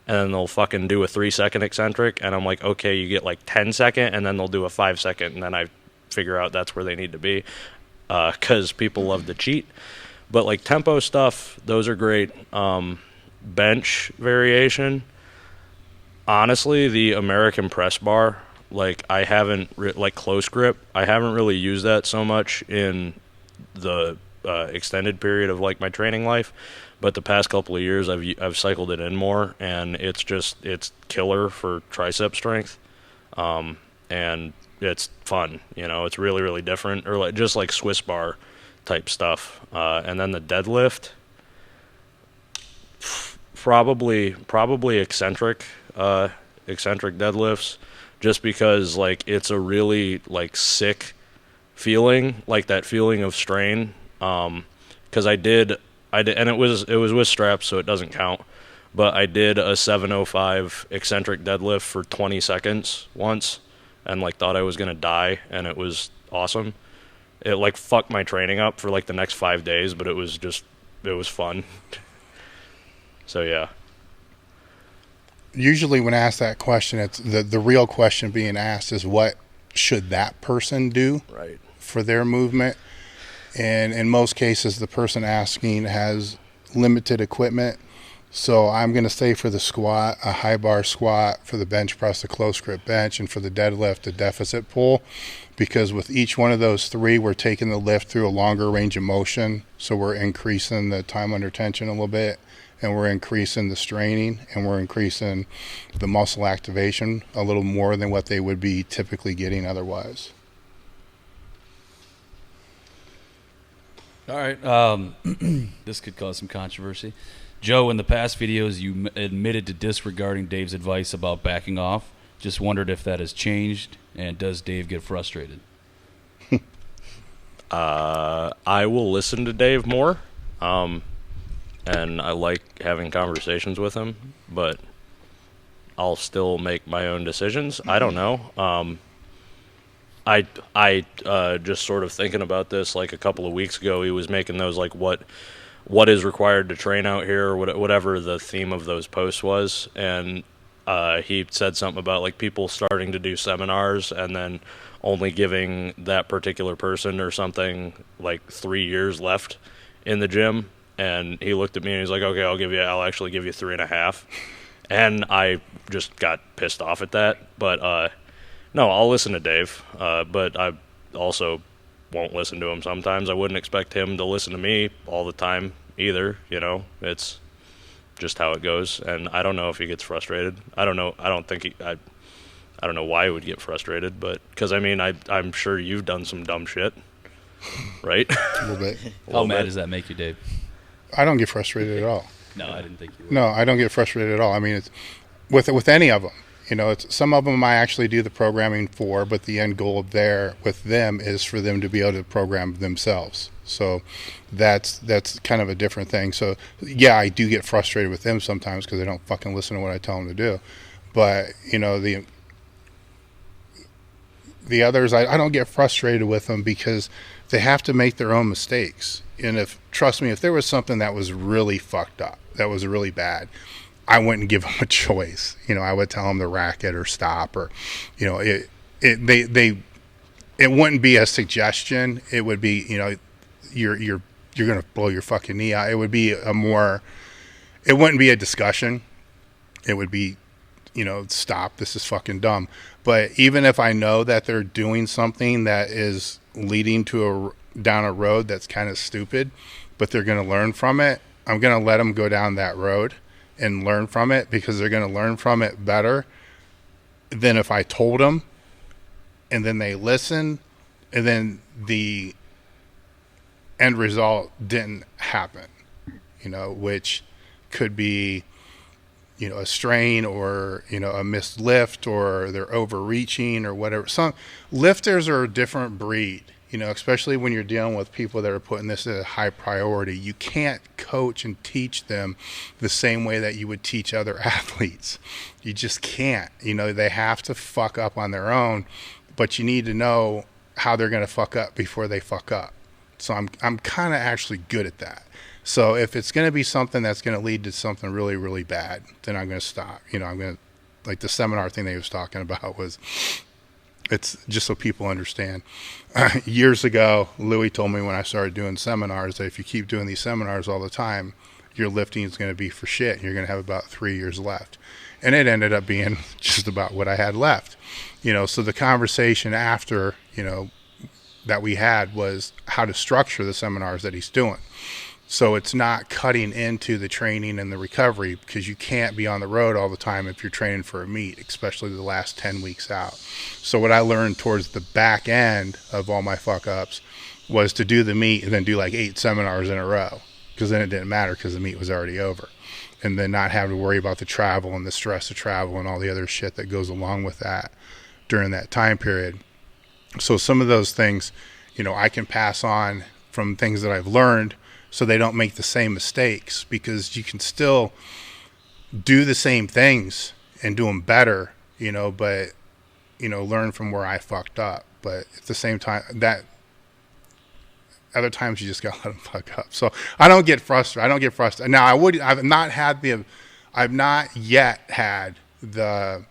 and then they'll fucking do a 3 second eccentric, and I'm like, okay, you get like 10 second, and then they'll do a 5 second, and then I figure out that's where they need to be, because people love to cheat. But like tempo stuff, those are great. Bench variation. Honestly, the American press bar, like I haven't like close grip, I haven't really used that so much in the extended period of like my training life, but the past couple of years I've cycled it in more, and it's killer for tricep strength, and it's fun. It's really, really different, or like just like Swiss bar type stuff. And then the deadlift, probably eccentric deadlifts, just because like it's a really like sick feeling, like that feeling of strain. Because I did, and it was with straps, so it doesn't count. But I did a 705 eccentric deadlift for 20 seconds once, and like thought I was gonna die, and it was awesome. It like fucked my training up for like the next 5 days, but it was fun. So yeah. Usually when asked that question, it's the real question being asked is what should that person do Right. for their movement? And in most cases, the person asking has limited equipment. So I'm going to say for the squat, a high bar squat, for the bench press, a close grip bench, and for the deadlift, a deficit pull. Because with each one of those three, we're taking the lift through a longer range of motion. So we're increasing the time under tension a little bit, and we're increasing the straining, and we're increasing the muscle activation a little more than what they would be typically getting otherwise. All right. This could cause some controversy. Joe, in the past videos, you admitted to disregarding Dave's advice about backing off. Just wondered if that has changed, and does Dave get frustrated? I will listen to Dave more, and I like having conversations with him, but I'll still make my own decisions. I don't know. I just sort of thinking about this like a couple of weeks ago. He was making those like what is required to train out here, or whatever the theme of those posts was, and he said something about like people starting to do seminars and then only giving that particular person or something like 3 years left in the gym. And he looked at me and he's like, okay, I'll actually give you 3.5. And I just got pissed off at that. But no, I'll listen to Dave. But I also won't listen to him sometimes. I wouldn't expect him to listen to me all the time either. You know, it's just how it goes. And I don't know if he gets frustrated. I don't know. I don't know why he would get frustrated, but because I mean, I'm sure you've done some dumb shit, right? A little bit. How mad does that make you, Dave? I don't get frustrated at all. No, I didn't think you would. No, I don't get frustrated at all. I mean, it's with any of them. You know, it's some of them I actually do the programming for, but the end goal there with them is for them to be able to program themselves. So that's kind of a different thing. So yeah, I do get frustrated with them sometimes because they don't fucking listen to what I tell them to do. But you know, the others, I don't get frustrated with them because they have to make their own mistakes. And trust me, if there was something that was really fucked up, that was really bad, I wouldn't give them a choice. You know, I would tell them to rack it or stop, or, you know, it wouldn't be a suggestion. It would be, you know, you're going to blow your fucking knee out. It would be it wouldn't be a discussion. It would be, you know, stop, this is fucking dumb. But even if I know that they're doing something that is leading down a road that's kind of stupid, but they're going to learn from it, I'm going to let them go down that road and learn from it, because they're going to learn from it better than if I told them and then they listen and then the end result didn't happen, you know, which could be, you know, a strain, or, you know, a missed lift, or they're overreaching or whatever. Some lifters are a different breed, you know, especially when you're dealing with people that are putting this as a high priority. You can't coach and teach them the same way that you would teach other athletes. You just can't. You know, they have to fuck up on their own, but you need to know how they're going to fuck up before they fuck up. So I'm kind of actually good at that. So if it's going to be something that's going to lead to something really, really bad, then I'm going to stop. You know, I'm going to, like the seminar thing that he was talking about was, it's just so people understand. Years ago, Louis told me when I started doing seminars that if you keep doing these seminars all the time, your lifting is going to be for shit. You're going to have about 3 years left. And it ended up being just about what I had left. You know, so the conversation after, you know, that we had was how to structure the seminars that he's doing. So it's not cutting into the training and the recovery, because you can't be on the road all the time if you're training for a meet, especially the last 10 weeks out. So what I learned towards the back end of all my fuck ups was to do the meet and then do like 8 seminars in a row, because then it didn't matter because the meet was already over. And then not have to worry about the travel and the stress of travel and all the other shit that goes along with that during that time period. So some of those things, you know, I can pass on from things that I've learned, so they don't make the same mistakes, because you can still do the same things and do them better, you know, but, you know, learn from where I fucked up. But at the same time, that other times you just gotta let them fuck up. So I don't get frustrated. Now I've not yet had the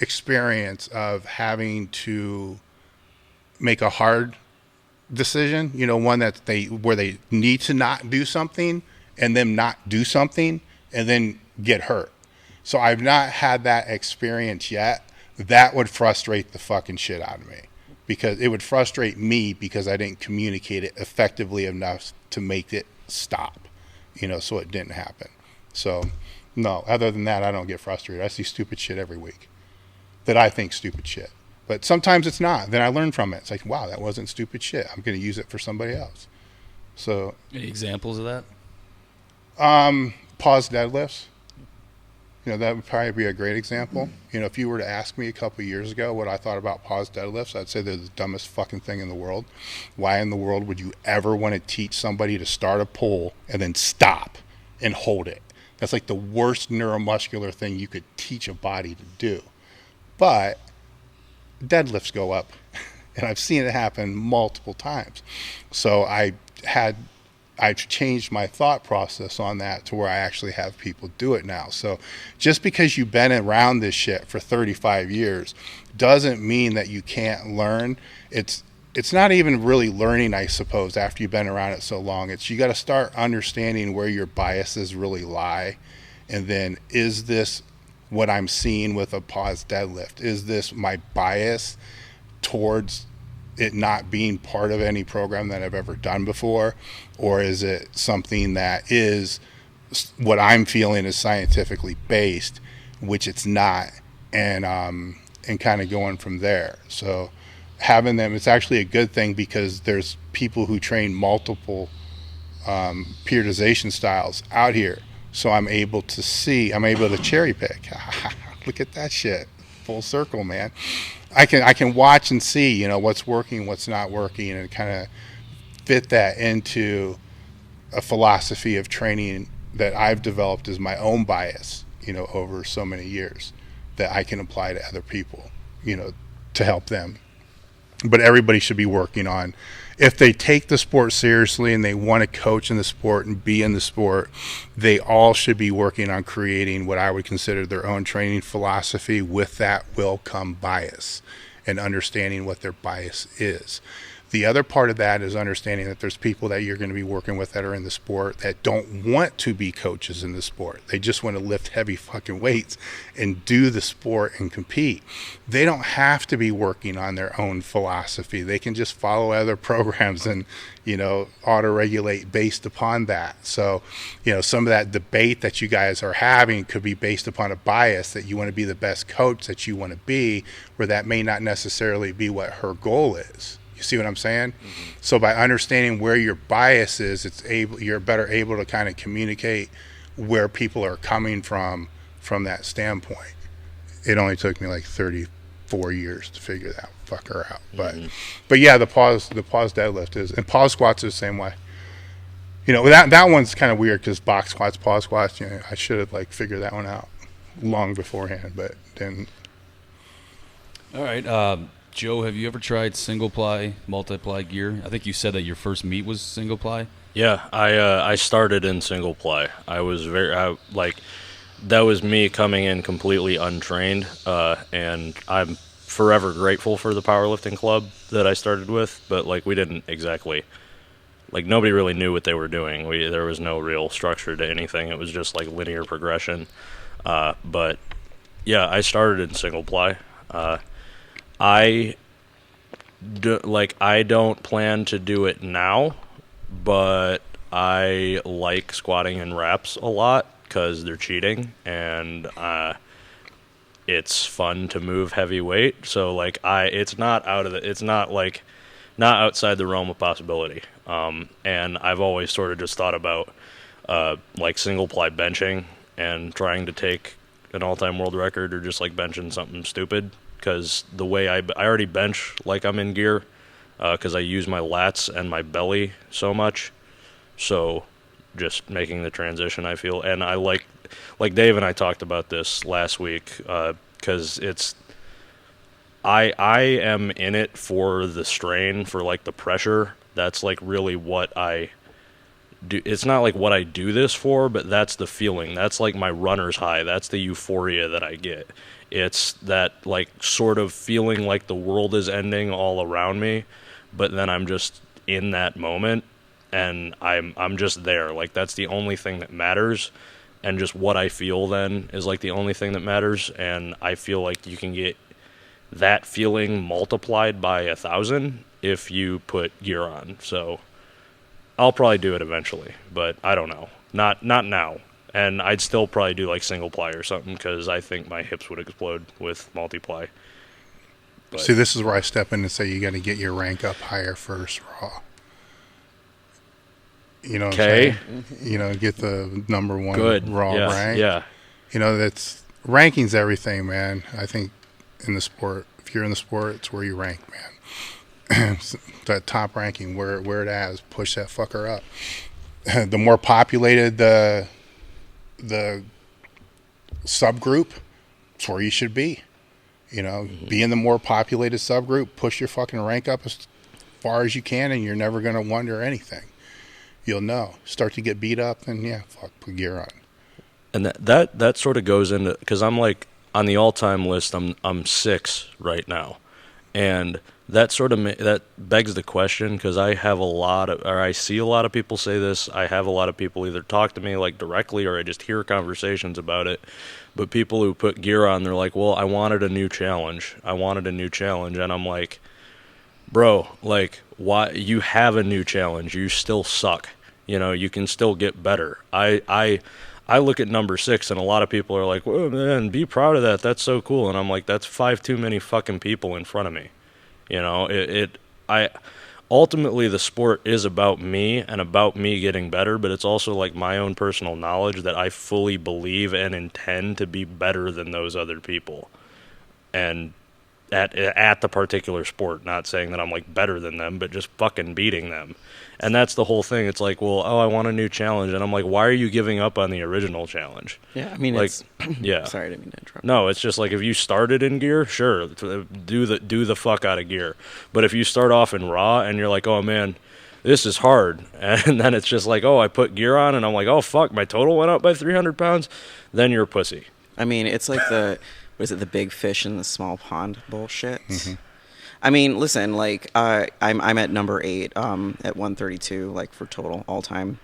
experience of having to make a hard decision, you know, one that where they need to not do something and then not do something and then get hurt. So I've not had that experience yet. That would frustrate the fucking shit out of me, because it would frustrate me because I didn't communicate it effectively enough to make it stop, you know, so it didn't happen. So no, other than that, I don't get frustrated. I see stupid shit every week that I think stupid shit. But sometimes it's not. Then I learn from it. It's like, wow, that wasn't stupid shit. I'm going to use it for somebody else. So Any examples of that? pause deadlifts. That would probably be a great example. If you were to ask me a couple of years ago what I thought about pause deadlifts, I'd say they're the dumbest fucking thing in the world. Why in the world would you ever want to teach somebody to start a pull and then stop and hold it? That's like the worst neuromuscular thing you could teach a body to do. But deadlifts go up, and I've seen it happen multiple times. So I've changed my thought process on that to where I actually have people do it now. So just because you've been around this shit for 35 years doesn't mean that you can't learn. It's not even really learning, I suppose, after you've been around it so long. It's you got to start understanding where your biases really lie. And then, is this what I'm seeing with a pause deadlift? Is this my bias towards it not being part of any program that I've ever done before? Or is it something that is what I'm feeling is scientifically based, which it's not, and kind of going from there. So having them, it's actually a good thing because there's people who train multiple periodization styles out here. So I'm able to cherry pick. Look at that shit. Full circle, man. I can watch and see, what's working, what's not working, and kind of fit that into a philosophy of training that I've developed as my own bias, over so many years that I can apply to other people, to help them. But everybody should be working on, if they take the sport seriously and they want to coach in the sport and be in the sport, they all should be working on creating what I would consider their own training philosophy. With that will come bias and understanding what their bias is. The other part of that is understanding that there's people that you're going to be working with that are in the sport that don't want to be coaches in the sport. They just want to lift heavy fucking weights and do the sport and compete. They don't have to be working on their own philosophy. They can just follow other programs and, auto-regulate based upon that. So, some of that debate that you guys are having could be based upon a bias that you want to be the best coach that you want to be, where that may not necessarily be what her goal is. You see what I'm saying? Mm-hmm. So by understanding where your bias is, you're better able to kind of communicate where people are coming from that standpoint. It only took me like 34 years to figure that fucker out. But yeah, the pause deadlift is, and pause squats is the same way. That one's kind of weird because box squats, pause squats, I should have figured that one out long beforehand, but didn't. All right. Joe, have you ever tried single ply, multi-ply gear? I think you said that your first meet was single ply. Yeah, I started in single ply. I was that was me coming in completely untrained, and I'm forever grateful for the powerlifting club that I started with. But we didn't exactly, nobody really knew what they were doing. There was no real structure to anything. It was just linear progression. But yeah, I started in single ply. I don't plan to do it now, but I like squatting in reps a lot because they're cheating and it's fun to move heavy weight. So it's not not outside the realm of possibility. And I've always sort of just thought about single ply benching and trying to take an all-time world record, or just benching something stupid. Because the way I already bench I'm in gear, because I use my lats and my belly so much. So just making the transition, I feel. And I like Dave and I talked about this last week, because I am in it for the strain, for the pressure. That's really what I do. It's not what I do this for, but that's the feeling. That's my runner's high. That's the euphoria that I get. It's that sort of feeling the world is ending all around me, but then I'm just in that moment and I'm just there. That's the only thing that matters, and just what I feel then is the only thing that matters. And I feel you can get that feeling multiplied by 1,000 if you put gear on. So I'll probably do it eventually, but I don't know. Not now. And I'd still probably do single ply or something, because I think my hips would explode with multiply. But see, this is where I step in and say you got to get your rank up higher first, raw. You know what Okay. I'm saying? You know, get the number one Good. raw Yeah. rank. Yeah. You know, that's ranking's everything, man. I think in the sport, if you're in the sport, it's where you rank, man. That top ranking, where it is, push that fucker up. The more populated the subgroup, it's where you should be. You know, be in the more populated subgroup, push your fucking rank up as far as you can, and you're never going to wonder anything. You'll know. Start to get beat up, and yeah, fuck, put gear on. And that sort of goes into, because I'm like on the all-time list, I'm 6 right now, and that sort of that begs the question, because I see a lot of people say this. I have a lot of people either talk to me like directly, or I just hear conversations about it. But people who put gear on, they're like, well, I wanted a new challenge. And I'm like, bro, like, why? You have a new challenge. You still suck. You know, you can still get better. I look at number 6, and a lot of people are like, well, man, be proud of that. That's so cool. And I'm like, that's 5 too many fucking people in front of me. You know, ultimately the sport is about me and about me getting better, but it's also like my own personal knowledge that I fully believe and intend to be better than those other people. And at the particular sport, not saying that I'm like better than them, but just fucking beating them. And that's the whole thing. It's like, well, I want a new challenge. And I'm like, why are you giving up on the original challenge? Yeah, I mean, like, it's yeah. Sorry, I didn't mean to interrupt. No, it's just like, if you started in gear, sure, do the fuck out of gear. But if you start off in raw and you're like, oh man, this is hard, and then it's just like, oh, I put gear on and I'm like, oh fuck, my total went up by 300 pounds, then you're a pussy. I mean, it's like the big fish in the small pond bullshit? I mean, listen, like, I'm at number 8 at 132, like, for total all time,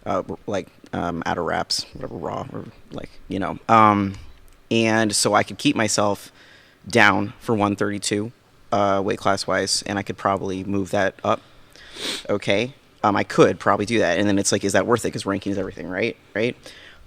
out of reps, whatever, raw, or like, you know, and so I could keep myself down for 132 weight class wise, and I could probably move that up. Okay, I could probably do that, and then it's like, is that worth it? Because ranking is everything, right?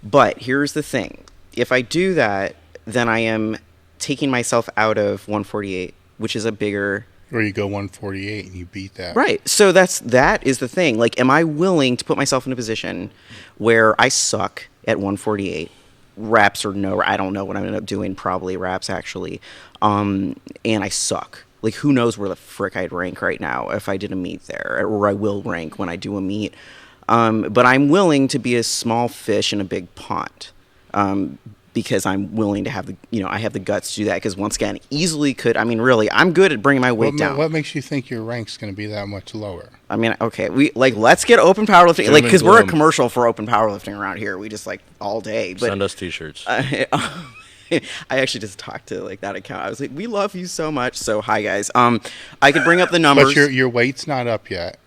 But here's the thing: if I do that, then I am taking myself out of 148, which is a bigger. Or you go 148 and you beat that. Right. So that is the thing. Like, am I willing to put myself in a position where I suck at 148, reps or no? I don't know what I'm going to end up doing. Probably reps, actually. And I suck. Like, who knows where the frick I'd rank right now if I did a meet there, or I will rank when I do a meet. But I'm willing to be a small fish in a big pond. Because I'm willing to have I have the guts to do that. Because once again, easily could. I mean, really, I'm good at bringing my weight down. What makes you think your rank's going to be that much lower? I mean, okay, let's get open powerlifting, like, because we're a commercial for open powerlifting around here. We just, like, all day. But send us t-shirts. I actually just talked to, like, that account. I was like, we love you so much. So hi guys. I could bring up the numbers. But your weight's not up yet.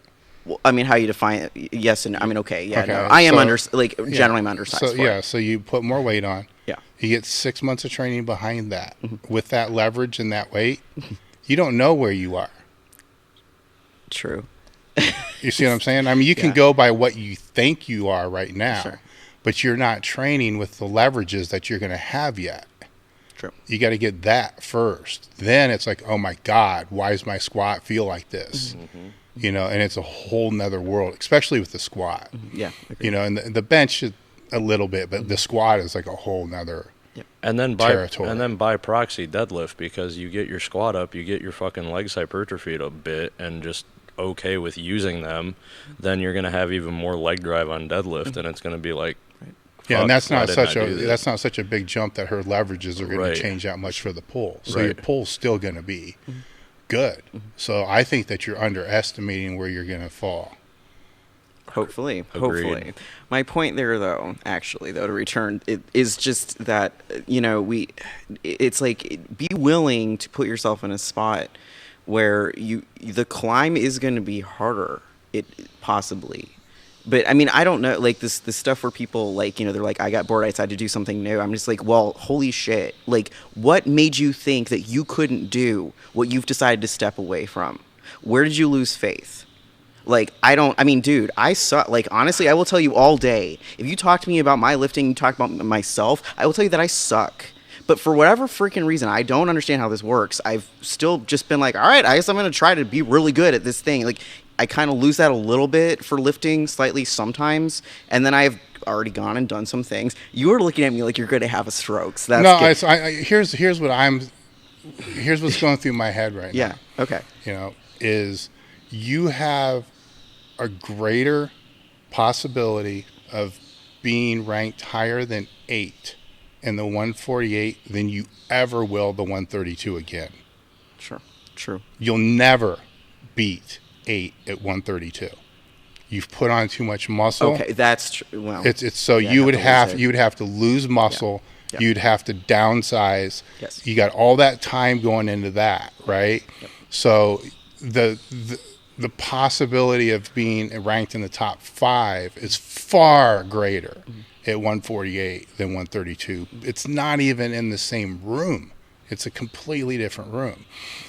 Well, I mean, how you define it? Yes and I mean, okay, yeah, okay, no, I am generally I'm undersized. So so you put more weight on. Yeah. You get 6 months of training behind that. With that leverage and that weight, you don't know where you are. True. You see what I'm saying? I mean, you can go by what you think you are right now, but you're not training with the leverages that you're going to have yet. True. You got to get that first. Then it's like, oh my God, why does my squat feel like this? You know, and it's a whole nother world, especially with the squat. Yeah. You know, and the bench is a little bit, but the squat is like a whole nother and then territory. And then by proxy, deadlift, because you get your squat up, you get your fucking legs hypertrophied a bit, and just okay with using them, then you're going to have even more leg drive on deadlift, and it's going to be like, yeah, and that's not such a big jump that her leverages are going to change that much for the pull. So your pull's still going to be good. So I think that you're underestimating where you're going to fall. Hopefully. Agreed. Hopefully. My point there, though, to return, it is just that, it's like, be willing to put yourself in a spot where the climb is going to be harder, possibly. But I mean, I don't know, like, this stuff where people, like, they're like, I got bored, I decided to do something new. I'm just like, well, holy shit. Like, what made you think that you couldn't do what you've decided to step away from? Where did you lose faith? Like, dude, I suck. Like, honestly, I will tell you all day, if you talk to me about my lifting, you talk about myself, I will tell you that I suck. But for whatever freaking reason, I don't understand how this works. I've still just been like, all right, I guess I'm going to try to be really good at this thing. Like, I kind of lose that a little bit for lifting slightly sometimes, and then I've already gone and done some things. You are looking at me like you're going to have a stroke. So that's here's what's going through my head right now. Yeah. Okay. You know, is you have a greater possibility of being ranked higher than 8 in the 148 than you ever will the 132 again. Sure. True. You'll never beat 8 at 132. You've put on too much muscle. Okay, that's true. Well, it's so yeah, you would have to lose muscle. Yeah. You'd have to downsize. Yes. You got all that time going into that, right? Yep. So the possibility of being ranked in the top 5 is far greater at 148 than 132. It's not even in the same room. It's a completely different room.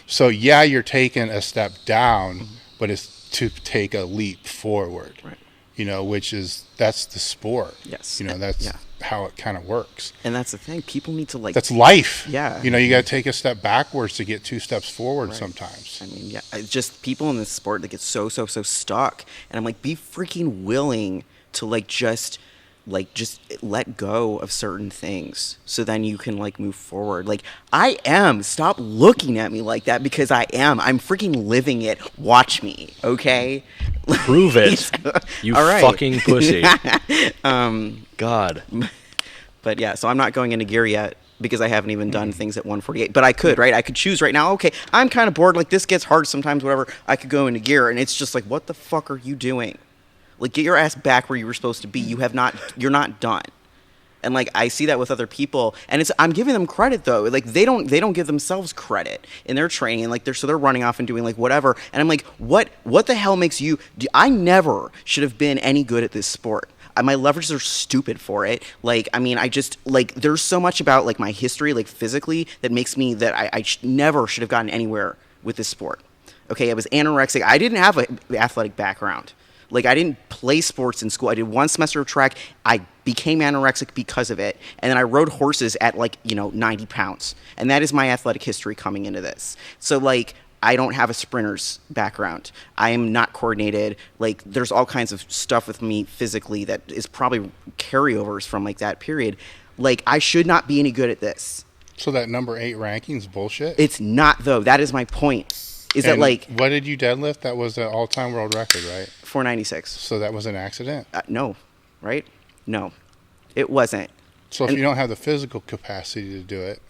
So yeah, you're taking a step down, but it's to take a leap forward. Right. You know, that's the sport. Yes. You know, that's how it kind of works. And that's the thing. People need to That's life. Yeah. You know, you got to take a step backwards to get 2 steps forward sometimes. I mean, yeah. It's just people in this sport that get so stuck. And I'm like, be freaking willing to just let go of certain things so then you can move forward. Stop looking at me like that, because I'm freaking living it. Watch me, okay? Prove it. You All right. fucking pussy. God. But yeah, so I'm not going into gear yet because I haven't even done things at 148. But I could, right? I could choose right now. Okay, I'm kind of bored. This gets hard sometimes, whatever. I could go into gear, and it's just what the fuck are you doing? Get your ass back where you were supposed to be. You're not done. And I see that with other people, and I'm giving them credit though. They don't give themselves credit in their training, and they're running off and doing whatever. And I'm like, what the hell makes you? I never should have been any good at this sport. My leverages are stupid for it. I just there's so much about my history, physically, that makes me that I never should have gotten anywhere with this sport. Okay, I was anorexic. I didn't have an athletic background. I didn't play sports in school. I did 1 semester of track. I became anorexic because of it. And then I rode horses at 90 pounds. And that is my athletic history coming into this. So I don't have a sprinter's background. I am not coordinated. There's all kinds of stuff with me physically that is probably carryovers from that period. I should not be any good at this. So that number 8 ranking's bullshit? It's not though. That is my point. What did you deadlift? That was an all-time world record, right? 496. So that was an accident? No, right? No, it wasn't. So if you don't have the physical capacity to do it,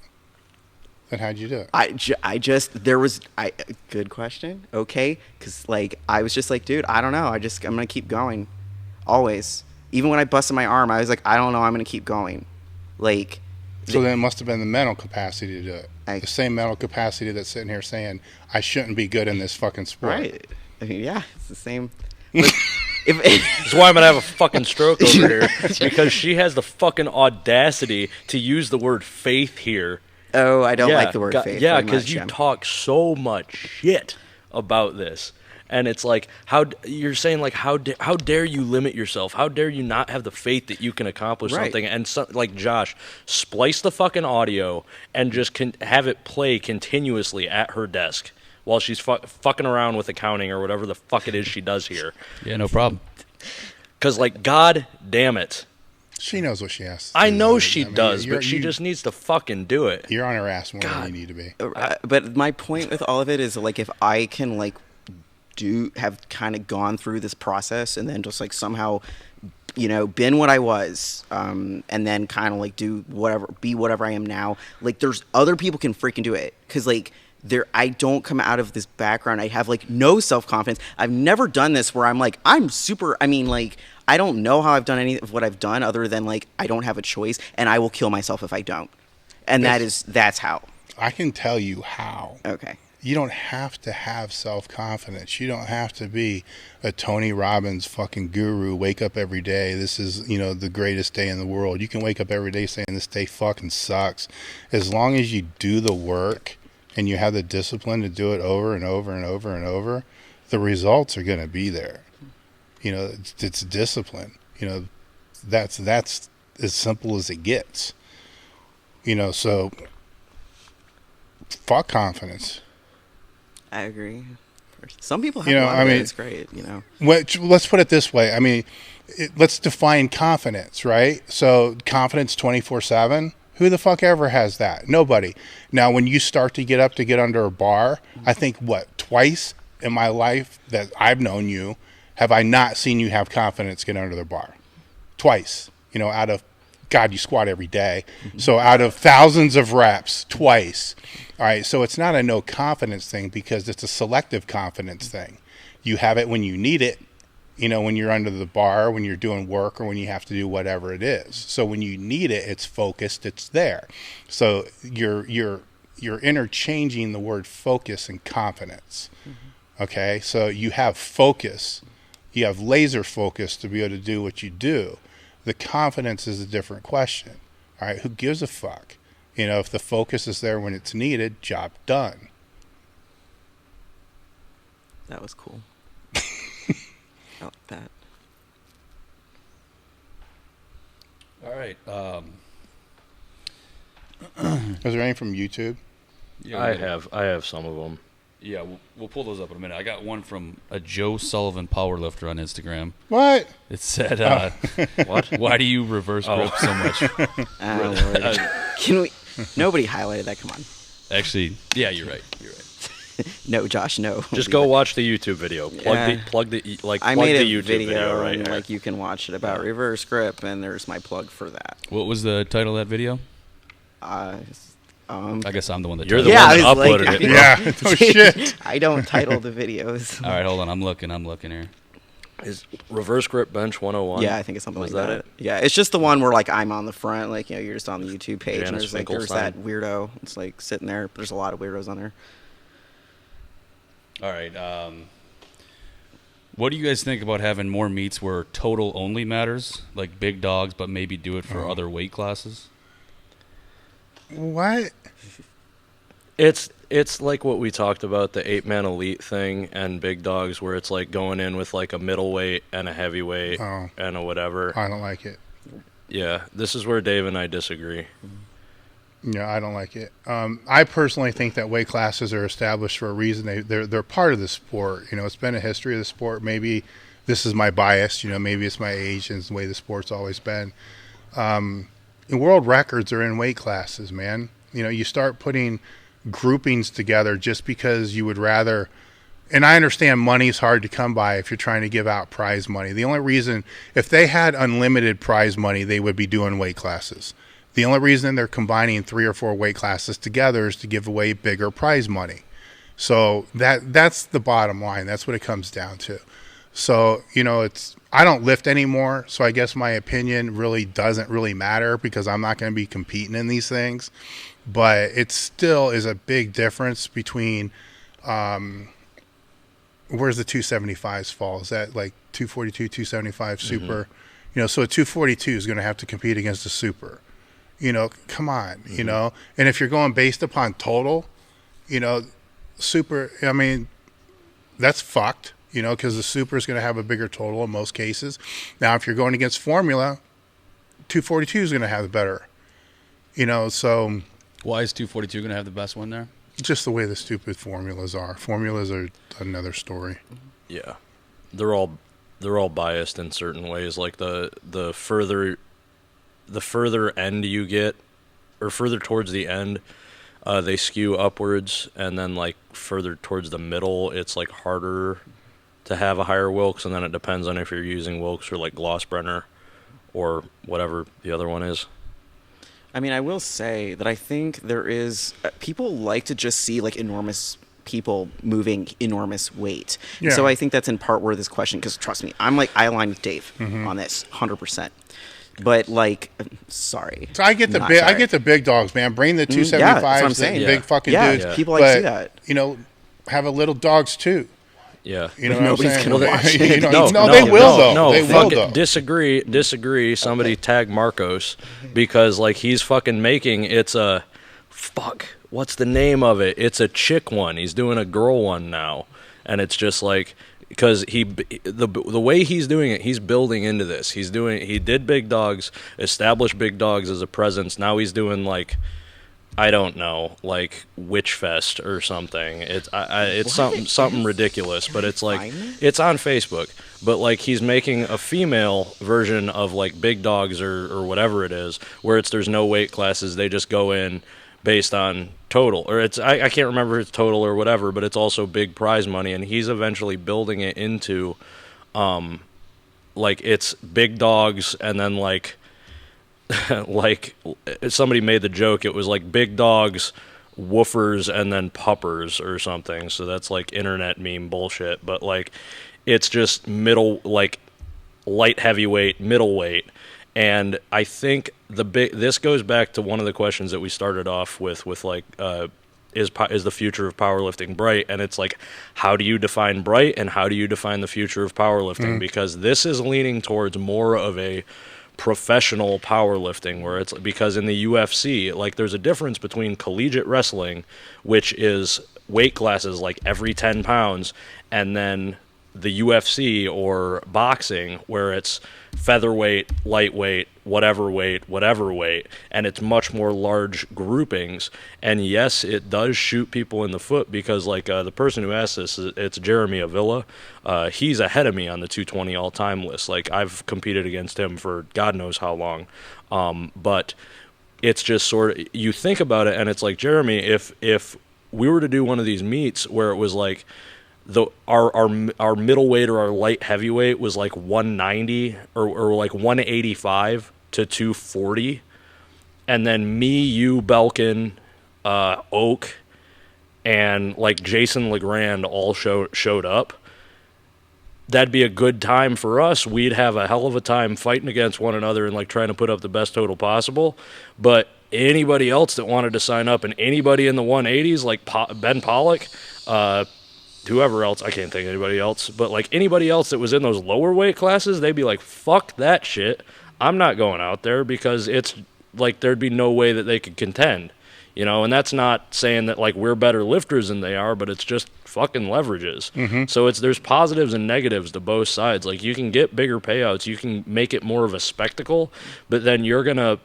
then how'd you do it? Good question. Okay. Cause I was just dude, I don't know. I'm going to keep going. Always. Even when I busted my arm, I was I don't know. I'm going to keep going. So then it must have been the mental capacity to do it. The same mental capacity that's sitting here saying, I shouldn't be good in this fucking sport. Right. I mean, yeah, it's the same. That's why I'm going to have a fucking stroke over here. Because she has the fucking audacity to use the word faith here. Oh, I don't like the word faith. Yeah, because you talk so much shit about this. And it's how you're saying, how dare you limit yourself? How dare you not have the faith that you can accomplish something? And Josh, splice the fucking audio and just have it play continuously at her desk while she's fucking around with accounting or whatever the fuck it is she does here. Yeah, no problem. Because, God damn it. She knows what she has to do. I know she does, but she just needs to fucking do it. You're on her ass more than you need to be. But my point with all of it is, if I can, have kind of gone through this process and then just somehow been what I was, and then kind of do whatever, be whatever I am now, there's other people can freaking do it, because I don't come out of this background. I have no self-confidence. I've never done this where I'm super, I don't know how I've done any of what I've done other than I don't have a choice, and I will kill myself if I don't. And that's how. I can tell you how. Okay. You don't have to have self-confidence. You don't have to be a Tony Robbins fucking guru, wake up every day. This is, the greatest day in the world. You can wake up every day saying this day fucking sucks. As long as you do the work and you have the discipline to do it over and over and over and over, the results are going to be there. It's discipline. That's as simple as it gets. So fuck confidence. I agree. Some people have You know, a lot I of it. mean- It's great, you know. Let's put it this way. I mean, let's define confidence, right? So confidence 24/7. Who the fuck ever has that? Nobody. Now, when you start to get up to get under a bar, I think twice in my life that I've known you, have I not seen you have confidence get under the bar? Twice. You know, out of, God, you squat every day. So out of thousands of reps, twice. All right. So it's not a no confidence thing because it's a selective confidence thing. You have it when you need it. You know, when you're under the bar, when you're doing work, or when you have to do whatever it is. So when you need it, it's focused, it's there. So you're interchanging the word focus and confidence. Okay, so you have focus, you have laser focus to be able to do what you do. The confidence is a different question. All right, who gives a fuck? You know, if the focus is there when it's needed, job done. That was cool. I like that. All right. Is there any from YouTube? Yeah, I have some of them. Yeah, we'll pull those up in a minute. I got one from a Joe Sullivan powerlifter on Instagram. What? It said, What? "Why do you reverse grip so much?" Lord. Can we? Nobody highlighted that. Come on. Actually, yeah, you're right. No, Josh, no. Just go watch the YouTube video. Yeah. Plug the I plug made the a YouTube video, right and here. like you can watch it about reverse grip, and there's my plug for that. What was the title of that video? Uh, I guess I'm the one that. You're the titled one it. that uploaded it. Yeah, no shit. I don't title the videos. All right, hold on. I'm looking here. Is reverse grip bench 101? Yeah, I think it's something Was like that that. it? Yeah, it's just the one where like I'm on the front, like you're just on the YouTube page, and Janis there's Finkelman. that weirdo. It's like sitting there. There's a lot of weirdos on there. All right. What do you guys think about having more meets where total only matters, like big dogs, but maybe do it for other weight classes? What? It's like what we talked about, the 8-man elite thing and big dogs, where it's like going in with like a middleweight and a heavyweight and a whatever. I don't like it. Yeah, this is where Dave and I disagree. No, I don't like it. I personally think that weight classes are established for a reason. They're part of the sport. You know, it's been a history of the sport. Maybe this is my bias. You know, maybe it's my age and it's the way the sport's always been. World records are in weight classes, man. You know, you start putting groupings together just because you would rather. And I understand money's hard to come by if you're trying to give out prize money. The only reason, if they had unlimited prize money, they would be doing weight classes. The only reason they're combining 3 or 4 weight classes together is to give away bigger prize money. So that's the bottom line. That's what it comes down to. So, you know, I don't lift anymore, so I guess my opinion really doesn't really matter because I'm not going to be competing in these things. But it still is a big difference between where's the 275s fall? Is that like 242, 275 super? You know, so a 242 is going to have to compete against a super. You know, come on, you know. And if you're going based upon total, you know, super, I mean, that's fucked, you know, because the super is going to have a bigger total in most cases. Now, if you're going against formula, 242 is going to have the better, you know, so. Why is 242 going to have the best one there? Just the way the stupid formulas are. Formulas are another story. Yeah, they're all biased in certain ways. Like the further end you get, or further towards the end, they skew upwards, and then like further towards the middle, it's like harder to have a higher Wilks, and then it depends on if you're using Wilks or like Glossbrenner or whatever the other one is. I mean, I will say that I think there is people like to just see like enormous people moving enormous weight. Yeah. So I think that's in part where this question, because trust me, I align with Dave on this 100%. But like, sorry. So I get the big, I get the big dogs, man. Bring the 275s, yeah, that's what I'm saying. the big fucking Yeah, dudes. people like to see that. You know, have a little dogs too. Yeah. You know what Nobody's I'm saying? gonna watch You it. know, no, they will though. No, they will fuck though. it. Disagree. Somebody tag Marcos because like he's fucking making what's the name of it? It's a chick one. He's doing a girl one now, and it's just like because the way he's doing it, he's building into this. He did big dogs, established big dogs as a presence. Now he's doing like I don't know, like Witch Fest or something. It's something ridiculous, but it's like it's on Facebook. But like he's making a female version of like Big Dogs or whatever it is, where there's no weight classes. They just go in based on total, or I can't remember if it's total or whatever, but it's also big prize money, and he's eventually building it into like it's Big Dogs and then like like somebody made the joke, it was like Big Dogs, woofers, and then puppers or something. So that's like internet meme bullshit, but like it's just middle, like light heavyweight, middleweight. And I think this goes back to one of the questions that we started off with like is the future of powerlifting bright? And it's like, how do you define bright and how do you define the future of powerlifting? Because this is leaning towards more of a professional powerlifting, where it's because in the UFC, like there's a difference between collegiate wrestling, which is weight classes like every 10 pounds, and then the UFC or boxing, where it's featherweight, lightweight, whatever weight, and it's much more large groupings. And yes, it does shoot people in the foot, because like the person who asked this, it's Jeremy Avila. He's ahead of me on the 220 all-time list. Like I've competed against him for God knows how long. But it's just sort of, you think about it, and it's like, Jeremy, if we were to do one of these meets where it was like our middleweight or our light heavyweight was like 190 or like 185 to 240, and then me, you, Belkin, Oak, and like Jason Legrand all showed up, that'd be a good time for us. We'd have a hell of a time fighting against one another and like trying to put up the best total possible. But anybody else that wanted to sign up, and anybody in the 180s, like Ben Pollock, whoever else, I can't think of anybody else, but like anybody else that was in those lower weight classes, they'd be like, fuck that shit. I'm not going out there, because it's like there'd be no way that they could contend, you know. And that's not saying that like we're better lifters than they are, but it's just fucking leverages. So there's positives and negatives to both sides. Like you can get bigger payouts, you can make it more of a spectacle, but then you're gonna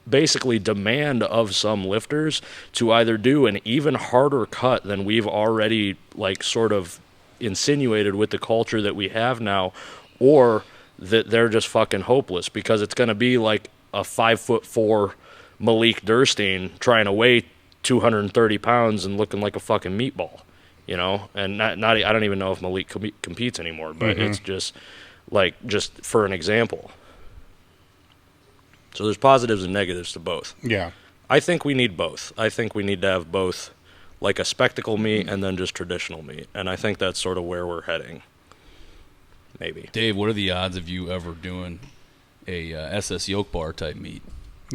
basically demand of some lifters to either do an even harder cut than we've already like sort of insinuated with the culture that we have now, or that they're just fucking hopeless, because it's going to be like a 5'4" Malik Durstein trying to weigh 230 pounds and looking like a fucking meatball, you know. And not I don't even know if Malik competes anymore, but it's just for an example. So there's positives and negatives to both. Yeah. I think we need both. I think we need to have both, like a spectacle meet and then just traditional meet. And I think that's sort of where we're heading. Maybe. Dave, what are the odds of you ever doing a SS yoke bar type meet?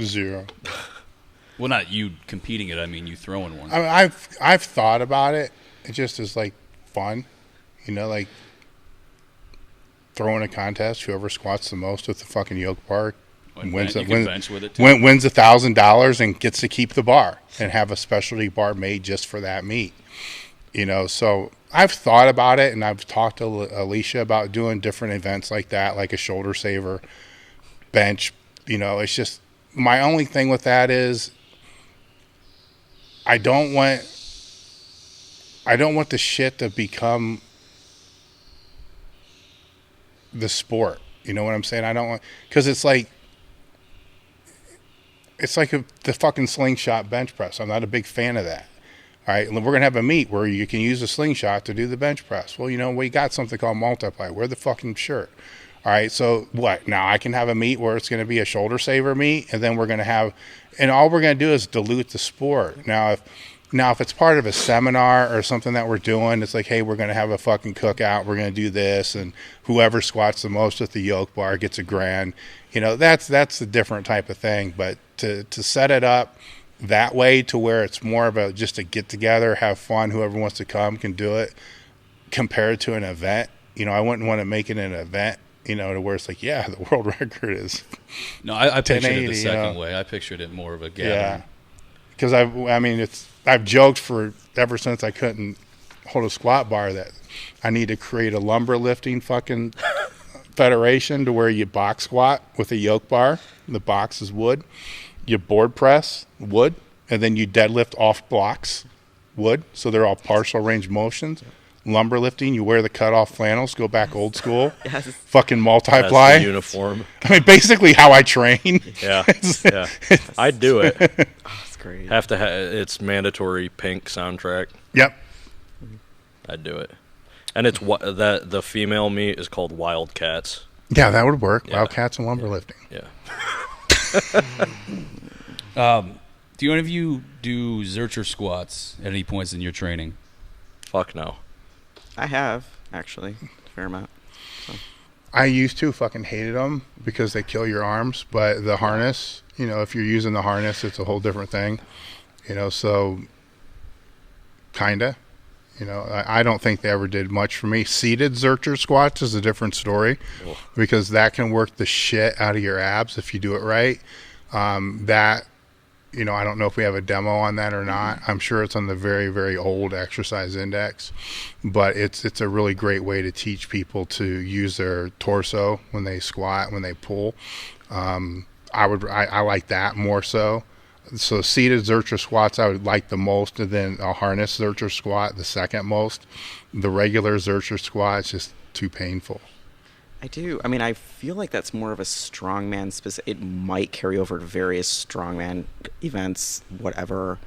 0. Well, not you competing it. I mean, you throwing one. I mean, I've thought about it. It just is like fun, you know, like throwing a contest. Whoever squats the most with the fucking yoke bar wins $1,000 and gets to keep the bar and have a specialty bar made just for that meet. You know, so I've thought about it, and I've talked to Alicia about doing different events like that, like a shoulder saver, bench. You know, it's just my only thing with that is I don't want the shit to become the sport. You know what I'm saying? I don't want, because it's like the fucking slingshot bench press. I'm not a big fan of that. All right, we're going to have a meet where you can use a slingshot to do the bench press. Well, you know, we got something called multiply. Wear the fucking shirt. All right, so what? Now I can have a meet where it's going to be a shoulder saver meet, and then we're going to have, and all we're going to do is dilute the sport. Now if it's part of a seminar or something that we're doing, it's like, hey, we're going to have a fucking cookout. We're going to do this, and whoever squats the most with the yoke bar gets $1,000. You know, that's a different type of thing. But to set it up that way to where it's more of a just a get together, have fun, whoever wants to come can do it, compared to an event. You know, I wouldn't want to make it an event, you know, to where it's like, yeah, the world record is. No, I pictured it the second way. I pictured it more of a gathering. Yeah, because I've joked for ever since I couldn't hold a squat bar that I need to create a lumber lifting fucking federation to where you box squat with a yoke bar. The box is wood. You board press wood, and then you deadlift off blocks, wood, so they're all partial range motions. Lumber lifting, you wear the cutoff flannels, go back old school, Yes. fucking That's multiply. the uniform. I mean, basically how I train. Yeah, yeah. I'd do it. Oh, that's great. Have to it's mandatory pink soundtrack. Yep. I'd do it. And it's that the female meet is called Wildcats. Yeah, that would work. Yeah. Wildcats and lumber lifting. Yeah. Do any of you do Zercher squats at any points in your training? Fuck no. I have, actually, a fair amount. I used to fucking hated them because they kill your arms, but the harness, if you're using the harness, it's a whole different thing, so kinda, I don't think they ever did much for me. Seated Zercher squats is a different story because that can work the shit out of your abs if you do it right. I don't know if we have a demo on that or not. I'm sure it's on the very, very old exercise index, but it's a really great way to teach people to use their torso when they squat, when they pull. I like that more so. So seated Zercher squats I would like the most, and then a harness Zercher squat the second most. The regular Zercher squat is just too painful. I do. I mean, I feel like that's more of a strongman specific. It might carry over to various strongman events, whatever,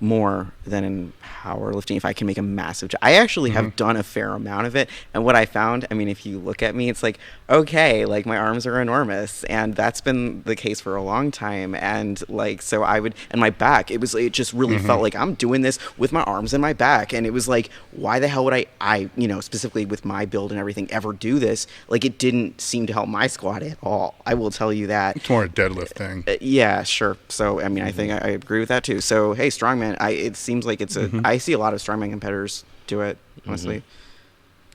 more than in powerlifting. If I can make a massive, I actually have done a fair amount of it, and what I found, I mean, if you look at me, it's like, okay, like my arms are enormous, and that's been the case for a long time, and like, so I would, and my back, it just really felt like I'm doing this with my arms and my back, and it was like, why the hell would I specifically with my build and everything, ever do this? Like, it didn't seem to help my squat at all. I will tell you that. It's more a deadlift thing. Yeah, sure. So, I mean, I think I agree with that too. So, hey, strongman, it seems like it's I see a lot of strongman competitors do it, honestly.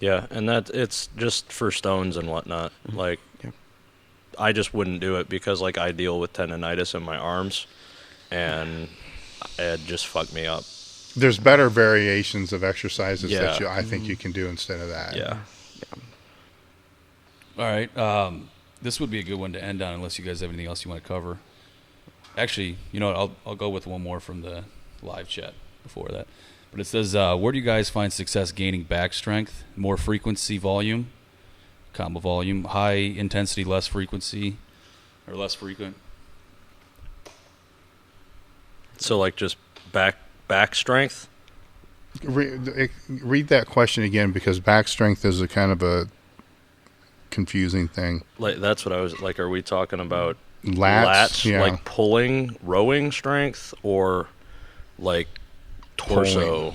Yeah, and it's just for stones and whatnot. Like, I just wouldn't do it because, like, I deal with tendonitis in my arms, and it just fucked me up. There's better variations of exercises that Yeah. I think you can do instead of that. Yeah. All right. This would be a good one to end on unless you guys have anything else you want to cover. Actually, you know what? I'll go with one more from the live chat before that. But it says, where do you guys find success gaining back strength? More frequency, volume, combo volume, high intensity, less frequency, or less frequent? So, like, just back strength? Read that question again, because back strength is a kind of a confusing thing. Like, that's what I was, like, are we talking about Lats? Yeah. like pulling, rowing strength, or like torso?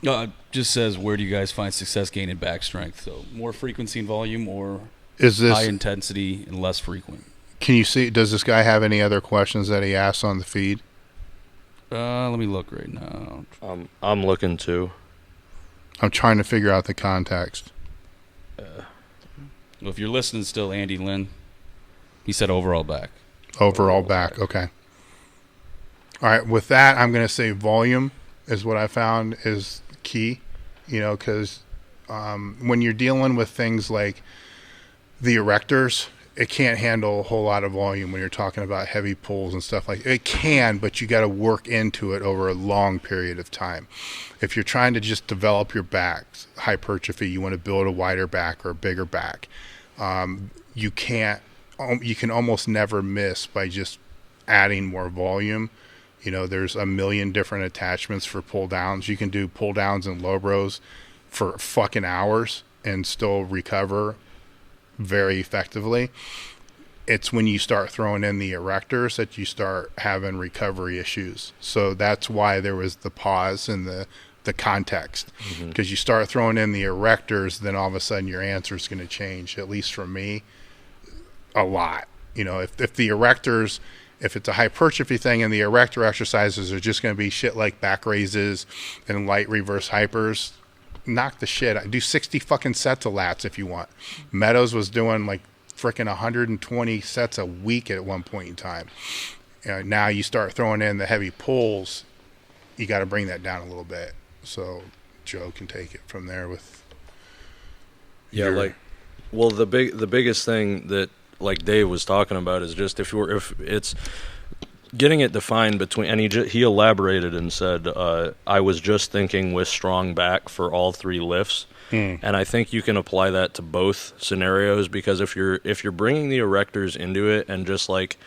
No, it just says, where do you guys find success gaining back strength? So more frequency and volume, or Is this, high intensity and less frequent? can you see, does this guy have any other questions that he asks on the feed? Let me look right now. I'm looking too. I'm trying to figure out the context. Well, if you're listening still, Andy Lynn, he said overall back. Overall back, okay. All right, with that, I'm going to say volume is what I found is key, because when you're dealing with things like the erectors, it can't handle a whole lot of volume when you're talking about heavy pulls and stuff like that. It can, but you got to work into it over a long period of time. If you're trying to just develop your back, hypertrophy, you want to build a wider back or a bigger back, you can almost never miss by just adding more volume. There's a million different attachments for pull downs. You can do pull downs and low rows for fucking hours and still recover very effectively. It's when you start throwing in the erectors that you start having recovery issues. So that's why there was the pause in the context, because you start throwing in the erectors, then all of a sudden your answer is going to change, at least for me, a lot. If the erectors, if it's a hypertrophy thing and the erector exercises are just going to be shit like back raises and light reverse hypers, knock the shit out. Do 60 fucking sets of lats if you want. Meadows was doing like freaking 120 sets a week at one point in time. Now you start throwing in the heavy pulls, you got to bring that down a little bit. So Joe can take it from there with the biggest thing that, like Dave was talking about, is just if it's getting it defined between, and he elaborated and said, I was just thinking with strong back for all 3 lifts. And I think you can apply that to both scenarios, because if you're bringing the erectors into it and just like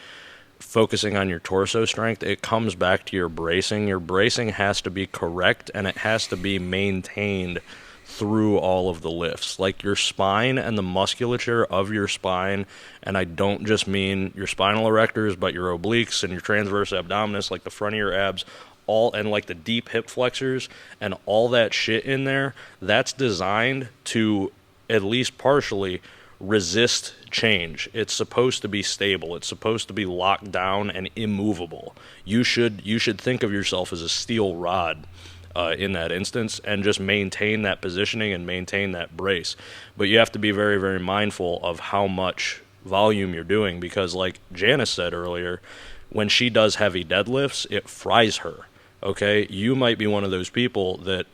focusing on your torso strength, it comes back to your bracing. Your bracing has to be correct, and it has to be maintained through all of the lifts, like your spine and the musculature of your spine. And I don't just mean your spinal erectors, but your obliques and your transverse abdominis, like the front of your abs, all, and like the deep hip flexors and all that shit in there. That's designed to at least partially resist change. It's supposed to be stable. It's supposed to be locked down and immovable. You should think of yourself as a steel rod in that instance, and just maintain that positioning and maintain that brace. But you have to be very, very mindful of how much volume you're doing, because like Janis said earlier, when she does heavy deadlifts, it fries her. Okay, you might be one of those people that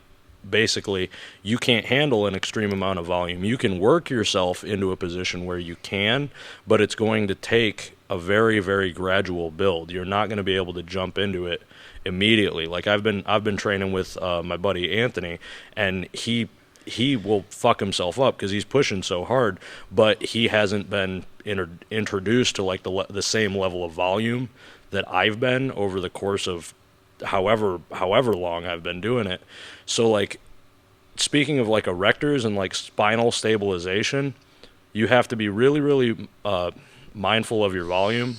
basically you can't handle an extreme amount of volume. You can work yourself into a position where you can, but it's going to take a very, very gradual build. You're not going to be able to jump into it immediately. Like I've been training with my buddy Anthony, and he will fuck himself up because he's pushing so hard, but he hasn't been introduced to like the same level of volume that I've been over the course of however long I've been doing it. So like, speaking of like erectors and like spinal stabilization, you have to be really, really mindful of your volume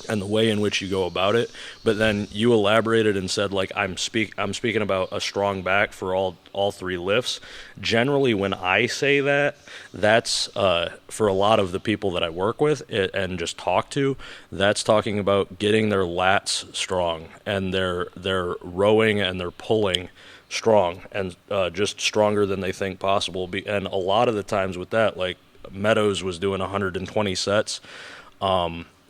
and the way in which you go about it. But then you elaborated and said, like, I'm speaking about a strong back for all 3 lifts. Generally, when I say that, that's for a lot of the people that I work with and just talk to, that's talking about getting their lats strong and their rowing and their pulling strong, and just stronger than they think possible. And a lot of the times with that, like Meadows was doing 120 sets.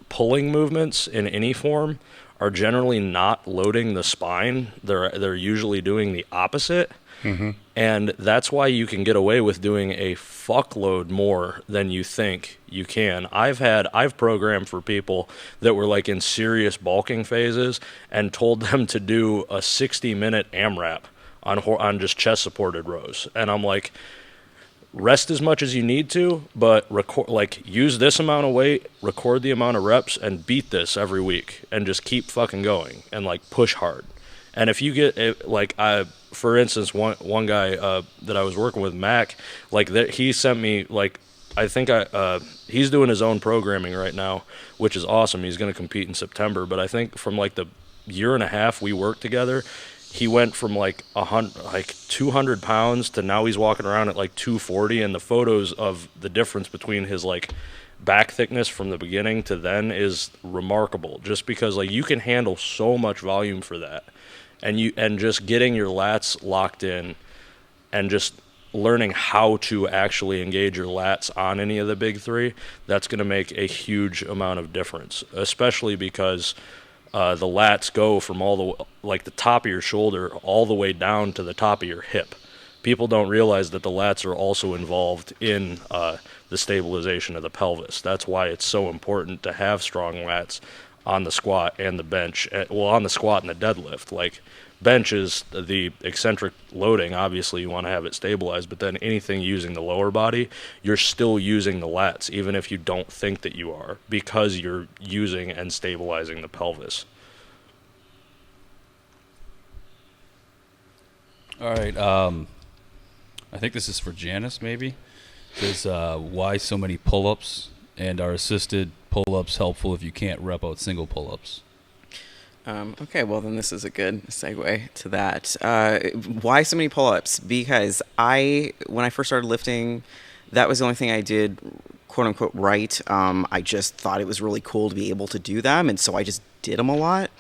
Pulling movements in any form are generally not loading the spine. They're usually doing the opposite. Mm-hmm. And that's why you can get away with doing a fuckload more than you think you can. I've programmed for people that were like in serious bulking phases and told them to do a 60-minute AMRAP on just chest supported rows. And I'm like, rest as much as you need to, but use this amount of weight, record the amount of reps, and beat this every week, and just keep fucking going and like push hard. And if you get for instance, one guy that I was working with, Mac, like that, he sent me like, I think he's doing his own programming right now, which is awesome. He's going to compete in September, but I think from like the year and a half we worked together, he went from like 200 pounds to now he's walking around at like 240, and the photos of the difference between his like back thickness from the beginning to then is remarkable, just because like you can handle so much volume for that, and just getting your lats locked in and just learning how to actually engage your lats on any of the big 3, that's going to make a huge amount of difference, especially because the lats go from the top of your shoulder all the way down to the top of your hip. People don't realize that the lats are also involved in the stabilization of the pelvis. That's why it's so important to have strong lats on the squat and the bench. On the squat and the deadlift. Like, bench is the eccentric loading. Obviously, you want to have it stabilized, but then anything using the lower body, you're still using the lats, even if you don't think that you are, because you're using and stabilizing the pelvis. All right. I think this is for Janis, maybe. It says, why so many pull-ups, and are assisted pull-ups helpful if you can't rep out single pull-ups? Okay, well, then this is a good segue to that. Why so many pull-ups? Because when I first started lifting, that was the only thing I did, quote-unquote, right. I just thought it was really cool to be able to do them, and so I just did them a lot,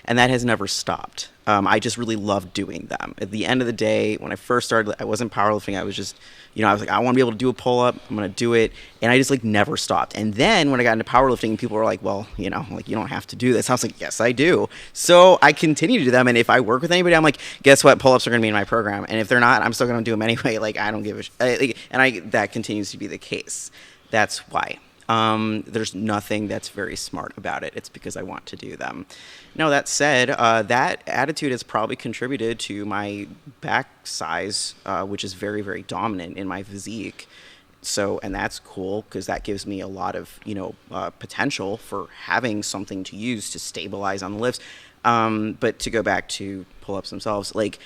and that has never stopped. I just really loved doing them. At the end of the day, when I first started, I wasn't powerlifting. I was just, I was like, I want to be able to do a pull-up. I'm going to do it. And I just like never stopped. And then when I got into powerlifting, people were like, well, like you don't have to do this. I was like, yes, I do. So I continue to do them. And if I work with anybody, I'm like, guess what? Pull-ups are going to be in my program. And if they're not, I'm still going to do them anyway. Like, I don't give a that continues to be the case. That's why. There's nothing that's very smart about it. It's because I want to do them. Now, that said, that attitude has probably contributed to my back size, which is very, very dominant in my physique. So, and that's cool because that gives me a lot of, potential for having something to use to stabilize on the lifts. But to go back to pull-ups themselves, like,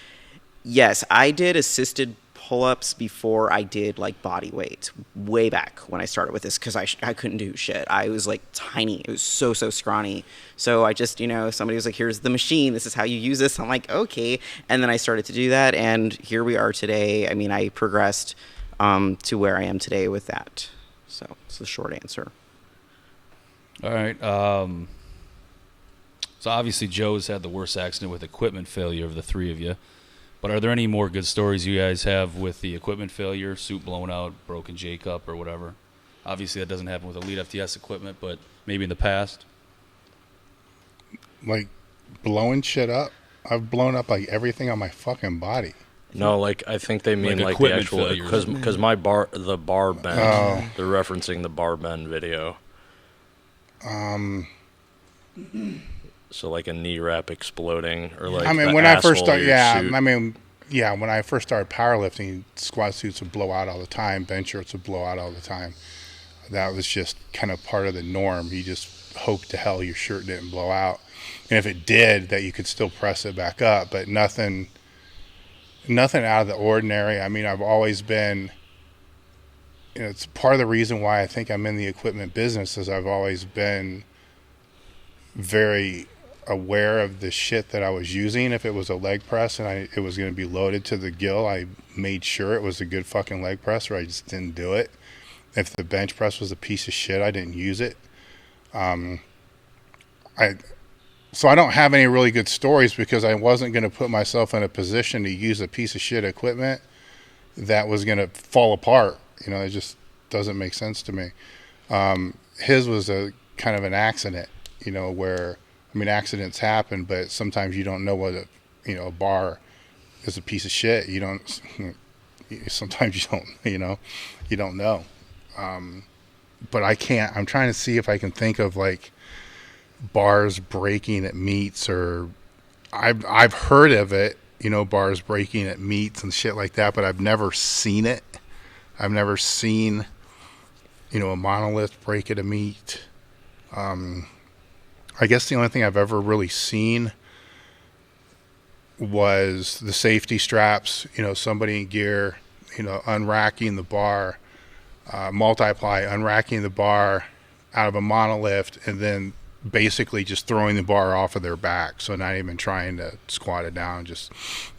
yes, I did assisted pull-ups before I did like body weight way back when I started with this because I couldn't do shit. I was like tiny. It was so scrawny. So I just, somebody was like, here's the machine. This is how you use this. I'm like, okay. And then I started to do that. And here we are today. I mean, I progressed to where I am today with that. So it's the short answer. All right. So obviously Joe's had the worst accident with equipment failure of the three of you. But are there any more good stories you guys have with the equipment failure, suit blown out, broken J-cup, or whatever? Obviously that doesn't happen with Elite FTS equipment, but maybe in the past. Like blowing shit up. I've blown up like everything on my fucking body. No, like I think they mean Like like the equipment actual failures. because the bar bend. Oh. They're referencing the bar bend video. So like a knee wrap exploding or like I mean, the when I first asshole of started, your suit. when I first started powerlifting, squat suits would blow out all the time, bench shirts would blow out all the time. That was just kind of part of the norm. You just hope to hell your shirt didn't blow out, and if it did, that you could still press it back up, but nothing out of the ordinary. I mean, I've always been, it's part of the reason why I think I'm in the equipment business is I've always been very aware of the shit that I was using. If it was a leg press and it was going to be loaded to the gill, I made sure it was a good fucking leg press or I just didn't do it. If the bench press was a piece of shit, I didn't use it. So I don't have any really good stories because I wasn't going to put myself in a position to use a piece of shit equipment that was going to fall apart. It just doesn't make sense to me. His was a kind of an accident, where, I mean, accidents happen, but sometimes you don't know what a bar is a piece of shit. Sometimes you don't know. But I'm trying to see if I can think of like bars breaking at meets, or I've heard of it, bars breaking at meets and shit like that, but I've never seen it. I've never seen, a monolith break at a meet. I guess the only thing I've ever really seen was the safety straps, somebody in gear, unracking the bar, multiply, unracking the bar out of a monolift, and then basically just throwing the bar off of their back. So not even trying to squat it down,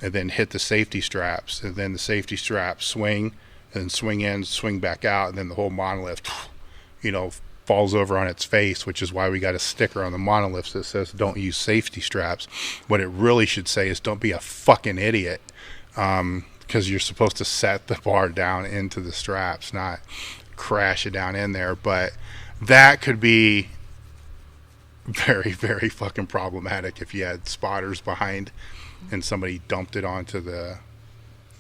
and then hit the safety straps, and then the safety straps swing, and then swing in, swing back out, and then the whole monolift, falls over on its face, which is why we got a sticker on the monoliths that says don't use safety straps. What it really should say is don't be a fucking idiot, because you're supposed to set the bar down into the straps, not crash it down in there. But that could be very, very fucking problematic if you had spotters behind and somebody dumped it onto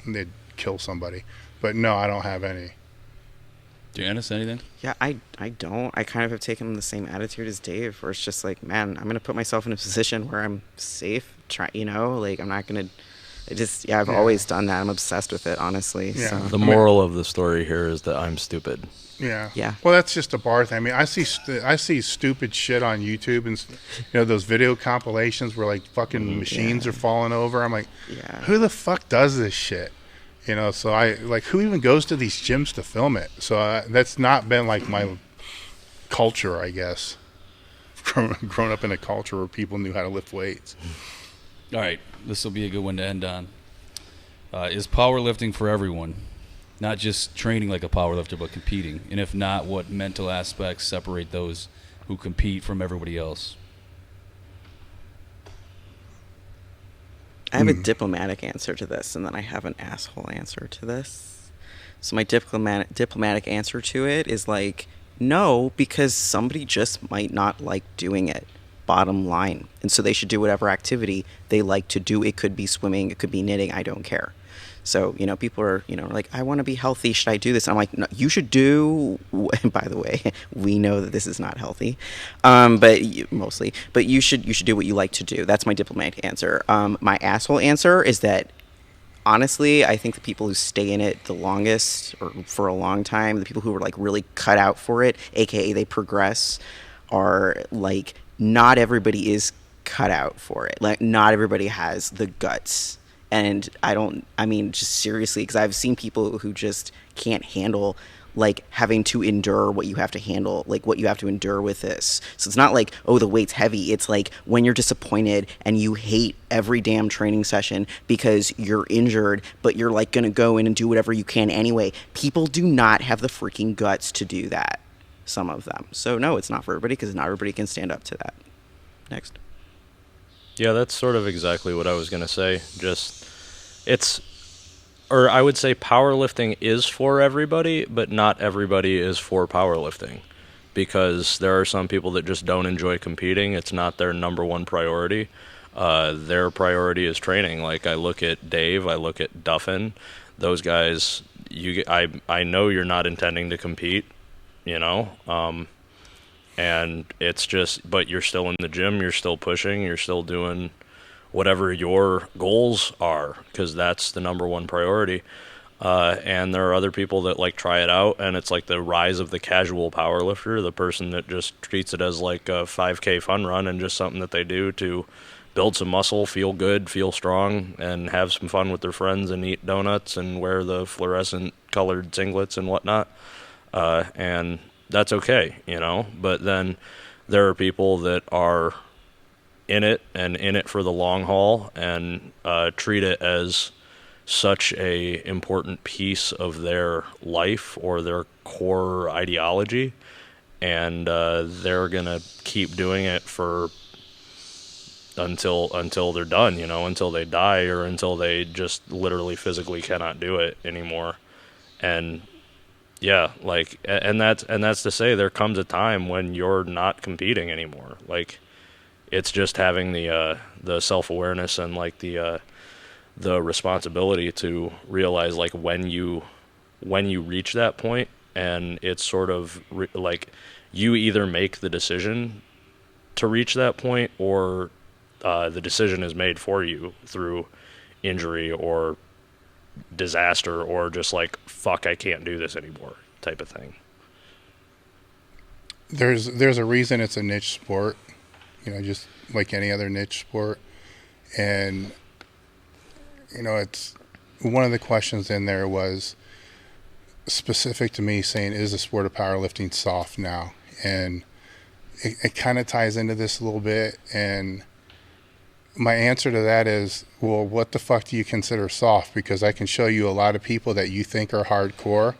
they'd kill somebody. But no, I don't have any. Janis, anything? Yeah, I don't. I kind of have taken the same attitude as Dave, where it's just like, man, I'm going to put myself in a position where I'm safe. I'm not going to, I've always done that. I'm obsessed with it, honestly. Yeah. So. The moral of the story here is that I'm stupid. Yeah. Yeah. Well, that's just a bar thing. I mean, I see stupid shit on YouTube, and those video compilations where like fucking machines are falling over. I'm like, who the fuck does this shit? So I like, who even goes to these gyms to film it? So that's not been like my culture, I guess. Grown up in a culture where people knew how to lift weights. All right, this will be a good one to end on. Is powerlifting for everyone? Not just training like a powerlifter, but competing. And if not, what mental aspects separate those who compete from everybody else? I have a diplomatic answer to this, and then I have an asshole answer to this. So my diplomatic answer to it is like, no, because somebody just might not like doing it. bottom line. And so they should do whatever activity they like to do. It could be swimming, it could be knitting, I don't care. So, people are, like, I want to be healthy. Should I do this? I'm like, no, you should do, by the way, we know that this is not healthy, but you should do what you like to do. That's my diplomatic answer. My asshole answer is that, honestly, I think the people who stay in it the longest or for a long time, the people who are like really cut out for it, AKA they progress, are like, not everybody is cut out for it. Like, not everybody has the guts. And just seriously, because I've seen people who just can't handle, like, having to endure what you have to handle, like, what you have to endure with this. So it's not like, oh, the weight's heavy. It's like when you're disappointed and you hate every damn training session because you're injured, but you're, like, going to go in and do whatever you can anyway. People do not have the freaking guts to do that, some of them. So, no, it's not for everybody, because not everybody can stand up to that. Next. Yeah, that's sort of exactly what I was going to say. I would say powerlifting is for everybody, but not everybody is for powerlifting, because there are some people that just don't enjoy competing. It's not their number one priority. Their priority is training. Like, I look at Dave, I look at Duffin. Those guys, I know you're not intending to compete, and it's just, but you're still in the gym, you're still pushing, you're still doing whatever your goals are, because that's the number one priority. And there are other people that, like, try it out, and it's like the rise of the casual powerlifter, the person that just treats it as like a 5K fun run and just something that they do to build some muscle, feel good, feel strong, and have some fun with their friends and eat donuts and wear the fluorescent colored singlets and whatnot. And that's okay, but then there are people that are in it for the long haul and treat it as such a important piece of their life or their core ideology, and they're gonna keep doing it for until they're done, until they die or until they just literally physically cannot do it anymore. And yeah, like, and that's to say there comes a time when you're not competing anymore. Like, it's just having the self-awareness and, like, the responsibility to realize, like, when you reach that point, and it's sort of like you either make the decision to reach that point, or the decision is made for you through injury or disaster, or just like, fuck, I can't do this anymore type of thing. There's a reason it's a niche sport, just like any other niche sport. And it's one of the questions in there was specific to me, saying, is the sport of powerlifting soft now? And it kind of ties into this a little bit, and my answer to that is, well, what the fuck do you consider soft? Because I can show you a lot of people that you think are hardcore,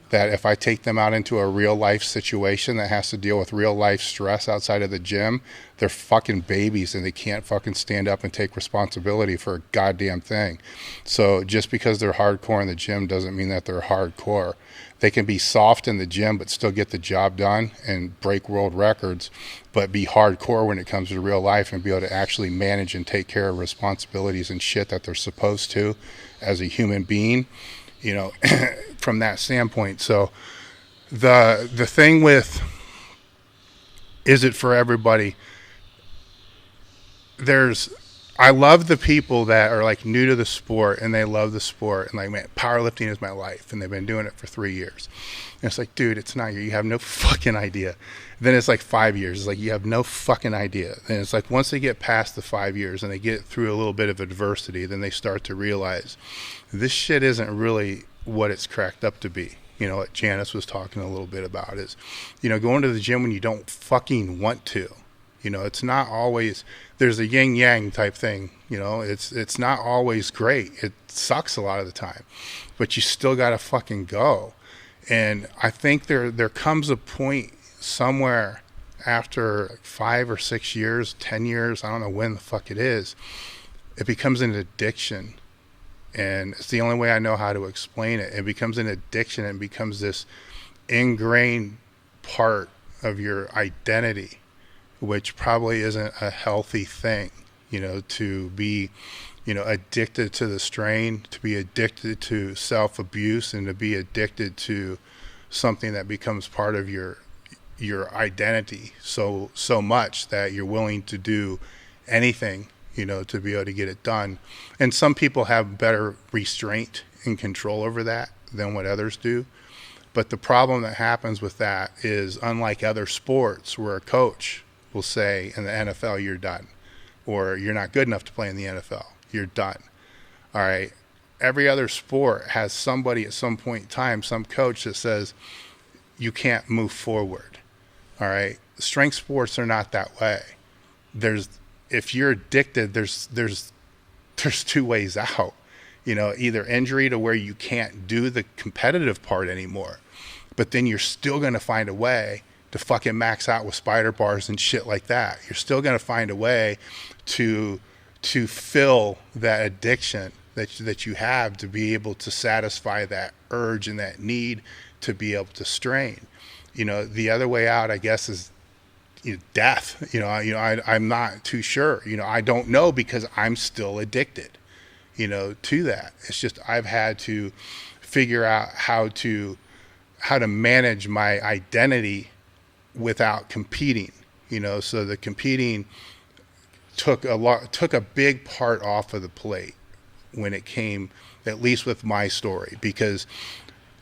that if I take them out into a real life situation that has to deal with real life stress outside of the gym, they're fucking babies and they can't fucking stand up and take responsibility for a goddamn thing. So just because they're hardcore in the gym doesn't mean that they're hardcore. They can be soft in the gym but still get the job done and break world records, but be hardcore when it comes to real life and be able to actually manage and take care of responsibilities and shit that they're supposed to as a human being, from that standpoint. So the thing with, is it for everybody? I love the people that are, like, new to the sport and they love the sport and, like, man, powerlifting is my life, and they've been doing it for 3 years. And it's like, dude, it's not you have no fucking idea. Then it's like 5 years. It's like, you have no fucking idea. And it's like, once they get past the 5 years and they get through a little bit of adversity, then they start to realize this shit isn't really what it's cracked up to be. What Janis was talking a little bit about is, going to the gym when you don't fucking want to. It's not always, there's a yin yang type thing. It's not always great. It sucks a lot of the time, but you still got to fucking go. And I think there comes a point somewhere after 5 or 6 years, 10 years, I don't know when the fuck it is, it becomes an addiction. And it's the only way I know how to explain it. It becomes an addiction and becomes this ingrained part of your identity. which probably isn't a healthy thing, to be, addicted to the strain, to be addicted to self-abuse, and to be addicted to something that becomes part of your identity so much that you're willing to do anything, to be able to get it done. And some people have better restraint and control over that than what others do. But the problem that happens with that is, unlike other sports where a coach will say in the NFL, you're done, or you're not good enough to play in the NFL, you're done. All right. Every other sport has somebody at some point in time, some coach that says you can't move forward. All right. Strength sports are not that way. If you're addicted, there's two ways out. Either injury to where you can't do the competitive part anymore, but then you're still going to find a way to fucking max out with spider bars and shit like that. You're still going to find a way to fill that addiction that you have, to be able to satisfy that urge and that need to be able to strain. The other way out, I guess, is death. I'm not too sure. I don't know, because I'm still addicted, to that. It's just I've had to figure out how to manage my identity without competing. So the competing took a big part off of the plate when it came, at least with my story, because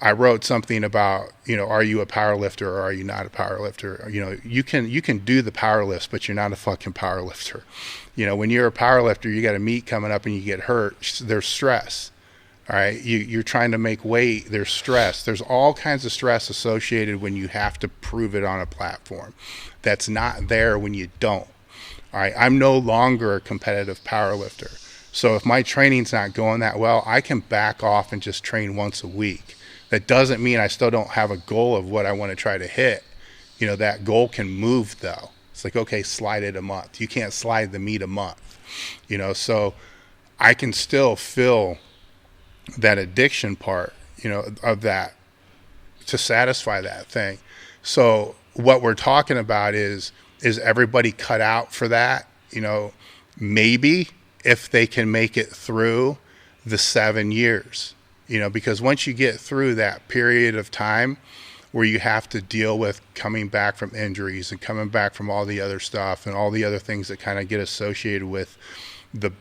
I wrote something about, are you a power lifter or are you not a power lifter? You can do the power lifts, but you're not a fucking power lifter. When you're a power lifter, you got a meet coming up and you get hurt. There's stress. All right. You're trying to make weight. There's stress. There's all kinds of stress associated when you have to prove it on a platform. That's not there when you don't. All right. I'm no longer a competitive power lifter. So if my training's not going that well, I can back off and just train once a week. That doesn't mean I still don't have a goal of what I want to try to hit. That goal can move though. It's like, okay, slide it a month. You can't slide the meet a month, so I can still feel that addiction part, of that, to satisfy that thing. So what we're talking about is everybody cut out for that? Maybe if they can make it through the 7 years. Because once you get through that period of time where you have to deal with coming back from injuries and coming back from all the other stuff and all the other things that kind of get associated with the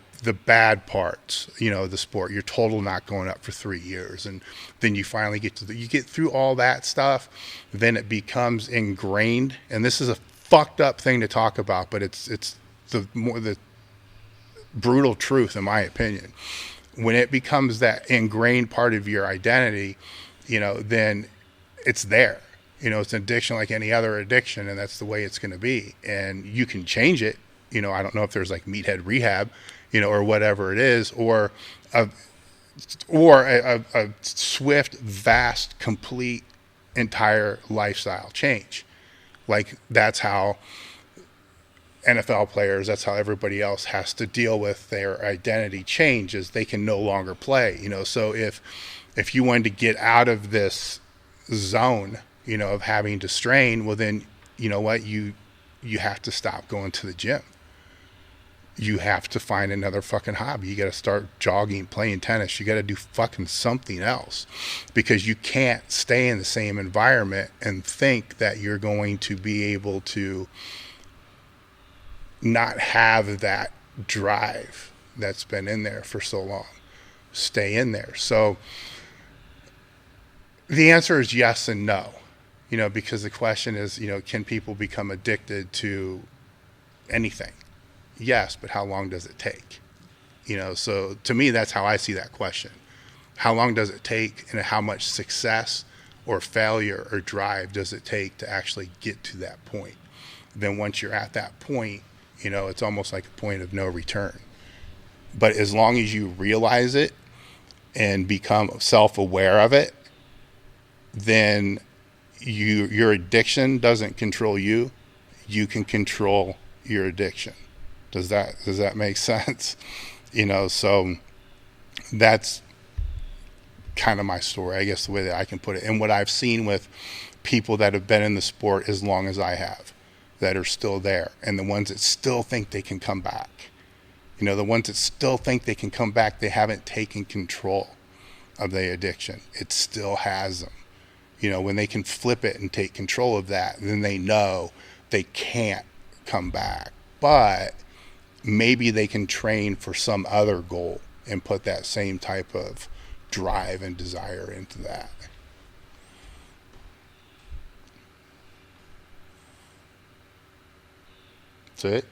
bad parts, the sport, your total not going up for 3 years. And then you finally get you get through all that stuff, then it becomes ingrained. And this is a fucked up thing to talk about, but it's the brutal truth, in my opinion. When it becomes that ingrained part of your identity, then it's there. It's an addiction like any other addiction, and that's the way it's going to be. And you can change it. I don't know if there's like meathead rehab, or whatever it is, or a swift, vast, complete, entire lifestyle change. Like that's how NFL players, that's how everybody else has to deal with their identity change, is they can no longer play. So if you wanted to get out of this zone, of having to strain, well then, what, you have to stop going to the gym. You have to find another fucking hobby. You got to start jogging, playing tennis. You got to do fucking something else, because you can't stay in the same environment and think that you're going to be able to not have that drive that's been in there for so long. Stay in there. So the answer is yes and no, because the question is, can people become addicted to anything? Yes, but how long does it take? So to me, that's how I see that question. How long does it take, and how much success or failure or drive does it take to actually get to that point? Then once you're at that point, it's almost like a point of no return. But as long as you realize it and become self-aware of it, then your addiction doesn't control you. You can control your addiction. Does that make sense? So that's kind of my story, I guess, the way that I can put it, and what I've seen with people that have been in the sport as long as I have. that are still there, and the ones that still think they can come back. You know, the ones that still think they can come back, they haven't taken control of the addiction. It still has them. You know, when they can flip it and take control of that, then they know they can't come back. But maybe they can train for some other goal and put that same type of drive and desire into that. That's it.